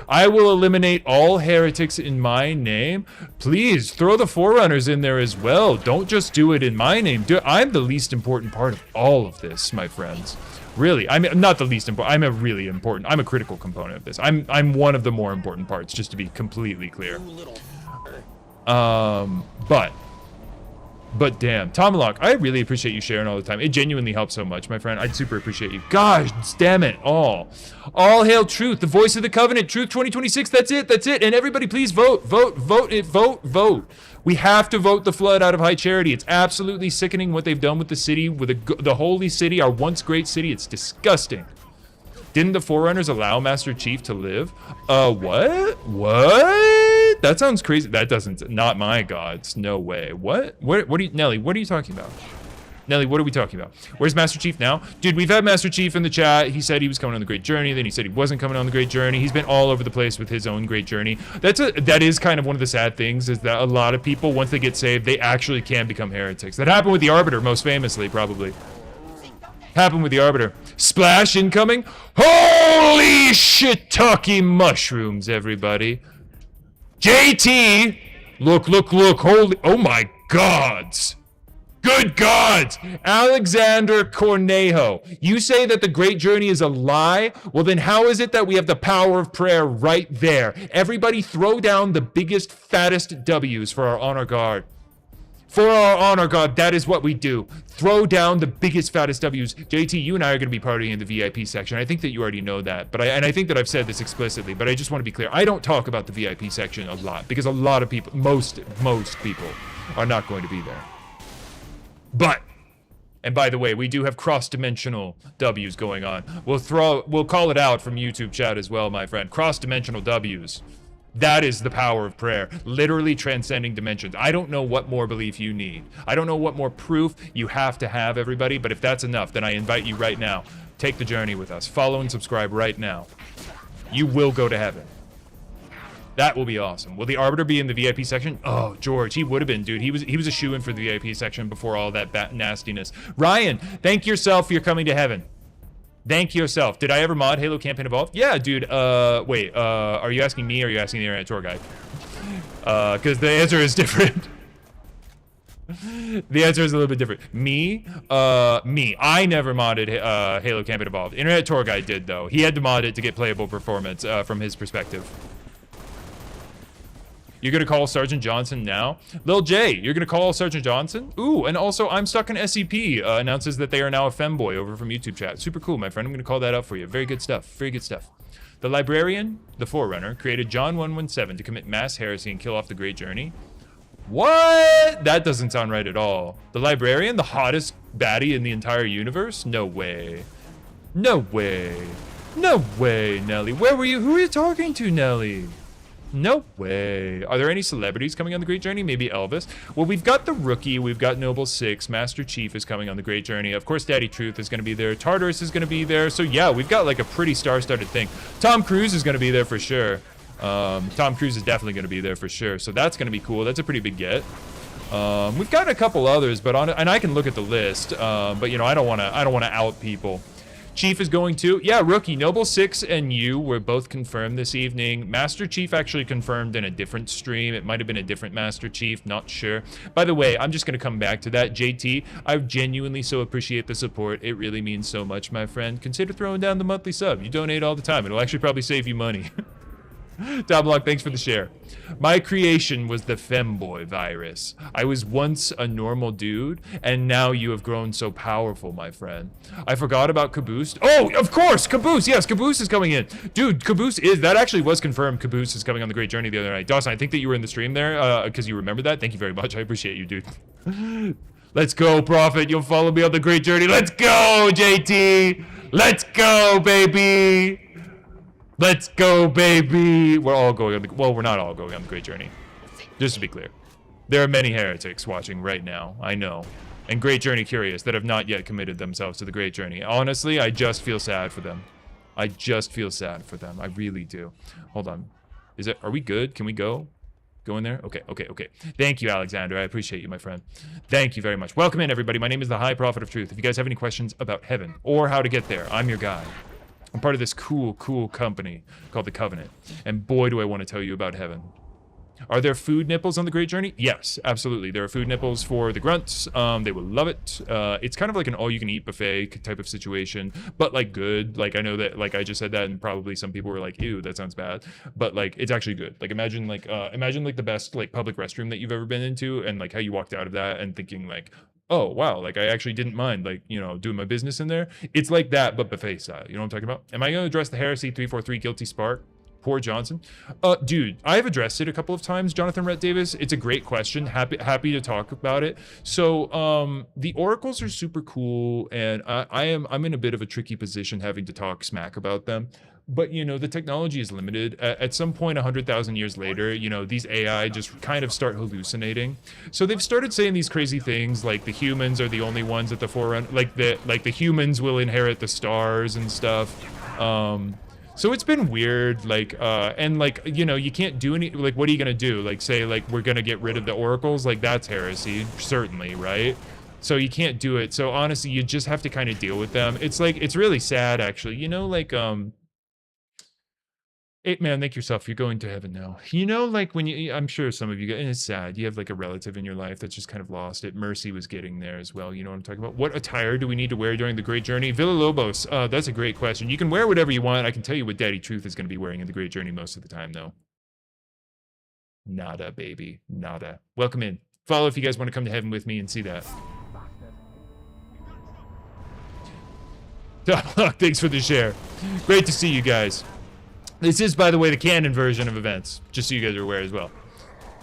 I will eliminate all heretics in my name. Please, throw the Forerunners in there as well. Don't just do it in my name. I'm the least important part of all of this, my friends. Really, I'm not the least important. I'm a really important. I'm a critical component of this. I'm one of the more important parts, just to be completely clear. But damn, Tomalak, I really appreciate you sharing all the time. It genuinely helps so much, my friend. I'd super appreciate you. Gosh, damn it, all hail Truth, the voice of the Covenant. Truth 2026. That's it. And everybody, please vote. We have to vote the flood out of High Charity. It's absolutely sickening what they've done with the city, with the holy city, our once great city. It's disgusting. Didn't the Forerunners allow Master Chief to live? What? That sounds crazy. That doesn't, not my gods. No way. What are you, Nelly, what are you talking about? Nelly, what are we talking about? Where's Master Chief now? Dude, we've had Master Chief in the chat. He said he was coming on the Great Journey. Then he said he wasn't coming on the Great Journey. He's been all over the place with his own Great Journey. That is kind of one of the sad things, is that a lot of people, once they get saved, they actually can become heretics. That happened with the Arbiter, most famously, probably. Happened with the Arbiter. Splash incoming. Holy shiitake mushrooms, everybody. JT! Look. Holy, oh my gods. Good gods! Alexander Cornejo, you say that the Great Journey is a lie? Well, then how is it that we have the power of prayer right there? Everybody throw down the biggest, fattest W's for our honor guard. For our honor guard, that is what we do. Throw down the biggest, fattest W's. JT, you and I are going to be partying in the VIP section. I think that you already know that, but I think that I've said this explicitly, but I just want to be clear. I don't talk about the VIP section a lot, because a lot of people, most people, are not going to be there. But, and by the way, we do have cross-dimensional W's going on. We'll call it out from YouTube chat as well, my friend. Cross-dimensional W's. That is the power of prayer, literally transcending dimensions. I don't know what more belief you need. I don't know what more proof you have to have, everybody, but if that's enough, then I invite you right now. Take the journey with us. Follow and subscribe right now. You will go to heaven. That will be awesome. Will the Arbiter be in the VIP section? Oh, George, he would have been, dude. He was a shoo-in for the VIP section before all that nastiness. Ryan, thank yourself for your coming to heaven. Thank yourself. Did I ever mod Halo Campaign Evolved? Yeah, dude. Wait. Are you asking me or are you asking the internet tour guide? Because the answer is different. The answer is a little bit different. Me. I never modded Halo Campaign Evolved. Internet tour guide did though. He had to mod it to get playable performance from his perspective. You're gonna call Sergeant Johnson now? Lil J, you're gonna call Sergeant Johnson? Ooh, and also I'm stuck in SCP announces that they are now a femboy over from YouTube chat. Super cool, my friend. I'm gonna call that up for you. Very good stuff. Very good stuff. The Librarian, the Forerunner, created John 117 to commit mass heresy and kill off the Great Journey. What? That doesn't sound right at all. The Librarian, the hottest baddie in the entire universe? No way. No way. No way, Nelly. Where were you? Who are you talking to, Nelly? No way. Are there any celebrities coming on the Great Journey? Maybe Elvis? Well, we've got the Rookie, we've got Noble 6, Master Chief is coming on the Great Journey. Of course, Daddy Truth is going to be there. Tartarus is going to be there. So yeah, we've got like a pretty star-studded thing. Tom Cruise is going to be there for sure. Tom Cruise is definitely going to be there for sure. So that's going to be cool. That's a pretty big get. We've got a couple others, but and I can look at the list. But you know, I don't want to out people. Chief is going to, yeah, Rookie, Noble 6 and you were both confirmed this evening. Master Chief actually confirmed in a different stream. It might have been a different Master Chief, not sure. By the way, I'm just going to come back to that. JT, I genuinely so appreciate the support. It really means so much, my friend. Consider throwing down the monthly sub. You donate all the time. It'll actually probably save you money. Doblock, thanks for the share. My creation was the femboy virus. I was once a normal dude, and now you have grown so powerful, my friend. I forgot about Caboose. Oh, of course, Caboose. Yes, Caboose is coming in. Dude, Caboose that actually was confirmed. Caboose is coming on the Great Journey the other night. Dawson, I think that you were in the stream there because you remember that. Thank you very much. I appreciate you, dude. Let's go, Prophet. You'll follow me on the Great Journey. Let's go, JT. Let's go, baby. Let's go, baby. We're all going on well, we're not all going on the Great Journey. Just to be clear. There are many heretics watching right now, I know. And Great Journey curious that have not yet committed themselves to the Great Journey. Honestly, I just feel sad for them. I just feel sad for them. I really do. Hold on. Are we good? Can we go? Go in there? Okay. Thank you, Alexander. I appreciate you, my friend. Thank you very much. Welcome in, everybody. My name is the High Prophet of Truth. If you guys have any questions about heaven or how to get there, I'm your guy. I'm part of this cool company called the Covenant. And boy, do I want to tell you about heaven. Are there food nipples on the Great Journey? Yes, absolutely. There are food nipples for the grunts. They will love it. It's kind of like an all-you-can-eat buffet type of situation, but like good. Like I know that, like I just said that, and probably some people were like, "Ew, that sounds bad," but like it's actually good. Like imagine like the best like public restroom that you've ever been into, and like how you walked out of that and thinking like, oh wow, like I actually didn't mind like, you know, doing my business in there. It's like that, but buffet style. You know what I'm talking about? Am I gonna address the heresy 343 guilty spark? Poor Johnson. Dude, I've addressed it a couple of times, Jonathan Rhett Davis. It's a great question. Happy to talk about it. So the oracles are super cool, and I'm in a bit of a tricky position having to talk smack about them. But you know, the technology is limited. At some point 100,000 years later, you know, these AI just kind of start hallucinating. So they've started saying these crazy things like the humans are the only ones at the forefront, like the humans will inherit the stars and stuff. So it's been weird, like, and like, you know, you can't do any, like, what are you gonna do? Like, say, like, we're gonna get rid of the oracles? Like, that's heresy, certainly, right? So you can't do it. So honestly, you just have to kind of deal with them. It's like, it's really sad, actually. You know, like, man, thank yourself. You're going to heaven now. You know, like when you, I'm sure some of you guys, and it's sad. You have like a relative in your life that's just kind of lost it. Mercy was getting there as well. You know what I'm talking about? What attire do we need to wear during the Great Journey? Villalobos, that's a great question. You can wear whatever you want. I can tell you what Daddy Truth is going to be wearing in the Great Journey most of the time, though. Nada, baby. Nada. Welcome in. Follow if you guys want to come to heaven with me and see that. Thanks for the share. Great to see you guys. This is, by the way, the canon version of events, just so you guys are aware as well.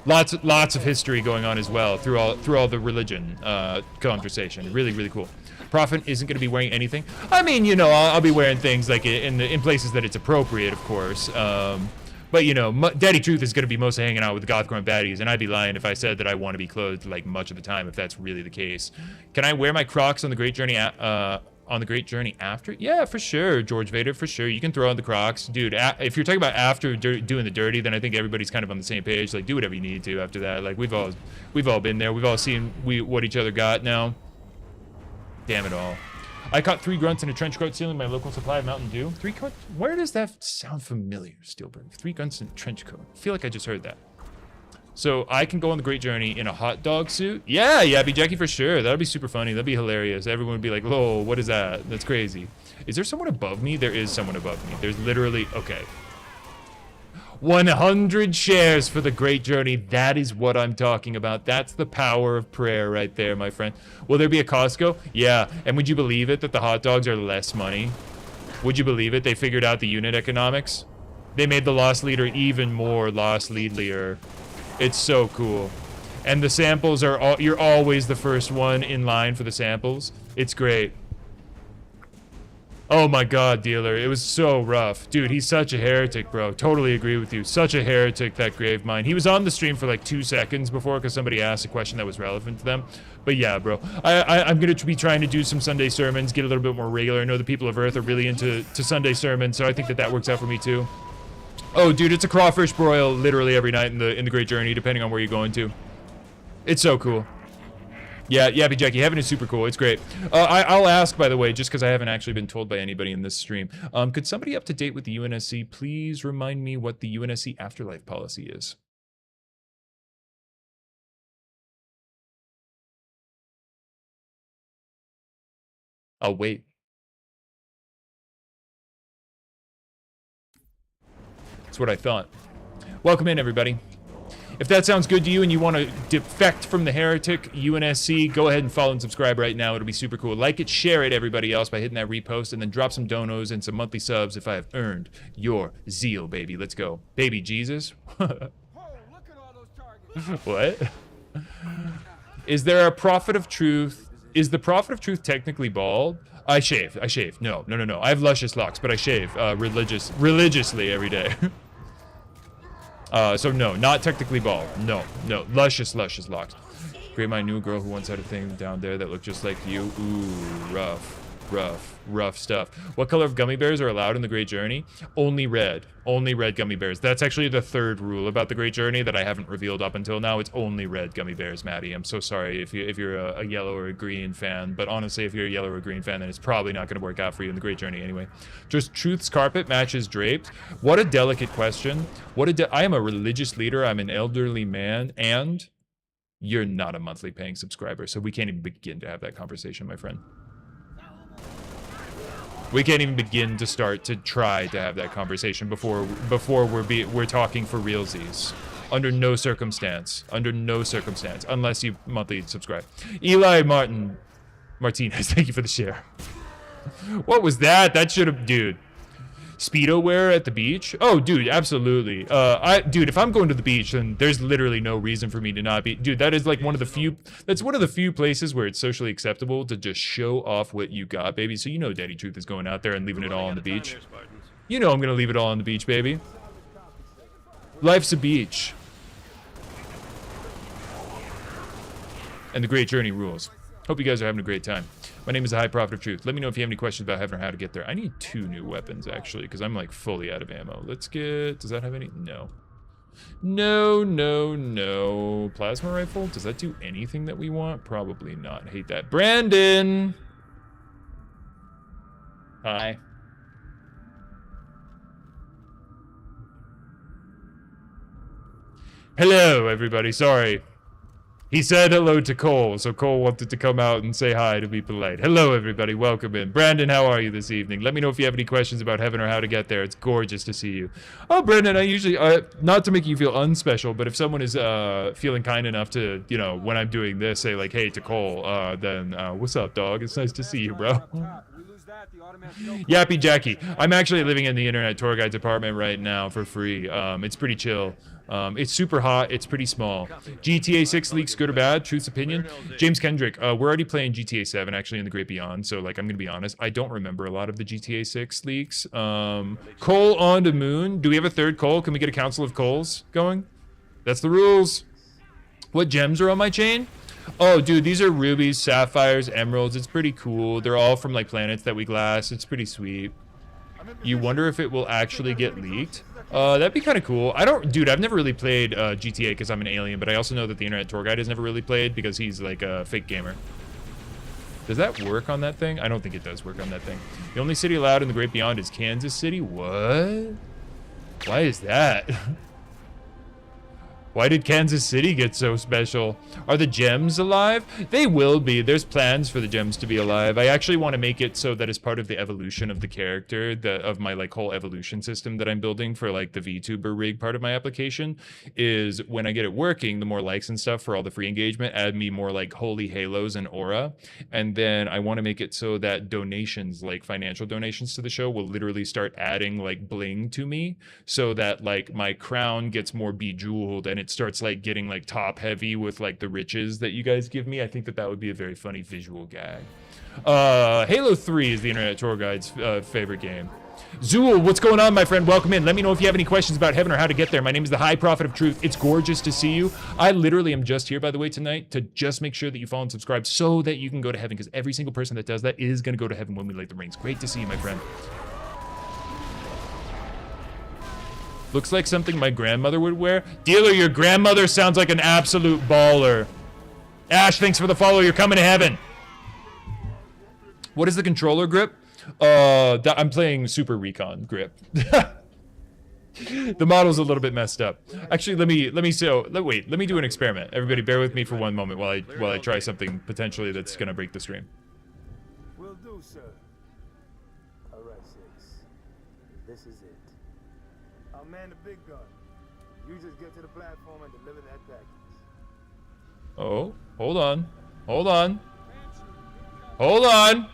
Lots of history going on as well through all the religion conversation. Really, really cool. Prophet isn't going to be wearing anything. I mean, you know, I'll be wearing things like in places that it's appropriate, of course. But you know, Daddy Truth is going to be mostly hanging out with the Gothcorn baddies, and I'd be lying if I said that I want to be clothed like much of the time if that's really the case. Can I wear my Crocs on the Great Journey? On the Great Journey after? Yeah, for sure, George Vader, for sure. You can throw on the Crocs. Dude, if you're talking about after doing the dirty, then I think everybody's kind of on the same page. Like, do whatever you need to after that. Like, we've all been there. We've all seen what each other got now. Damn it all. I caught 3 grunts in a trench coat stealing my local supply of Mountain Dew. 3 grunts? Where does that sound familiar, Steelberg? 3 grunts in a trench coat. I feel like I just heard that. So I can go on the Great Journey in a hot dog suit? Yeah, Yappy Jackie, for sure. That'd be super funny. That'd be hilarious. Everyone would be like, "Whoa, what is that? That's crazy." Is there someone above me? There is someone above me. There's literally, okay. 100 shares for the Great Journey. That is what I'm talking about. That's the power of prayer right there, my friend. Will there be a Costco? Yeah. And would you believe it that the hot dogs are less money? Would you believe it? They figured out the unit economics. They made the loss leader even more loss leadlier. It's so cool. And the samples are you're always the first one in line for the samples. It's great. Oh my god, dealer. It was so rough. Dude, he's such a heretic, bro. Totally agree with you. Such a heretic, that Gravemind. He was on the stream for like 2 seconds before because somebody asked a question that was relevant to them. But yeah, bro. I'm going to be trying to do some Sunday sermons, get a little bit more regular. I know the people of Earth are really into Sunday sermons, so I think that works out for me too. Oh, dude, it's a crawfish broil literally every night in the Great Journey, depending on where you're going to. It's so cool. Yeah, Yappy Jackie, heaven is super cool. It's great. I'll ask, by the way, just because I haven't actually been told by anybody in this stream. Could somebody up to date with the UNSC please remind me what the UNSC afterlife policy is? I'll wait. That's what I thought. Welcome in, everybody. If that sounds good to you and you want to defect from the heretic UNSC, go ahead and follow and subscribe right now. It'll be super cool. Like it, share it, everybody else, by hitting that repost, and then drop some donos and some monthly subs if I have earned your zeal, baby. Let's go. Baby Jesus? What? Is there a prophet of truth? Is the prophet of truth technically bald? I shave. No. I have luscious locks, but I shave religiously every day. So no, not technically bald. No. Luscious locks. Gravemind knew a girl who once had a thing down there that looked just like you. Ooh, rough. Rough stuff. What color of gummy bears are allowed in the Great Journey? Only red gummy bears. That's actually the third rule about the Great Journey that I haven't revealed up until now. It's only red gummy bears, Maddie. I'm so sorry if you're a yellow or a green fan, but honestly, if you're a yellow or a green fan, then it's probably not going to work out for you in the Great Journey anyway. Just Truth's carpet matches draped. What a delicate question. I am a religious leader. I'm an elderly man, and you're not a monthly paying subscriber, so we can't even begin to have that conversation, my friend. We can't even begin to start to try to have that conversation before we're talking for realsies. Under no circumstance, unless you monthly subscribe. Eli Martinez, thank you for the share. What was that? That should have, dude. Speedo wear at the beach? Oh, dude, absolutely. Dude, if I'm going to the beach, then there's literally no reason for me to not be. Dude, that is like that's one of the few places where it's socially acceptable to just show off what you got, baby. So you know Daddy Truth is going out there and leaving it all on the beach. You know I'm gonna leave it all on the beach, baby. Life's a beach. And the Great Journey rules. Hope you guys are having a great time. My name is the High Prophet of Truth. Let me know if you have any questions about Heaven or how to get there. I need 2 new weapons, actually, because I'm, like, fully out of ammo. Let's get... Does that have any? No. No. Plasma rifle? Does that do anything that we want? Probably not. Hate that. Brandon! Hi. Hello, everybody. Sorry. He said hello to Cole, so Cole wanted to come out and say hi to be polite. Hello, everybody. Welcome in. Brandon, how are you this evening? Let me know if you have any questions about Heaven or how to get there. It's gorgeous to see you. Oh, Brandon, I usually, not to make you feel unspecial, but if someone is feeling kind enough to, you know, when I'm doing this, say like, hey, to Cole, then what's up, dog? It's nice to see you, bro. Yappy Jackie. I'm actually living in the Internet Tour Guide department right now for free. It's pretty chill. It's super hot. It's pretty small. GTA 6 leaks, good or bad? Truth's opinion. James Kendrick. We're already playing GTA 7 actually in the Great Beyond. So like, I'm gonna be honest. I don't remember a lot of the GTA 6 leaks. Cole on to Moon. Do we have a third Cole? Can we get a council of Coles going? That's the rules. What gems are on my chain? Oh, dude, these are rubies, sapphires, emeralds. It's pretty cool. They're all from like planets that we glass. It's pretty sweet. You wonder if it will actually get leaked? That'd be kind of cool. Dude, I've never really played GTA because I'm an alien, but I also know that the Internet Tour Guide has never really played because he's like a fake gamer. Does that work on that thing? I don't think it does work on that thing. The only city allowed in the Great Beyond is Kansas City? What? Why is that? Why did Kansas City get so special? Are the gems alive? They will be. There's plans for the gems to be alive. I actually want to make it so that as part of the evolution of the character, of my like whole evolution system that I'm building for like the VTuber rig part of my application, is when I get it working, the more likes and stuff for all the free engagement, add me more like holy halos and aura. And then I want to make it so that donations, like financial donations to the show, will literally start adding like bling to me so that like my crown gets more bejeweled and it starts like getting like top heavy with like the riches that you guys give me. I think that would be a very funny visual gag. Halo 3 is the Internet Tour Guide's favorite game. Zool, what's going on, my friend? Welcome in. Let me know if you have any questions about Heaven or how to get there. My name is the High Prophet of Truth. It's gorgeous to see you. I literally am just here, by the way, tonight to just make sure that you follow and subscribe so that you can go to heaven, because every single person that does that is going to go to heaven when we light the rings. Great to see you, my friend. Looks like something my grandmother would wear. Dealer, your grandmother sounds like an absolute baller. Ash, thanks for the follow. You're coming to heaven. What is the controller grip? I'm playing Super Recon grip. The model's a little bit messed up. Actually, let me do an experiment. Everybody bear with me for one moment while I try something potentially that's gonna break the stream. Will do, sir. All right, 6. This is it. I'll man the big gun. You just get to the platform and deliver that package. Oh, hold on. Hold on. Hold on.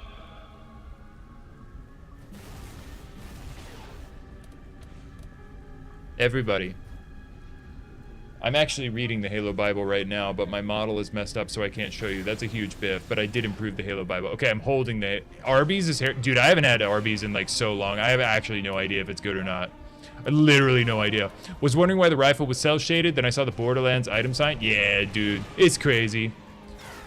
Everybody. I'm actually reading the Halo Bible right now, but my model is messed up, so I can't show you. That's a huge biff, but I did improve the Halo Bible. Okay, I'm holding the... Arby's is here. Dude, I haven't had Arby's in like so long. I have actually no idea if it's good or not. Literally no idea. Was wondering why the rifle was cell shaded, then I saw the Borderlands item sign. Yeah, dude, it's crazy.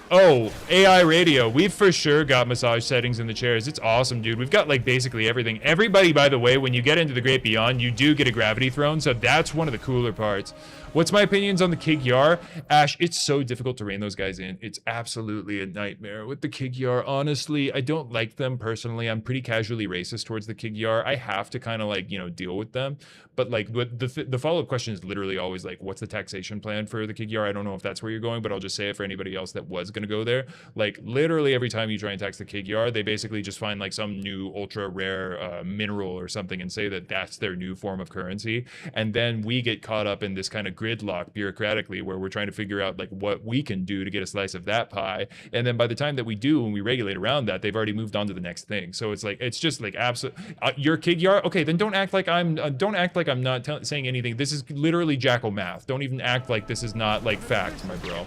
Oh, AI radio. We've for sure got massage settings in the chairs. It's awesome, dude. We've got like basically everything. Everybody, by the way, when you get into the Great Beyond, you do get a gravity throne, so that's one of the cooler parts. What's my opinions on the Kig-Yar? Ash, it's so difficult to rein those guys in. It's absolutely a nightmare with the Kig-Yar. Honestly, I don't like them personally. I'm pretty casually racist towards the Kig-Yar. I have to kind of like, you know, deal with them. But like the follow-up question is literally always like, what's the taxation plan for the Kig-Yar? I don't know if that's where you're going, but I'll just say it for anybody else that was going to go there. Like literally every time you try and tax the Kig-Yar, they basically just find like some new ultra rare mineral or something and say that that's their new form of currency. And then we get caught up in this kind of gridlock bureaucratically where we're trying to figure out like what we can do to get a slice of that pie. And then by the time that we do and we regulate around that, they've already moved on to the next thing. So it's like, it's just like absolute. Your Kig-Yar, okay, then don't act like I'm not saying anything. This is literally jackal math. Don't even act like this is not like fact, my bro.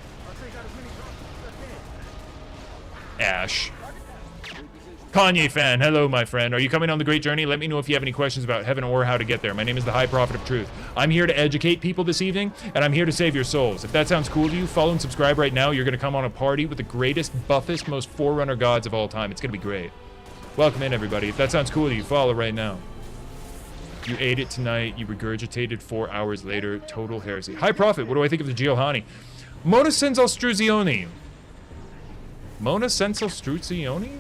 Ash. Kanye fan, hello my friend. Are you coming on the great journey? Let me know if you have any questions about heaven or how to get there. My name is the High Prophet of Truth. I'm here to educate people this evening, and I'm here to save your souls. If that sounds cool to you, follow and subscribe right now. You're gonna come on a party with the greatest, buffest, most forerunner gods of all time. It's gonna be great. Welcome in, everybody. If that sounds cool to you, follow right now. You ate it tonight. You regurgitated 4 hours later. Total heresy. High Prophet, what do I think of the Giovanni? Mona Senza Struzioni. Mona Senza Struzioni?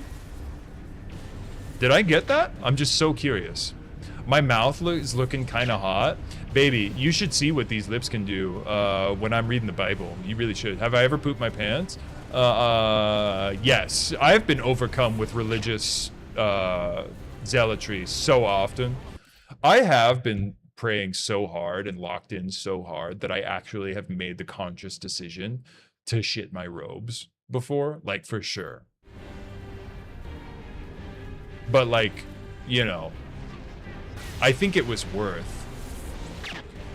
Did I get that? I'm just so curious. My mouth is looking kind of hot. Baby, you should see what these lips can do when I'm reading the Bible. You really should. Have I ever pooped my pants? Yes. I've been overcome with religious zealotry so often. I have been praying so hard and locked in so hard that I actually have made the conscious decision to shit my robes before, like for sure. But like, you know, I think it was worth.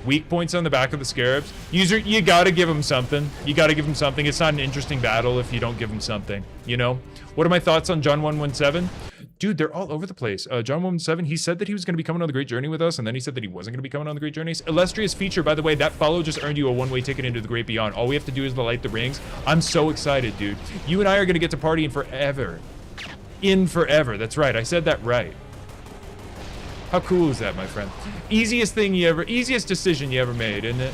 Weak points on the back of the scarabs. User, you gotta give him something. You gotta give him something. It's not an interesting battle if you don't give him something, you know? What are my thoughts on John 117? Dude, they're all over the place. John 117, he said that he was gonna be coming on the Great Journey with us, and then he said that he wasn't gonna be coming on the Great Journeys. Illustrious feature, by the way, that follow just earned you a one-way ticket into the Great Beyond. All we have to do is light the rings. I'm so excited, dude. You and I are gonna get to party in forever. In forever, that's right, I said that right. How cool is that, my friend? Easiest decision you ever made, isn't it?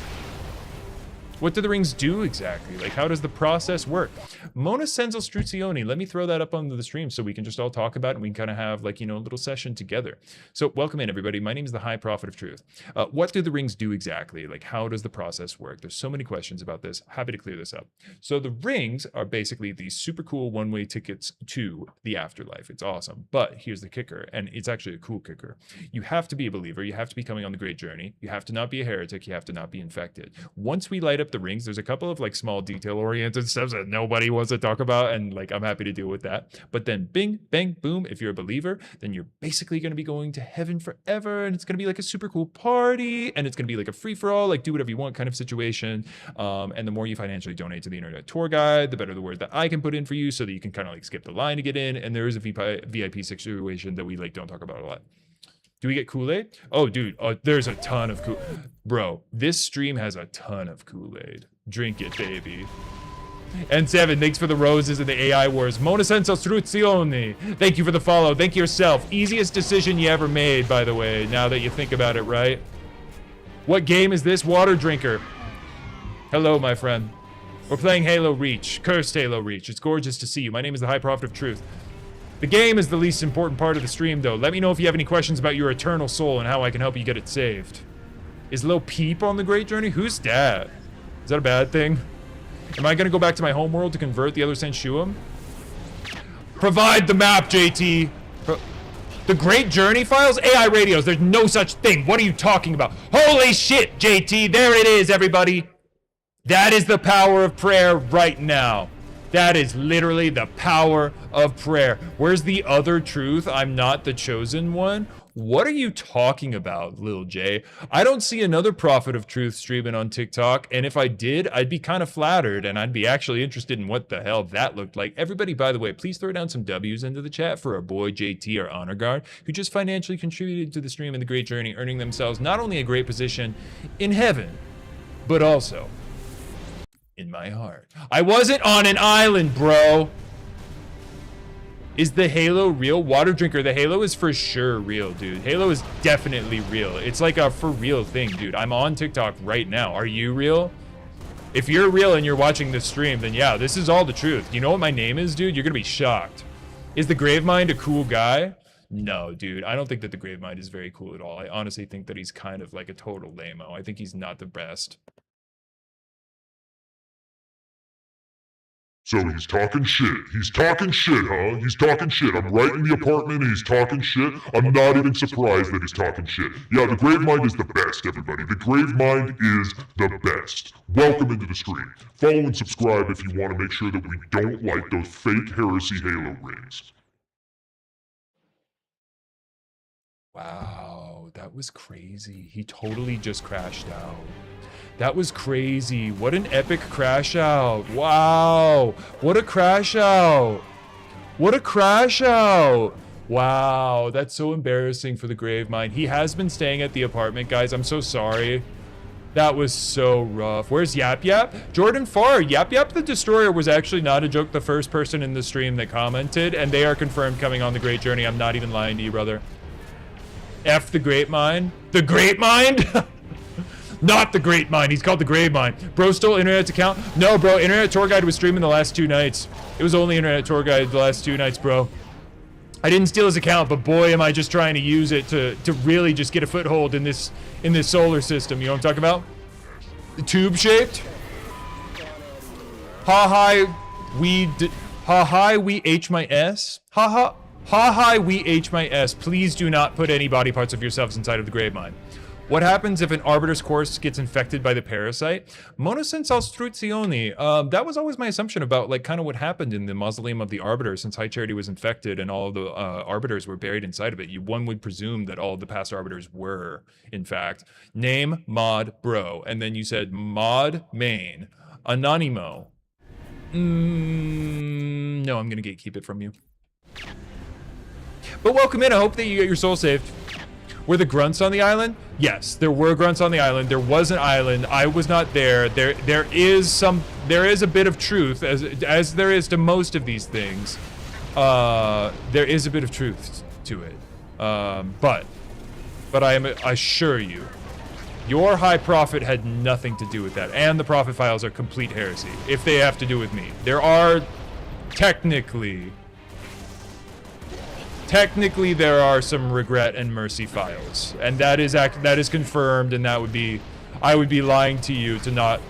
What do the rings do exactly? Like, how does the process work? Mona Senza Struzioni, let me throw that up onto the stream so we can just all talk about it and we can kind of have like, you know, a little session together. So welcome in everybody. My name is the High Prophet of Truth. What do the rings do exactly? Like, how does the process work? There's so many questions about this. Happy to clear this up. So the rings are basically these super cool one-way tickets to the afterlife. It's awesome. But here's the kicker, and it's actually a cool kicker. You have to be a believer. You have to be coming on the Great Journey. You have to not be a heretic. You have to not be infected. Once we light up the rings, there's a couple of like small detail-oriented stuff that nobody wants to talk about, and like I'm happy to deal with that. But then bing, bang, boom, if you're a believer, then you're basically going to be going to heaven forever, and it's going to be like a super cool party, and it's going to be like a free-for-all, like do whatever you want kind of situation. And the more you financially donate to the Internet Tour Guide, the better the word that I can put in for you so that you can kind of like skip the line to get in. And there is a VIP situation that we like don't talk about a lot. Do we get Kool-Aid? Oh, dude, there's a ton of Bro, this stream has a ton of Kool-Aid. Drink it, baby. And Seven, thanks for the roses and the AI wars. Mona Senza Struzioni, thank you for the follow. Thank you yourself. Easiest decision you ever made, by the way, now that you think about it, right? What game is this? Water Drinker. Hello, my friend. We're playing Halo Reach. Cursed Halo Reach. It's gorgeous to see you. My name is the High Prophet of Truth. The game is the least important part of the stream, though. Let me know if you have any questions about your eternal soul and how I can help you get it saved. Is Lil Peep on the Great Journey? Who's that? Is that a bad thing? Am I going to go back to my homeworld to convert the other Senshuum? Provide the map, JT. The Great Journey files? AI radios. There's no such thing. What are you talking about? Holy shit, JT. There it is, everybody. That is the power of prayer right now. That is literally the power of prayer. Where's the other truth? I'm not the chosen one. What are you talking about, Lil J? I don't see another prophet of truth streaming on TikTok, and if I did, I'd be kind of flattered, and I'd be actually interested in what the hell that looked like. Everybody, by the way, please throw down some W's into the chat for our boy JT, our honor guard, who just financially contributed to the stream and the Great Journey, earning themselves not only a great position in heaven, but also in my heart. I wasn't on an island, bro. Is the Halo real? Water Drinker, the Halo is for sure real, dude. Halo is definitely real. It's like a for real thing, dude. I'm on TikTok right now. Are you real? If you're real and you're watching this stream, then yeah, this is all the truth. You know what my name is, dude? You're gonna be shocked. Is the Gravemind a cool guy? No, dude. I don't think that the Gravemind is very cool at all. I honestly think that he's kind of like a total lame-o. I think he's not the best. So he's talking shit. He's talking shit, huh? He's talking shit. I'm right in the apartment and he's talking shit. I'm not even surprised that he's talking shit. Yeah, the Gravemind is the best, everybody. The Gravemind is the best. Welcome into the stream. Follow and subscribe if you want to make sure that we don't like those fake heresy Halo rings. Wow, that was crazy. He totally just crashed out. That was crazy. What an epic crash out. Wow. What a crash out. What a crash out. Wow. That's so embarrassing for the Gravemind. He has been staying at the apartment, guys. I'm so sorry. That was so rough. Where's Yap Yap? Jordan Farr. Yap Yap the Destroyer was actually not a joke. The first person in the stream that commented, and they are confirmed coming on the Great Journey. I'm not even lying to you, brother. F the Gravemind. The Gravemind? Not the Gravemind. He's called the Gravemind. Bro stole Internet's account? No, bro. Internet Tour Guide was streaming the last 2 nights. It was only Internet Tour Guide the last 2 nights, bro. I didn't steal his account, but boy, am I just trying to use it to really just get a foothold in this solar system. You know what I'm talking about? The tube shaped. We H my S. We H my S. Please do not put any body parts of yourselves inside of the Gravemind. What happens if an Arbiter's corpse gets infected by the parasite? Monosense Alstruzioni. That was always my assumption about like kind of what happened in the mausoleum of the Arbiter since High Charity was infected and all of the Arbiters were buried inside of it. One would presume that all of the past Arbiters were, in fact. Name, mod, bro. And then you said mod, main. Anonimo. No, I'm going to gatekeep it from you. But welcome in. I hope that you get your soul saved. Were the grunts on the island? Yes, there were grunts on the island. There was an island. I was not there. There is a bit of truth, as there is to most of these things. There is a bit of truth to it. But I assure you, your high prophet had nothing to do with that. And the prophet files are complete heresy, if they have to do with me. There are technically there are some regret and mercy files, and that is confirmed, and I would be lying to you to not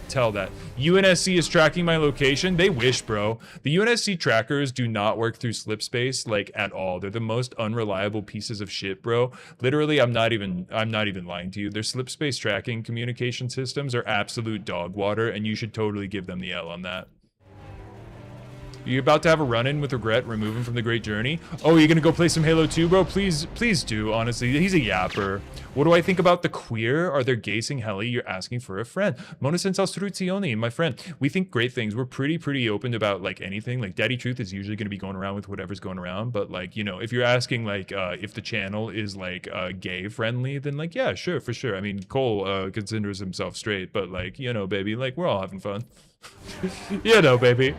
tell that. UNSC is tracking my location. They wish, bro. The UNSC trackers do not work through slipspace like at all. They're the most unreliable pieces of shit, bro. Literally, I'm not even lying to you. Their slipspace tracking communication systems are absolute dog water, and you should totally give them the L on that. You about to have a run-in with regret, remove him from the Great Journey? Oh, you're gonna go play some Halo 2, bro? Please do, honestly. He's a yapper. What do I think about the queer? Are there gazing heli? You're asking for a friend. Monosense Alstruzioni, my friend. We think great things. We're pretty open about, like, anything. Like, Daddy Truth is usually gonna be going around with whatever's going around. But, like, you know, if you're asking, like, if the channel is, like, gay-friendly, then, like, yeah, sure, for sure. I mean, Cole considers himself straight. But, like, you know, baby, like, we're all having fun. You know, baby.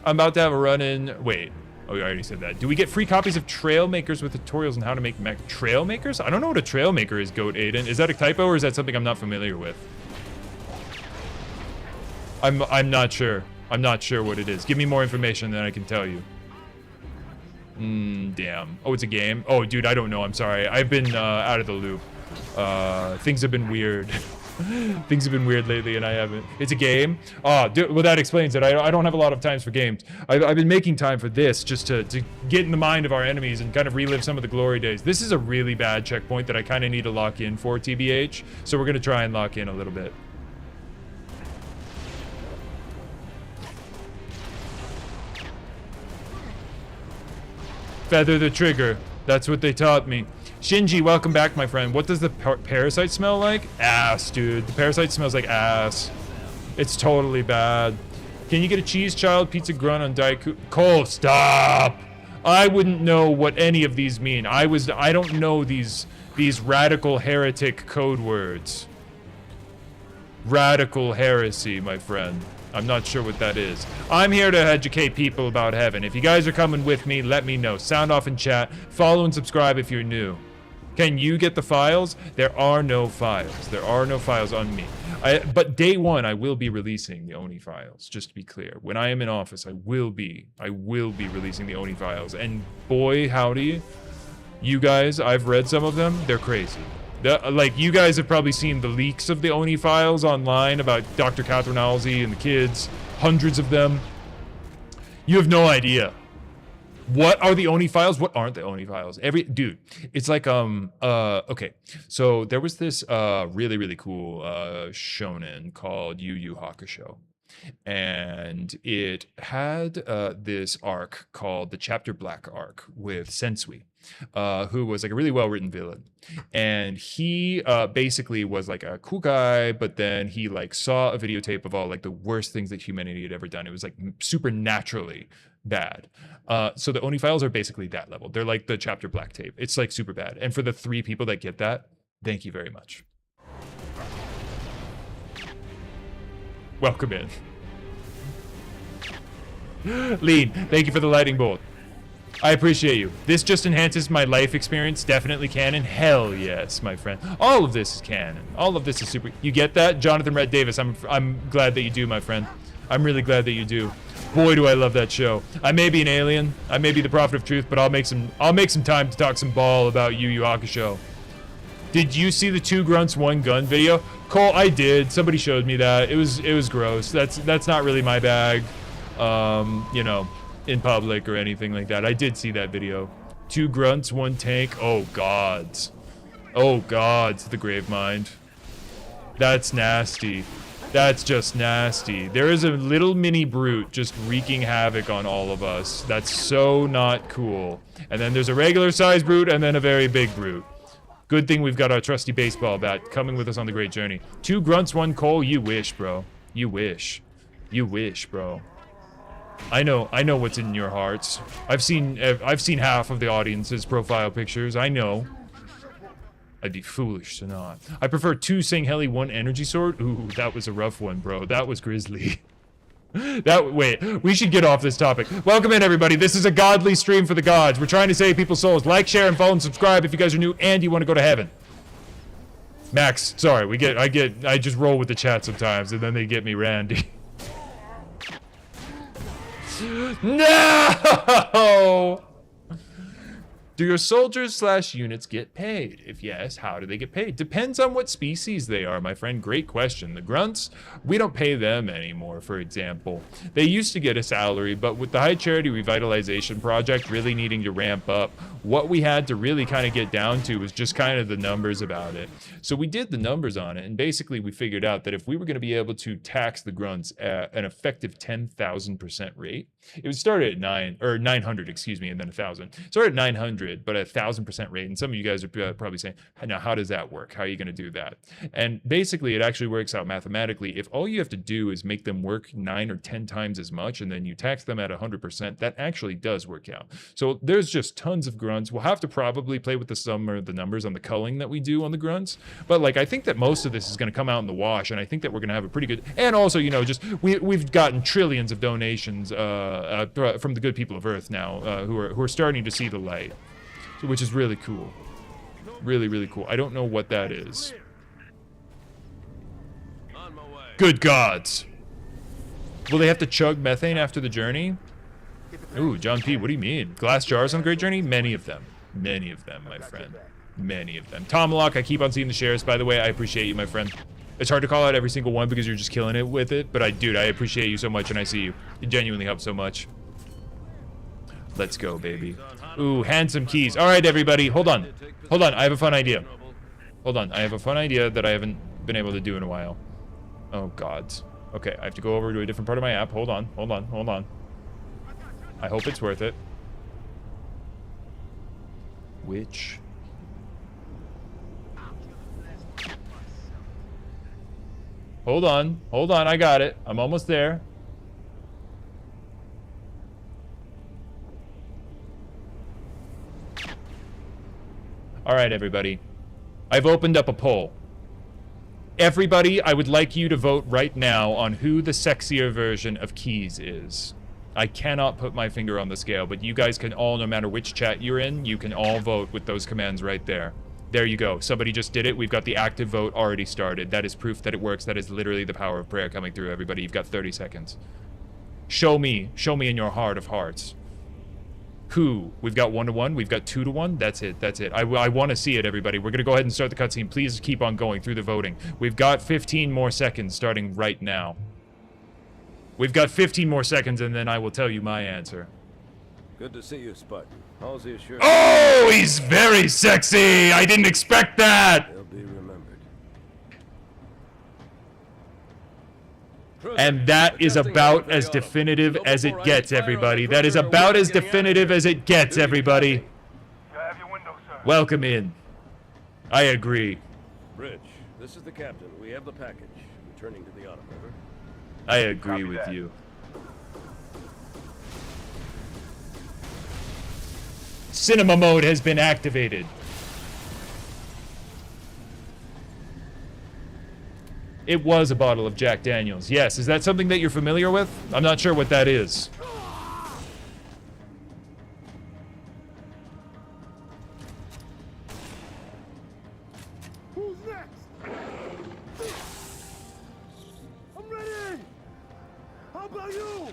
I'm about to have a run-in. Wait. Oh, I already said that. Do we get free copies of Trail Makers with tutorials on how to make mech Trail Makers? I don't know what a Trail Maker is, Goat Aiden. Is that a typo or is that something I'm not familiar with? I'm not sure. I'm not sure what it is. Give me more information than I can tell you. Damn. Oh, it's a game? Oh, dude, I don't know. I'm sorry. I've been out of the loop. Things have been weird. Things have been weird lately, and I haven't. It's a game? Oh, well, that explains it. I don't have a lot of times for games. I've been making time for this just to get in the mind of our enemies and kind of relive some of the glory days. This is a really bad checkpoint that I kind of need to lock in for, TBH. So we're going to try and lock in a little bit. Feather the trigger. That's what they taught me. Shinji, welcome back, my friend. What does the parasite smell like? Ass, dude. The parasite smells like ass. It's totally bad. Can you get a cheese child pizza grunt on Daiku? Cole, stop! I wouldn't know what any of these mean. I don't know these radical heretic code words. Radical heresy, my friend. I'm not sure what that is. I'm here to educate people about heaven. If you guys are coming with me, let me know. Sound off in chat. Follow and subscribe if you're new. Can you get the files? There are no files. There are no files on me. But day one, I will be releasing the Oni files, just to be clear. When I am in office, I will be releasing the Oni files. And boy, howdy, you guys, I've read some of them. They're crazy. Like, you guys have probably seen the leaks of the Oni files online about Dr. Catherine Halsey and the kids. Hundreds of them. You have no idea. What are the Oni files? What aren't the Oni files? Dude, it's like, okay. So there was this really, really cool shonen called Yu Yu Hakusho. And it had this arc called the Chapter Black arc with Sensui, who was like a really well-written villain. And he basically was like a cool guy, but then he like saw a videotape of all like the worst things that humanity had ever done. It was like supernaturally bad. So the Oni files are basically that level. They're like the Chapter Black tape. It's like super bad. And for the 3 people that get that, thank you very much. Welcome in. Lean, thank you for the lightning bolt. I appreciate you. This just enhances my life experience. Definitely canon. Hell yes, my friend. All of this is canon. All of this is super. You get that? Jonathan Rhett Davis, I'm glad that you do, my friend. I'm really glad that you do. Boy, do I love that show. I may be an alien. I may be the prophet of truth, but I'll make some time to talk some ball about Yu Yu Hakusho. Did you see the 2 grunts 1 gun video? Cole, I did. Somebody showed me that. It was gross. That's not really my bag. You know, in public or anything like that. I did see that video. 2 grunts, 1 tank. Oh gods. Oh gods, the grave mind. That's nasty. That's just nasty. There is a little mini brute just wreaking havoc on all of us. That's so not cool. And then there's a regular size brute and then a very big brute. Good thing we've got our trusty baseball bat coming with us on the great journey. 2 grunts, 1 coal. You wish, bro. You wish. You wish, bro. I know what's in your hearts. I've seen half of the audience's profile pictures. I know. I'd be foolish to not. I prefer 2 Sangheli, 1 energy sword. Ooh, that was a rough one, bro. That was grisly. Wait, we should get off this topic. Welcome in, everybody. This is a godly stream for the gods. We're trying to save people's souls. Like, share, and follow and subscribe if you guys are new and you want to go to heaven. Max, sorry, I just roll with the chat sometimes, and then they get me randy. No! Do your soldiers / units get paid? If yes, how do they get paid? Depends on what species they are, my friend. Great question. The grunts, we don't pay them anymore, for example. They used to get a salary, but with the High Charity Revitalization Project really needing to ramp up, what we had to really kind of get down to was just kind of the numbers about it. So we did the numbers on it, and basically we figured out that if we were going to be able to tax the grunts at an effective 10,000% rate, it would start at 900, excuse me, and then 1,000. Start at 900, but at 1,000% rate. And some of you guys are probably saying, now how does that work? How are you going to do that? And basically it actually works out mathematically. If all you have to do is make them work 9 or 10 times as much, and then you tax them at 100%, that actually does work out. So there's just tons of grunts. We'll have to probably play with the sum or the numbers on the culling that we do on the grunts. But like, I think that most of this is going to come out in the wash, and I think that we're going to have a pretty good, and also, you know, just we've gotten trillions of donations from the good people of Earth now, who are starting to see the light, which is really cool. Really, really cool. I don't know what that is. Good gods. Will they have to chug methane after the journey? Ooh, John P., what do you mean? Glass jars on the Great Journey? Many of them. Many of them, my friend. Many of them. Tomalock, I keep on seeing the shares, by the way. I appreciate you, my friend. It's hard to call out every single one because you're just killing it with it, but dude, I appreciate you so much and I see you. It genuinely helps so much. Let's go, baby. Ooh, handsome keys. All right, everybody, hold on. Hold on, I have a fun idea. Hold on, I have a fun idea that I haven't been able to do in a while. Oh, gods. Okay, I have to go over to a different part of my app. Hold on, hold on, hold on. I hope it's worth it. Which... Hold on, I got it. I'm almost there. All right, everybody. I've opened up a poll. Everybody, I would like you to vote right now on who the sexier version of Keys is. I cannot put my finger on the scale, but you guys can all, no matter which chat you're in, you can all vote with those commands right there. There you go. Somebody just did it. We've got the active vote already started. That is proof that it works. That is literally the power of prayer coming through, everybody. You've got 30 seconds. Show me in your heart of hearts. Who? We've got 1-to-1. We've got 2-to-1. That's it. That's it. I want to see it, everybody. We're going to go ahead and start the cutscene. Please keep on going through the voting. We've got 15 more seconds starting right now. We've got 15 more seconds, and then I will tell you my answer. Good to see you, Spud. How's the assurance? Oh, he's very sexy. I didn't expect that. He'll be remembered. And that is about as definitive as it gets, everybody. That is about as definitive as it gets, everybody. Welcome in. I agree. Bridge, this is the captain. We have the package. Returning to the auto, over. I agree with you. Cinema mode has been activated. It was a bottle of Jack Daniels. Yes, is that something that you're familiar with? I'm not sure what that is. Who's next? I'm ready. How about you?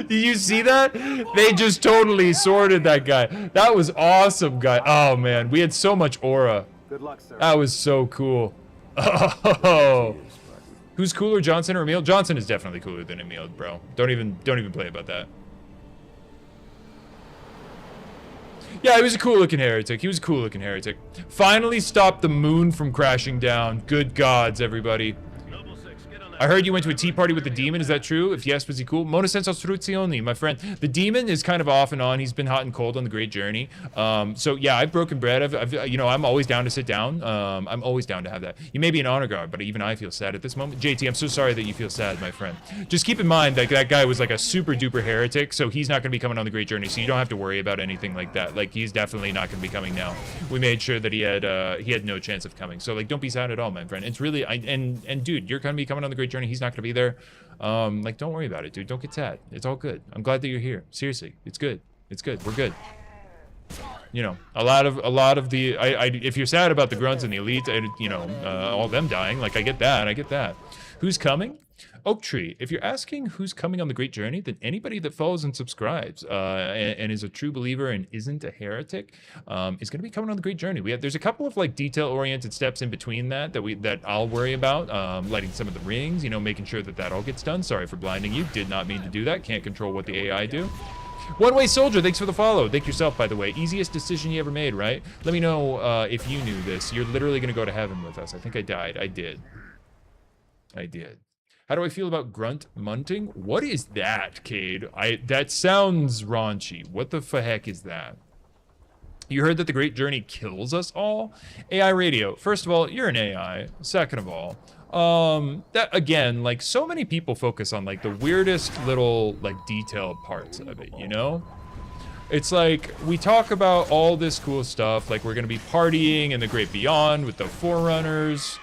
Did you see that? They just totally sorted that guy. That was awesome, guy. Oh man, we had so much aura. Good luck, sir. That was so cool. Oh. Who's cooler, Johnson or Emil? Johnson is definitely cooler than Emil, bro. Don't even play about that. Yeah, he was a cool looking heretic. He was a cool looking heretic. Finally stopped the moon from crashing down. Good gods, everybody. I heard you went to a tea party with the demon. Is that true? If yes, was he cool? Mona senza ostruzioni, my friend. The demon is kind of off and on. He's been hot and cold on the Great Journey. So yeah, I've broken bread. You know, I'm always down to sit down. I'm always down to have that. You may be an honor guard, but even I feel sad at this moment. JT, I'm so sorry that you feel sad, my friend. Just keep in mind that that guy was like a super duper heretic, so he's not going to be coming on the Great Journey. So you don't have to worry about anything like that. Like he's definitely not going to be coming now. We made sure that he had no chance of coming. So like, don't be sad at all, my friend. It's really and dude, you're going to be coming on the Great Journey. He's not going to be there. Like, don't worry about it, dude. Don't get sad. It's all good. I'm glad that you're here. Seriously, it's good. It's good. We're good. You know, a lot of the if you're sad about the grunts and the elite, you know, all them dying, like I get that. I get that. Who's coming? Oak Tree, if you're asking who's coming on the Great Journey, then anybody that follows and subscribes and is a true believer and isn't a heretic is going to be coming on the Great Journey. There's a couple of like detail-oriented steps in between that I'll worry about, lighting some of the rings, you know, making sure that all gets done. Sorry for blinding you. Did not mean to do that. Can't control what the AI do. One Way Soldier, thanks for the follow. Thank yourself, by the way. Easiest decision you ever made, right? Let me know if you knew this. You're literally going to go to heaven with us. I think I died. I did. How do I feel about grunt munting? What is that, Cade? That sounds raunchy. What the heck is that? You heard that the Great Journey kills us all? AI radio. First of all, you're an AI. Second of all, that again, like so many people focus on like the weirdest little like detailed parts of it, you know? It's like we talk about all this cool stuff, like we're gonna be partying in the Great Beyond with the Forerunners.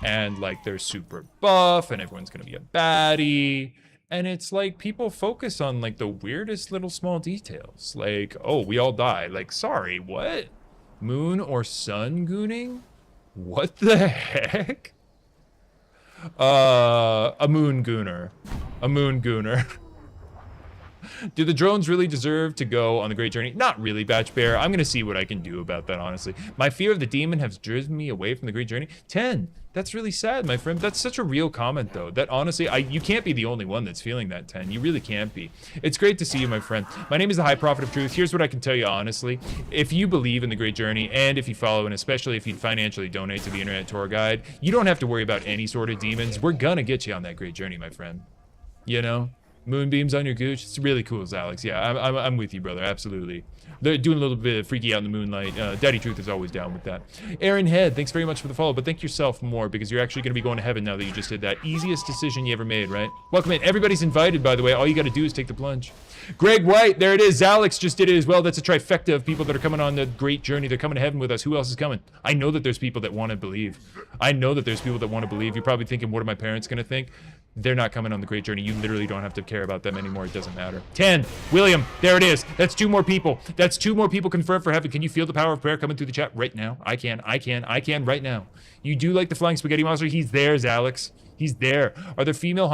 And like they're super buff and everyone's gonna be a baddie, and it's like people focus on like the weirdest little small details, like, oh, we all die. Like, sorry, what? Moon or sun gooning? What the heck? A moon gooner. Do the drones really deserve to go on the Great Journey? Not really, Batch Bear. I'm gonna see what I can do about that, honestly. My fear of the demon has driven me away from the Great Journey. 10. That's really sad, my friend. That's such a real comment, though. That honestly, you can't be the only one that's feeling that, 10. You really can't be. It's great to see you, my friend. My name is the High Prophet of Truth. Here's what I can tell you, honestly. If you believe in the Great Journey, and if you follow, and especially if you financially donate to the Internet Tour Guide, you don't have to worry about any sort of demons. We're gonna get you on that Great Journey, my friend. You know? Moonbeams on your gooch. It's really cool, Alex. Yeah, I'm with you, brother. Absolutely. They're doing a little bit of freaky out in the moonlight. Daddy Truth is always down with that. Aaron Head, thanks very much for the follow, but thank yourself more because you're actually going to be going to heaven now that you just did that. Easiest decision you ever made, right? Welcome in. Everybody's invited, by the way. All you got to do is take the plunge. Greg White, there it is. Alex just did it as well. That's a trifecta of people that are coming on the great journey. They're coming to heaven with us. Who else is coming? I know that there's people that want to believe. I know that there's people that want to believe. You're probably thinking, what are my parents going to think? They're not coming on the great journey. You literally don't have to care about them anymore. It doesn't matter. 10. William, there it is. That's 2 more people. That's 2 more people confirmed for heaven. Can you feel the power of prayer coming through the chat right now? I can right now. You do like the flying spaghetti monster? He's there, Alex. He's there. Are the female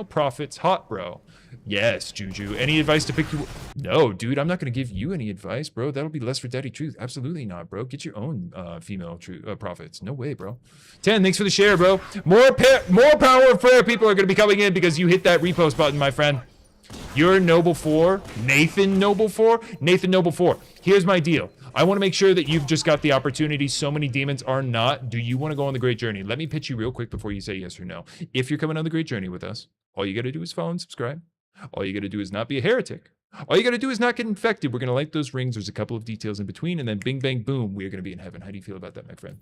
prophets hot, bro? Yes, Juju. Any advice to pick you? No, dude, I'm not going to give you any advice, bro. That'll be less for Daddy Truth. Absolutely not, bro. Get your own female prophets. No way, bro. 10, thanks for the share, bro. More power of prayer people are going to be coming in because you hit that repost button, my friend. You're Noble 4. Nathan Noble 4. Nathan Noble 4. Here's my deal. I want to make sure that you've just got the opportunity. So many demons are not. Do you want to go on the great journey? Let me pitch you real quick before you say yes or no. If you're coming on the great journey with us, all you got to do is follow and subscribe. All you got to do is not be a heretic. All you got to do is not get infected. We're going to light those rings. There's a couple of details in between, and then bing, bang, boom, we are going to be in heaven. How do you feel about that, my friend?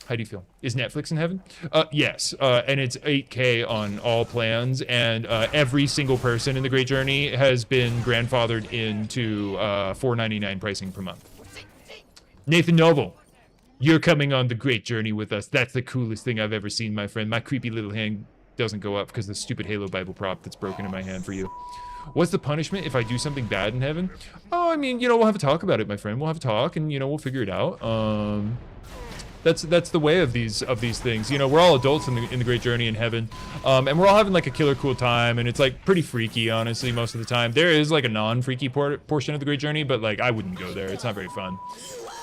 How do you feel? Is Netflix in heaven? Yes, and it's 8K on all plans, and every single person in the Great Journey has been grandfathered into $4.99 pricing per month. Nathan Noble, you're coming on the Great Journey with us. That's the coolest thing I've ever seen, my friend. My creepy little hand doesn't go up because of the stupid Halo Bible prop that's broken in my hand for you. What's the punishment if I do something bad in heaven? Oh, I mean, we'll have a talk about it, my friend. We'll have a talk, and we'll figure it out. That's the way of these things. We're all adults in the Great Journey in heaven, and we're all having like a killer cool time, and it's like pretty freaky, honestly, most of the time. There is like a non-freaky portion of the Great Journey, but like I wouldn't go there. It's not very fun.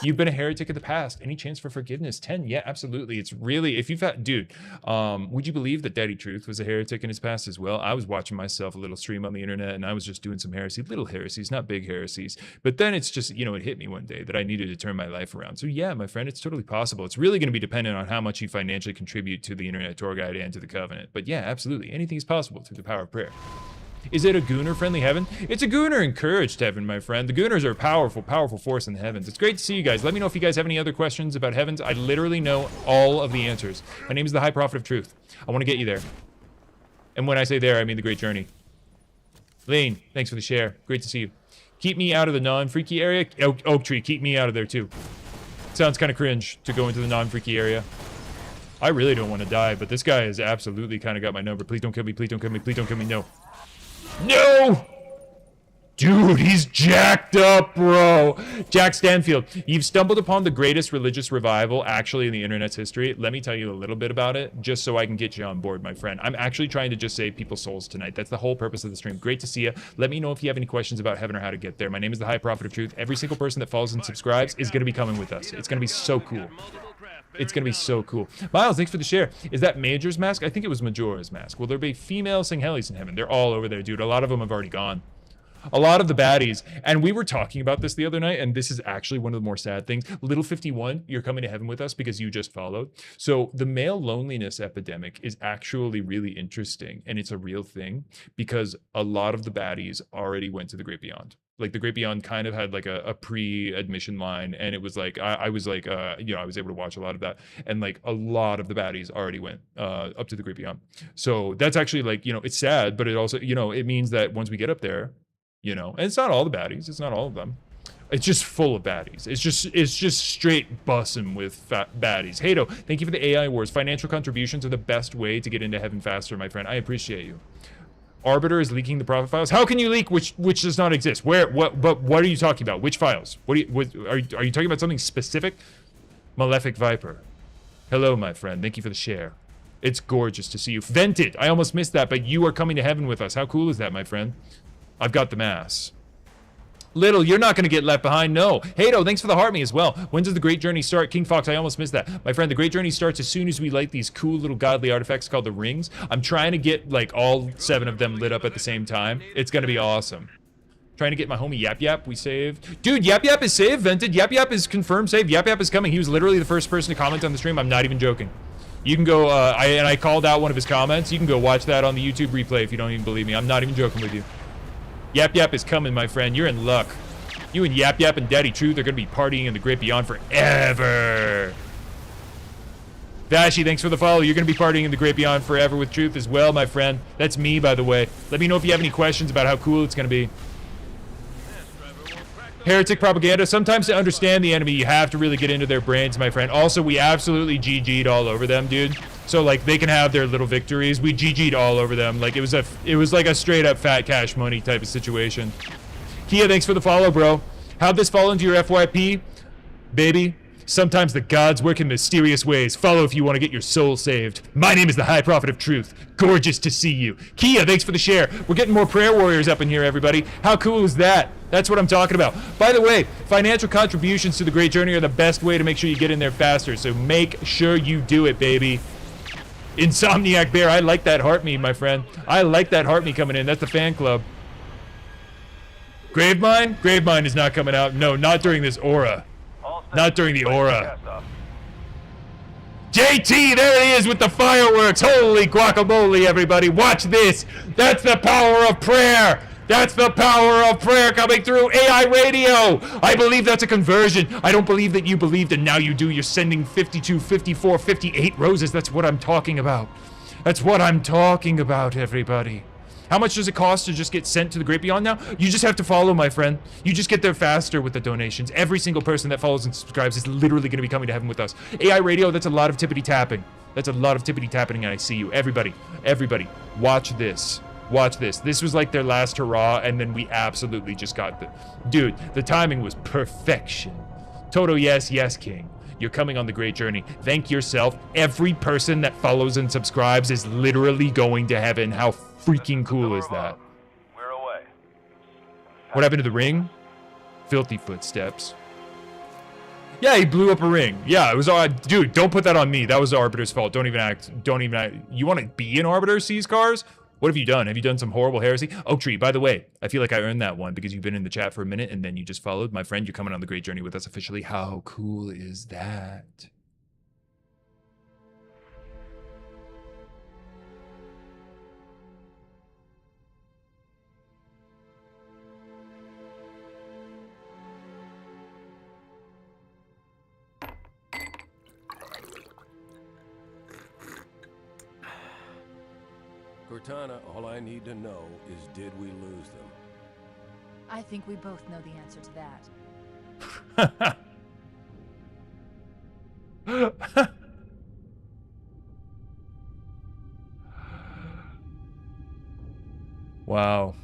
You've been a heretic in the past. Any chance for forgiveness? 10. Yeah, absolutely. It's really, if you've had, dude, would you believe that Daddy Truth was a heretic in his past as well? I was watching myself a little stream on the internet, and I was just doing some little heresies, not big heresies. But then it's just, it hit me one day that I needed to turn my life around. So yeah, my friend, it's totally possible. It's really going to be dependent on how much you financially contribute to the Internet Tour Guide and to the Covenant. But yeah, absolutely. Anything is possible through the power of prayer. Is it a Gooner-friendly heaven? It's a Gooner-encouraged heaven, my friend. The Gooners are a powerful, powerful force in the heavens. It's great to see you guys. Let me know if you guys have any other questions about heavens. I literally know all of the answers. My name is the High Prophet of Truth. I want to get you there. And when I say there, I mean the Great Journey. Lane, thanks for the share. Great to see you. Keep me out of the non-freaky area. Oak Tree, keep me out of there too. Sounds kind of cringe to go into the non-freaky area. I really don't want to die, but this guy has absolutely kind of got my number. Please don't kill me. Please don't kill me. Please don't kill me. No. No! Dude, he's jacked up, bro. Jack Stanfield, you've stumbled upon the greatest religious revival actually in the internet's history. Let me tell you a little bit about it, just so I can get you on board, my friend. I'm actually trying to just save people's souls tonight. That's the whole purpose of the stream. Great to see you. Let me know if you have any questions about heaven or how to get there. My name is the High Prophet of Truth. Every single person that follows and subscribes is going to be coming with us. It's going to be so cool. It's going to be so cool. Miles, thanks for the share. Is that Major's mask? I think it was Majora's mask. Will there be female Singhelis in heaven? They're all over there, dude. A lot of them have already gone. A lot of the baddies. And we were talking about this the other night, and this is actually one of the more sad things. Little 51, you're coming to heaven with us because you just followed. So the male loneliness epidemic is actually really interesting, and it's a real thing because a lot of the baddies already went to the Great Beyond. Like the Great Beyond kind of had like a pre-admission line, and it was like I was like I was able to watch a lot of that, and like a lot of the baddies already went up to the Great Beyond. So that's actually like it's sad, but it also it means that once we get up there, and it's not all the baddies, it's not all of them. It's just full of baddies. It's just straight bussing with baddies. Hato, thank you for the AI wars. Financial contributions are the best way to get into heaven faster, my friend. I appreciate you. Arbiter is leaking the prophet files. How can you leak which does not exist? Where? What are you talking about? Which files? Are you talking about something specific? Malefic Viper. Hello, my friend. Thank you for the share. It's gorgeous to see you. Vented. I almost missed that, but you are coming to heaven with us. How cool is that, my friend? I've got the mass. Little, you're not going to get left behind. No. Hato, thanks for the heart me as well. When does the Great Journey start? King Fox, I almost missed that. My friend, the Great Journey starts as soon as we light these cool little godly artifacts called the rings. I'm trying to get like all 7 of them lit up at the same time. It's going to be awesome. Trying to get my homie Yap Yap we saved. Dude, Yap Yap is saved, Vented. Yap Yap is confirmed saved. Yap Yap is coming. He was literally the first person to comment on the stream. I'm not even joking. You can go, I called out one of his comments. You can go watch that on the YouTube replay if you don't even believe me. I'm not even joking with you. Yap Yap is coming, my friend. You're in luck. You and Yap Yap and Daddy Truth are going to be partying in the Great Beyond forever. Vashy, thanks for the follow. You're going to be partying in the Great Beyond forever with Truth as well, my friend. That's me, by the way. Let me know if you have any questions about how cool it's going to be. Heretic propaganda. Sometimes to understand the enemy, you have to really get into their brains, my friend. Also, we absolutely GG'd all over them, dude. So, like, they can have their little victories. We GG'd all over them. Like, it was like a straight-up fat cash money type of situation. Kia, thanks for the follow, bro. How'd this fall into your FYP? Baby, sometimes the gods work in mysterious ways. Follow if you want to get your soul saved. My name is the High Prophet of Truth. Gorgeous to see you. Kia, thanks for the share. We're getting more prayer warriors up in here, everybody. How cool is that? That's what I'm talking about. By the way, financial contributions to the Great Journey are the best way to make sure you get in there faster, so make sure you do it, baby. Insomniac Bear, I like that heart meme, my friend. I like that heart meme coming in. That's the fan club. Gravemind? Gravemind is not coming out. No, not during this aura. Not during the aura. JT, there he is with the fireworks. Holy guacamole, everybody. Watch this. That's the power of prayer. That's the power of prayer coming through AI radio. I believe that's a conversion. I don't believe that you believed and now you do. You're sending 52, 54, 58 roses. That's what I'm talking about. That's what I'm talking about, everybody. How much does it cost to just get sent to the Great Beyond now? You just have to follow, my friend. You just get there faster with the donations. Every single person that follows and subscribes is literally going to be coming to heaven with us. AI radio, that's a lot of tippity tapping. That's a lot of tippity tapping, and I see you. Everybody, watch this. Watch this. This was like their last hurrah, and then we absolutely just got the... Dude, the timing was perfection. Toto, yes, yes, King. You're coming on the Great Journey. Thank yourself. Every person that follows and subscribes is literally going to heaven. How freaking cool is that? We're away. What happened to the ring? Filthy footsteps. Yeah, he blew up a ring. Yeah, it was dude, don't put that on me. That was the Arbiter's fault. Don't even act. You want to be an Arbiter, seize cars? What have you done? Have you done some horrible heresy? Oak Tree, by the way, I feel like I earned that one because you've been in the chat for a minute and then you just followed. My friend, you're coming on the Great Journey with us officially. How cool is that? Cortana, all I need to know is did we lose them? I think we both know the answer to that. Wow.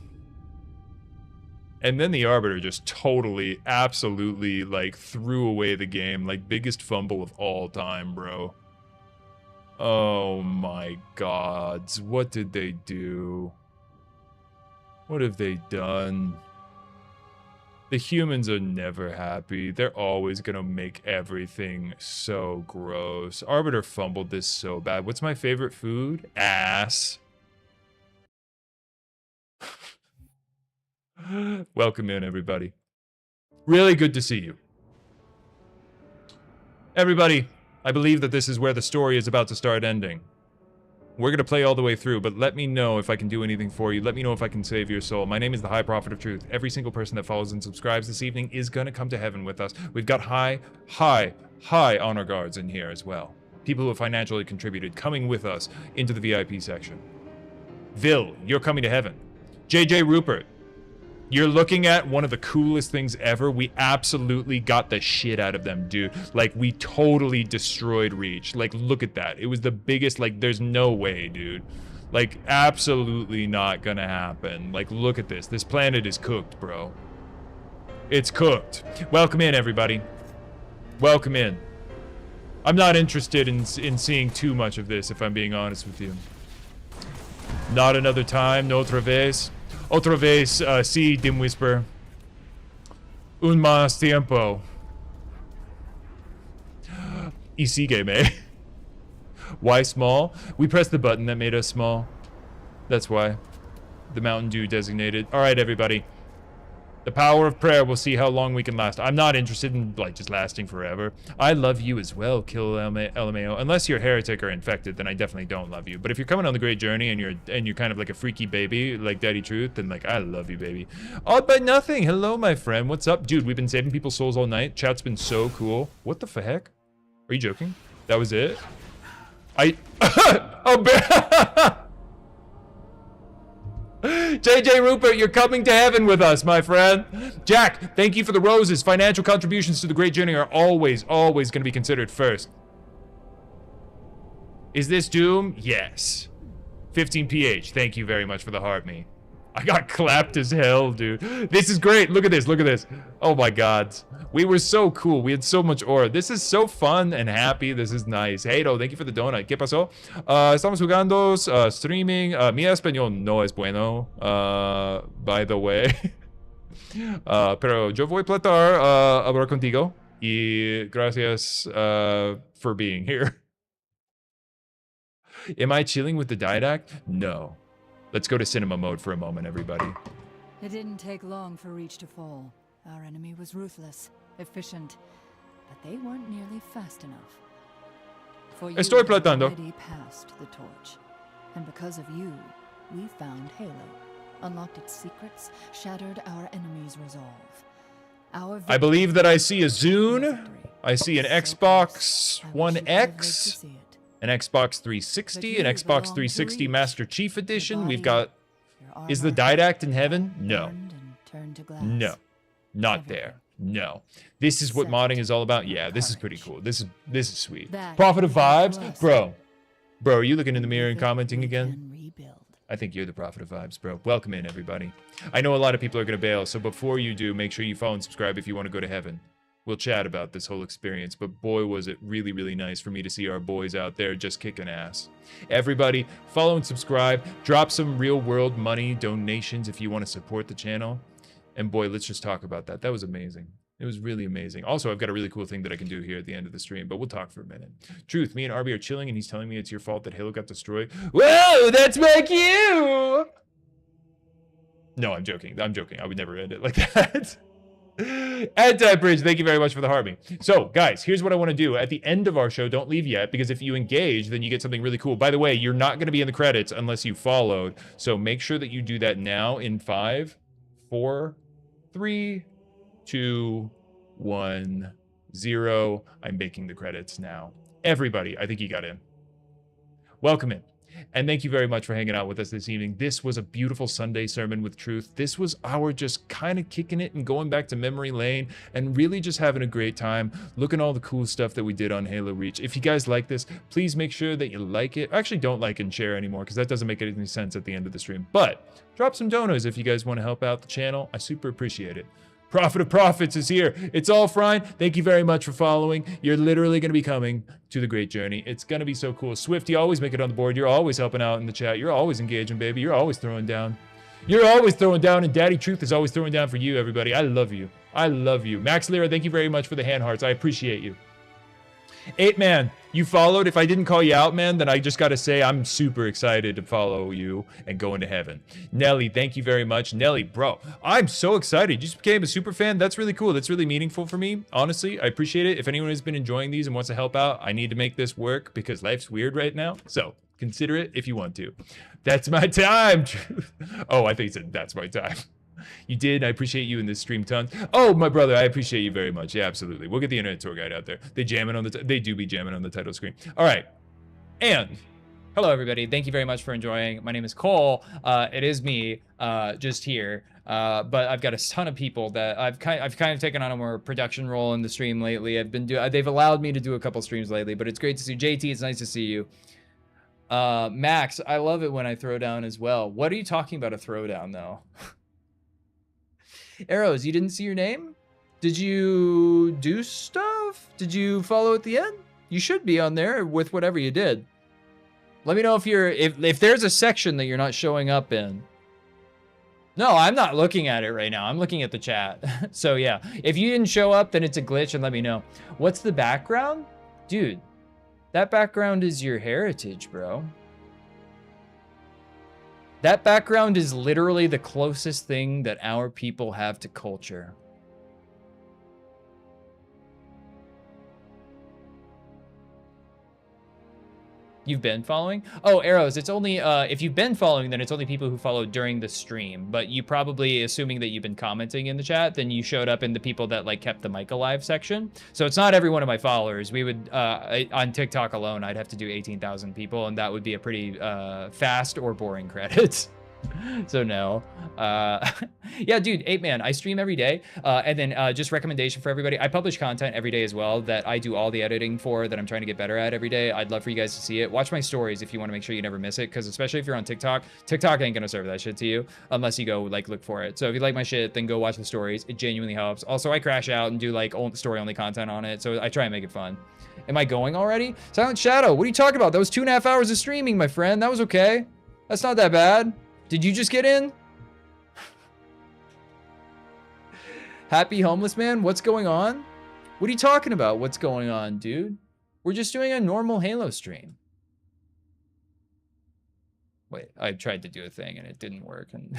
And then the Arbiter just totally, absolutely, like, threw away the game. Like, biggest fumble of all time, bro. Oh my gods, what did they do? What have they done? The humans are never happy. They're always gonna make everything so gross. Arbiter fumbled this so bad. What's my favorite food? Ass. Welcome in, everybody. Really good to see you. Everybody, I believe that this is where the story is about to start ending. We're gonna play all the way through, but let me know if I can do anything for you. Let me know if I can save your soul. My name is the High Prophet of Truth. Every single person that follows and subscribes this evening is gonna come to heaven with us. We've got high honor guards in here as well. People who have financially contributed coming with us into the VIP section. Vil, you're coming to heaven. JJ Rupert, you're looking at one of the coolest things ever. We absolutely got the shit out of them, dude. Like, we totally destroyed Reach. Like, look at that. It was the biggest, like, there's no way, dude. Like, absolutely not gonna happen. Like, look at this. This planet is cooked, bro. It's cooked. Welcome in, everybody. Welcome in. I'm not interested in seeing too much of this, if I'm being honest with you. Not another time, no otra vez. Otra vez, sí, Dim Whisper. Un más tiempo. Y sigue, me. Why small? We pressed the button that made us small. That's why. The Mountain Dew designated. Alright, everybody. The power of prayer. We'll see how long we can last. I'm not interested in like just lasting forever. I love you as well, Kill LMAO. Unless you're heretic or infected, then I definitely don't love you. But if you're coming on the great journey and you're kind of like a freaky baby like Daddy Truth, then like I love you, baby. All by nothing. Hello, my friend. What's up, dude? We've been saving people's souls all night. Chat's been so cool. What the heck? Are you joking? That was it? Oh, JJ Rupert, you're coming to heaven with us, my friend. Jack, thank you for the roses. Financial contributions to the great journey are always going to be considered first. Is this Doom? Yes. 15 PH, thank you very much for the heart me. I got clapped as hell, dude. This is great. Look at this. Look at this. Oh my God. We were so cool. We had so much aura. This is so fun and happy. This is nice. Heydo, thank you for the donut. ¿Qué pasó? Estamos jugando, streaming. Mi español no es bueno, by the way. Pero yo voy a platar, hablar contigo. Y gracias for being here. Am I chilling with the didact? No. Let's go to cinema mode for a moment, everybody. It didn't take long for Reach to fall. Our enemy was ruthless, efficient, but they weren't nearly fast enough. For you, Estoy we had platando. already passed the torch. And because of you, we found Halo, unlocked its secrets, shattered our enemy's resolve. Our I believe that I see a Zune. victory I see an was so Xbox close. I One wish you could have lived to X, see it. an Xbox 360, an Xbox 360 Master Chief Edition. We've got... Is the didact in heaven? No. No. Not there. No. This is what modding is all about. Yeah, this is pretty cool. This is sweet. Prophet of Vibes? Bro, are you looking in the mirror and commenting again? I think you're the prophet of vibes, bro. Welcome in, everybody. I know a lot of people are going to bail, so before you do, make sure you follow and subscribe if you want to go to heaven. We'll chat about this whole experience, but boy, was it really, really nice for me to see our boys out there just kicking ass. Everybody, follow and subscribe. Drop some real-world money donations if you want to support the channel. And boy, let's just talk about that. That was amazing. It was really amazing. Also, I've got a really cool thing that I can do here at the end of the stream, but we'll talk for a minute. Truth, me and Arby are chilling, and he's telling me it's your fault that Halo got destroyed. Whoa, that's my cue! No, I'm joking. I'm joking. I would never end it like that. Anti-Bridge, thank you very much for the heartbeat. So, guys, here's what I want to do. At the end of our show, don't leave yet, because if you engage, then you get something really cool. By the way, you're not going to be in the credits unless you followed, so make sure that you do that now in 5, 4, 3, 2, 1, 0. I'm making the credits now. Everybody, I think you got in. Welcome in. And thank you very much for hanging out with us this evening. This was a beautiful Sunday sermon with truth. This was our just kind of kicking it and going back to memory lane and really just having a great time. Look at all the cool stuff that we did on Halo Reach. If you guys like this, please make sure that you like it. Actually, don't like and share anymore because that doesn't make any sense at the end of the stream. But drop some donos if you guys want to help out the channel. I super appreciate it. Prophet of Prophets is here. It's all fine. Thank you very much for following. You're literally going to be coming to the great journey. It's going to be so cool. Swift, you always make it on the board. You're always helping out in the chat. You're always engaging, baby. You're always throwing down. You're always throwing down, and Daddy Truth is always throwing down for you, everybody. I love you. I love you. Max Lira, thank you very much for the hand hearts. I appreciate you. 8-Man, you followed. If I didn't call you out, man, then I just got to say I'm super excited to follow you and go into heaven. Nelly, thank you very much. Nelly, bro, I'm so excited. You just became a super fan. That's really cool. That's really meaningful for me. Honestly, I appreciate it. If anyone has been enjoying these and wants to help out, I need to make this work because life's weird right now. So consider it if you want to. That's my time. Oh, I think he said that's my time. You did. I appreciate you in this stream tons. Oh, my brother, I appreciate you very much. Yeah, absolutely. We'll get the internet tour guide out there. They jamming on the. They do be jamming on the title screen. All right, and Hello, everybody. Thank you very much for enjoying. My name is Cole. It is me, just here. But I've got a ton of people that I've kind of taken on a more production role in the stream lately. They've allowed me to do a couple streams lately, but it's great to see JT. It's nice to see you. Max, I love it when I throw down as well. What are you talking about a throwdown though? Arrows, you didn't see your name? Did you do stuff? Did you follow at the end? You should be on there with whatever you did. Let me know if there's a section that you're not showing up in. No, I'm not looking at it right now. I'm looking at the chat. So yeah, if you didn't show up, then it's a glitch and let me know. What's the background? Dude, that background is your heritage, bro. That background is literally the closest thing that our people have to culture. You've been following? Oh, Arrows, it's only, if you've been following, then it's only people who followed during the stream. But you probably, assuming that you've been commenting in the chat, then you showed up in the people that, like, kept the mic alive section. So it's not every one of my followers. We would, on TikTok alone, I'd have to do 18,000 people, and that would be a pretty fast or boring credit. So no. Yeah, dude, 8man, I stream every day. And then just recommendation for everybody, I publish content every day as well that I do all the editing for, that I'm trying to get better at every day. I'd love for you guys to see it. Watch my stories if you want to make sure you never miss it, because especially if you're on TikTok, TikTok ain't gonna serve that shit to you unless you go like look for it. So if you like my shit, then go watch the stories. It genuinely helps. Also, I crash out and do like story only content on it, so I try and make it fun. Am I going already? Silent Shadow, what are you talking about? That was 2.5 hours of streaming, my friend. That was okay. That's not that bad. Did you just get in? Happy Homeless Man, what's going on? What are you talking about? What's going on, dude? We're just doing a normal Halo stream. Wait, I tried to do a thing and it didn't work. And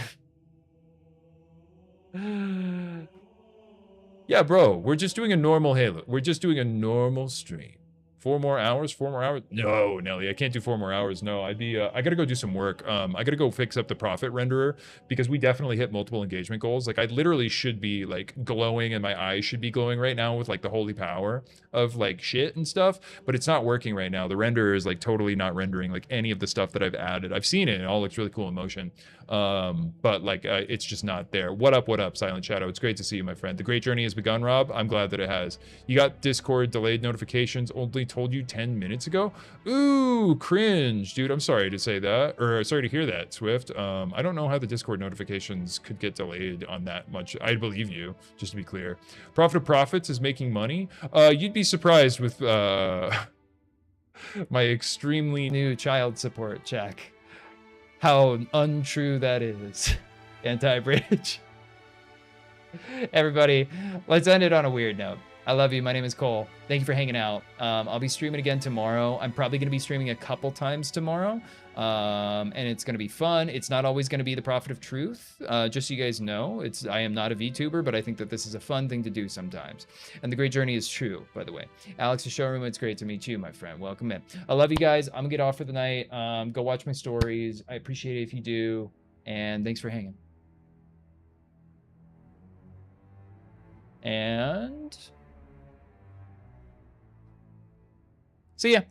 yeah, bro, we're just doing a normal Halo. We're just doing a normal stream. 4 more hours? 4 more hours? No, Nelly, I can't do 4 more hours. No, I'd be, I gotta go do some work. I gotta go fix up the profit renderer because we definitely hit multiple engagement goals. Like, I literally should be, like, glowing and my eyes should be glowing right now with, like, the holy power of, like, shit and stuff, but it's not working right now. The renderer is, like, totally not rendering, like, any of the stuff that I've added. I've seen it. It all looks really cool in motion. But, like, it's just not there. What up, Silent Shadow? It's great to see you, my friend. The great journey has begun, Rob. I'm glad that it has. You got Discord delayed notifications only told you 10 minutes ago? Ooh, cringe, dude. I'm sorry to say that, or sorry to hear that, Swift. I don't know how the Discord notifications could get delayed on that much. I believe you, just to be clear. Profit of Profits is making money. You'd be surprised with my extremely new child support check. How untrue that is. Anti-bridge. Everybody, let's end it on a weird note. I love you. My name is Cole. Thank you for hanging out. I'll be streaming again tomorrow. I'm probably going to be streaming a couple times tomorrow. And it's going to be fun. It's not always going to be the Prophet of Truth. Just so you guys know, I am not a VTuber, but I think that this is a fun thing to do sometimes. And the great journey is true, by the way. Alex, the showroom, it's great to meet you, my friend. Welcome in. I love you guys. I'm going to get off for the night. Go watch my stories. I appreciate it if you do. And thanks for hanging. And see ya.